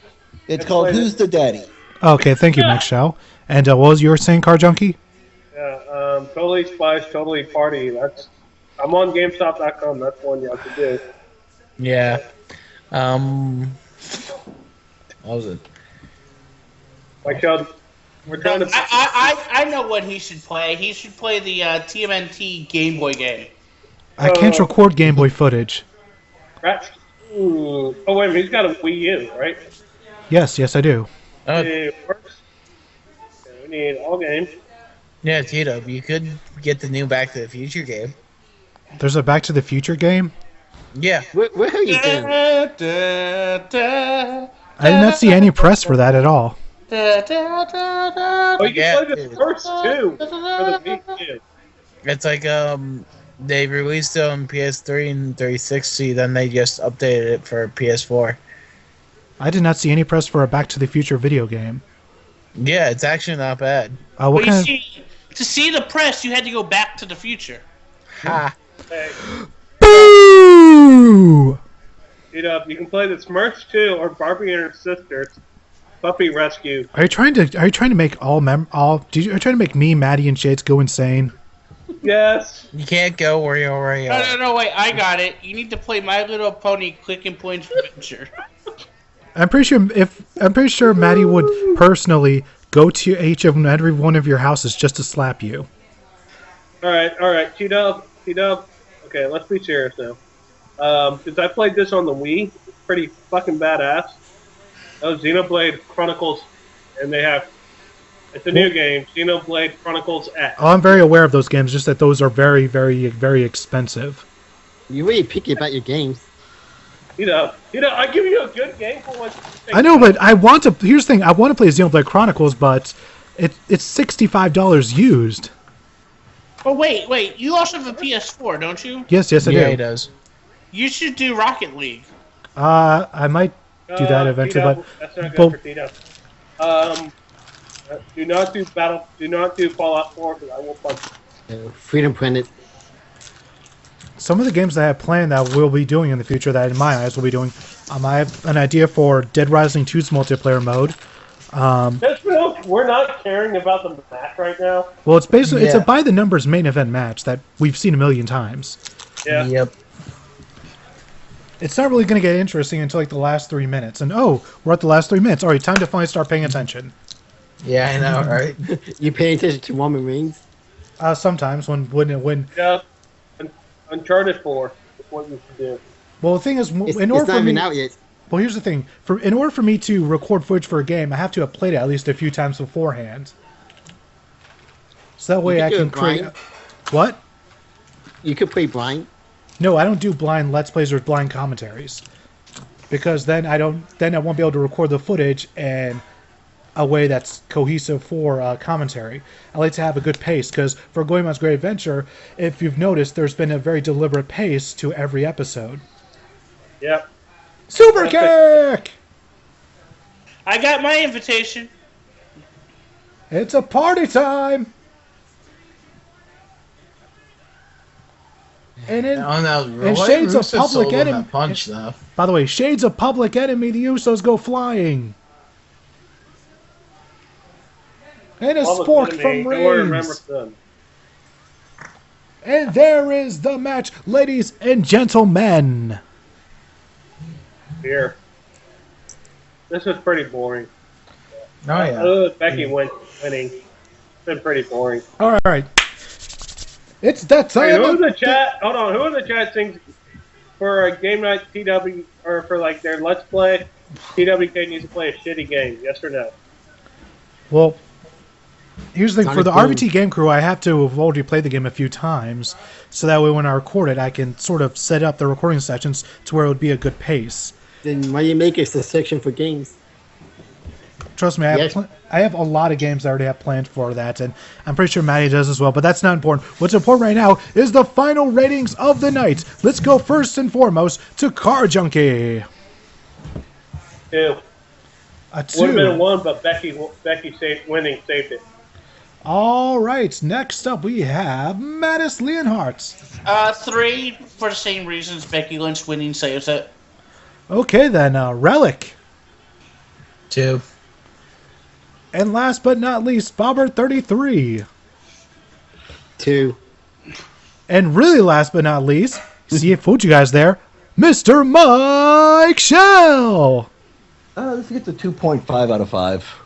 It's called Who's the Daddy? Okay, thank you, Mike Shell. And what was your saying, Car Junkie? Yeah, Totally Spies, Totally Party. I'm on GameStop.com. That's one you have to do. Yeah. What was it? Like, we're trying to. I know what he should play. He should play the TMNT Game Boy game. I can't record Game Boy footage. Oh, wait a minute. He's got a Wii U, right? Yes, I do. It works. Okay, we need all games. Yeah, Tito, you could get the new Back to the Future game. There's a Back to the Future game? Yeah. Where are you been? I did not see any press for that at all. Oh, you can play the first two for the Wii U. It's like they released it on PS3 and 360, then they just updated it for PS4. I did not see any press for a Back to the Future video game. Yeah, it's actually not bad. To see the press, you had to go Back to the Future. Ha! Hey, Boo! you can play the Smurfs 2 or Barbie and her sisters. Puppy Rescue. Are you trying to make are you trying to make me, Maddie, and Shades go insane? Yes. You can't go where you already are. No, wait, I got it. You need to play My Little Pony Click and Point Adventure. I'm pretty sure Maddie would personally go to each of every one of your houses just to slap you. All right. T-Dub. Okay, let's be serious now. Since I played this on the Wii, it's pretty fucking badass. That was Xenoblade Chronicles, and it's a new game, Xenoblade Chronicles X. Oh, I'm very aware of those games, just that those are very, very, very expensive. You're really picky about your games. I give you a good game for what you think. I know, but here's the thing, I want to play Xenoblade Chronicles, but it's $65 used. Oh, wait, you also have a PS4, don't you? Yes, I do. Yeah, he does. You should do Rocket League. I might do that eventually, T-Dub, that's not good for T-Dub. Do not do Fallout 4, because I will punch you. Freedom Planet. Some of the games that I have planned that we'll be doing in the future, that in my eyes we'll be doing, I have an idea for Dead Rising 2's multiplayer mode. We're not caring about the match right now. Well, it's basically it's a by the numbers main event match that we've seen a million times. Yeah. Yep. It's not really going to get interesting until like the last 3 minutes, and we're at the last 3 minutes. All right, time to finally start paying attention. Yeah, I know, right? You pay attention to Roman Reigns? Sometimes when. Yeah. Uncharted 4 is what you should do. Well, the thing is, It's not even out yet. Well, here's the thing. In order for me to record footage for a game, I have to have played it at least a few times beforehand. So that way I can create. What? You could play blind. No, I don't do blind Let's Plays or blind commentaries, because then I won't be able to record the footage in a way that's cohesive for commentary. I like to have a good pace, because for Goemon's Great Adventure, if you've noticed, there's been a very deliberate pace to every episode. Yep. Super kick! I got my invitation. It's a party time! And Shades of Public Enemy. By the way, Shades of Public Enemy, the Usos go flying. And a spork from Reigns. And there is the match, ladies and gentlemen. Here. This was pretty boring. Oh, yeah. Other than Becky winning, it's been pretty boring. All right. It's that Hey, time. who in the chat? Hold on. Who in the chat thinks for a game night TW or for like their Let's Play, TWK needs to play a shitty game? Yes or no? Well, here's the thing. For the Sonic Boom. RVT Game Crew, I have to have already played the game a few times, so that way when I record it, I can sort of set up the recording sessions to where it would be a good pace. Then why you make it a section for games? Trust me, I have a lot of games I already have planned for that, and I'm pretty sure Maddie does as well, but that's not important. What's important right now is the final ratings of the night. Let's go first and foremost to Car Junkie. 2. A Would have been a 2. 1, but Becky winning saved it. All right, next up we have Mattis Leonhardt. 3 for the same reasons. Becky Lynch winning saves it. Okay then, Relic. 2. And last but not least, Bobber33. 2. And really last but not least, see if fooled you guys there, Mr. Mike Shell. This gets a 2.5 out of 5.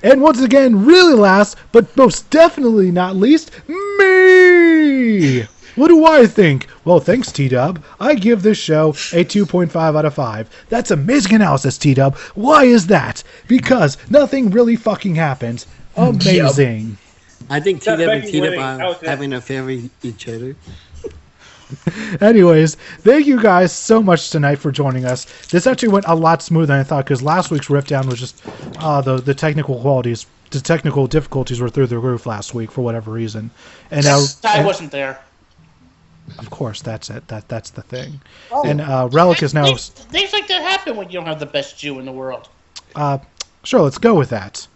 And once again, really last, but most definitely not least, me! What do I think? Well, thanks, T-Dub. I give this show a 2.5 out of 5. That's amazing analysis, T-Dub. Why is that? Because nothing really fucking happened. Amazing. I think That's T-Dub and Becky T-Dub winning. are How's that? having an affair with each other. Anyways, thank you guys so much tonight for joining us. This actually went a lot smoother than I thought, because last week's Riffdown was just the technical qualities, the technical difficulties were through the roof last week for whatever reason. And I wasn't there. of course, that's it. That's the thing. And Relic is now. Things like that happen when you don't have the best Jew in the world. Sure, let's go with that.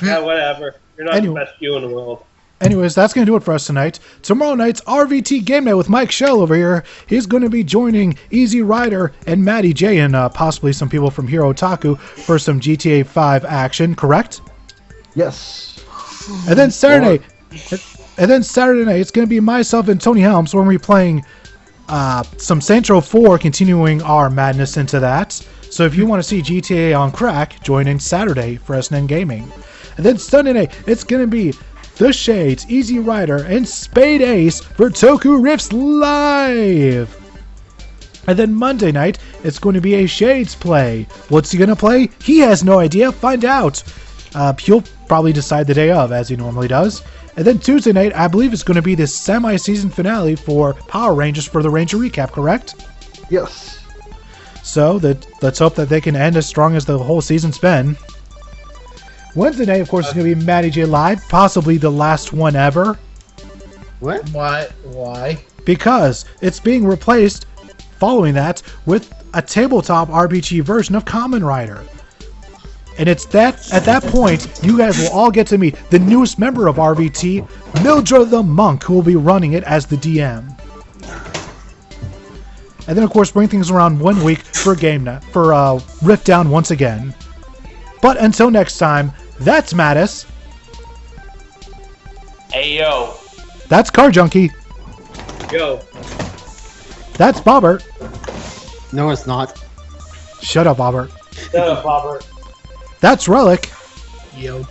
Yeah, whatever. You're not Anyway. the best you in the world. Anyways, that's going to do it for us tonight. Tomorrow night's RVT Game Night with Mike Shell over here. He's going to be joining Easy Rider and Matty J and possibly some people from Hero Otaku for some GTA 5 action, correct? Yes. And then Saturday night, it's going to be myself and Tony Helms when we're playing some Centro 4, continuing our madness into that. So if you want to see GTA on crack, join in Saturday for SNN Gaming. And then Sunday night, it's going to be The Shades, Easy Rider, and Spade Ace for Toku Riffs Live. And then Monday night, it's going to be a Shades play. What's he going to play? He has no idea. Find out. He'll probably decide the day of, as he normally does. And then Tuesday night, I believe it's going to be the semi-season finale for Power Rangers for the Ranger Recap, correct? Yes. So let's hope that they can end as strong as the whole season's been. Wednesday night, of course, is going to be Matty J Live, possibly the last one ever, What? Why? because it's being replaced, following that, with a tabletop RPG version of Kamen Rider. And it's that at that point, you guys will all get to meet the newest member of RVT, Mildred the Monk, who will be running it as the DM. And then, of course, bring things around 1 week for Game Night, for Riftdown once again. But until next time, that's Mattis. Hey, yo. That's Car Junkie. Yo. That's Bobbert. No, it's not. Shut up, Bobbert. Shut up, Robert. That's Relic. Yo.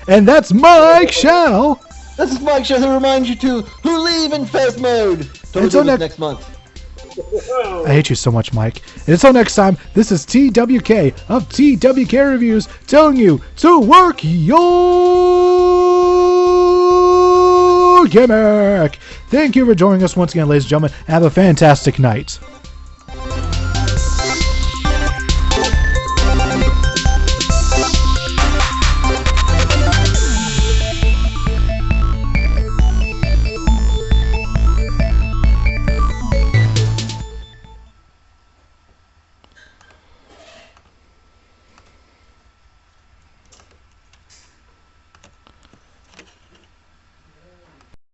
And that's Mike Shell. This is Mike Shell who reminds you to who leave in fast mode. Don't Until do this next- next month. I hate you so much, Mike. And until next time, this is TWK of TWK Reviews telling you to work your gimmick. Thank you for joining us once again, ladies and gentlemen. Have a fantastic night.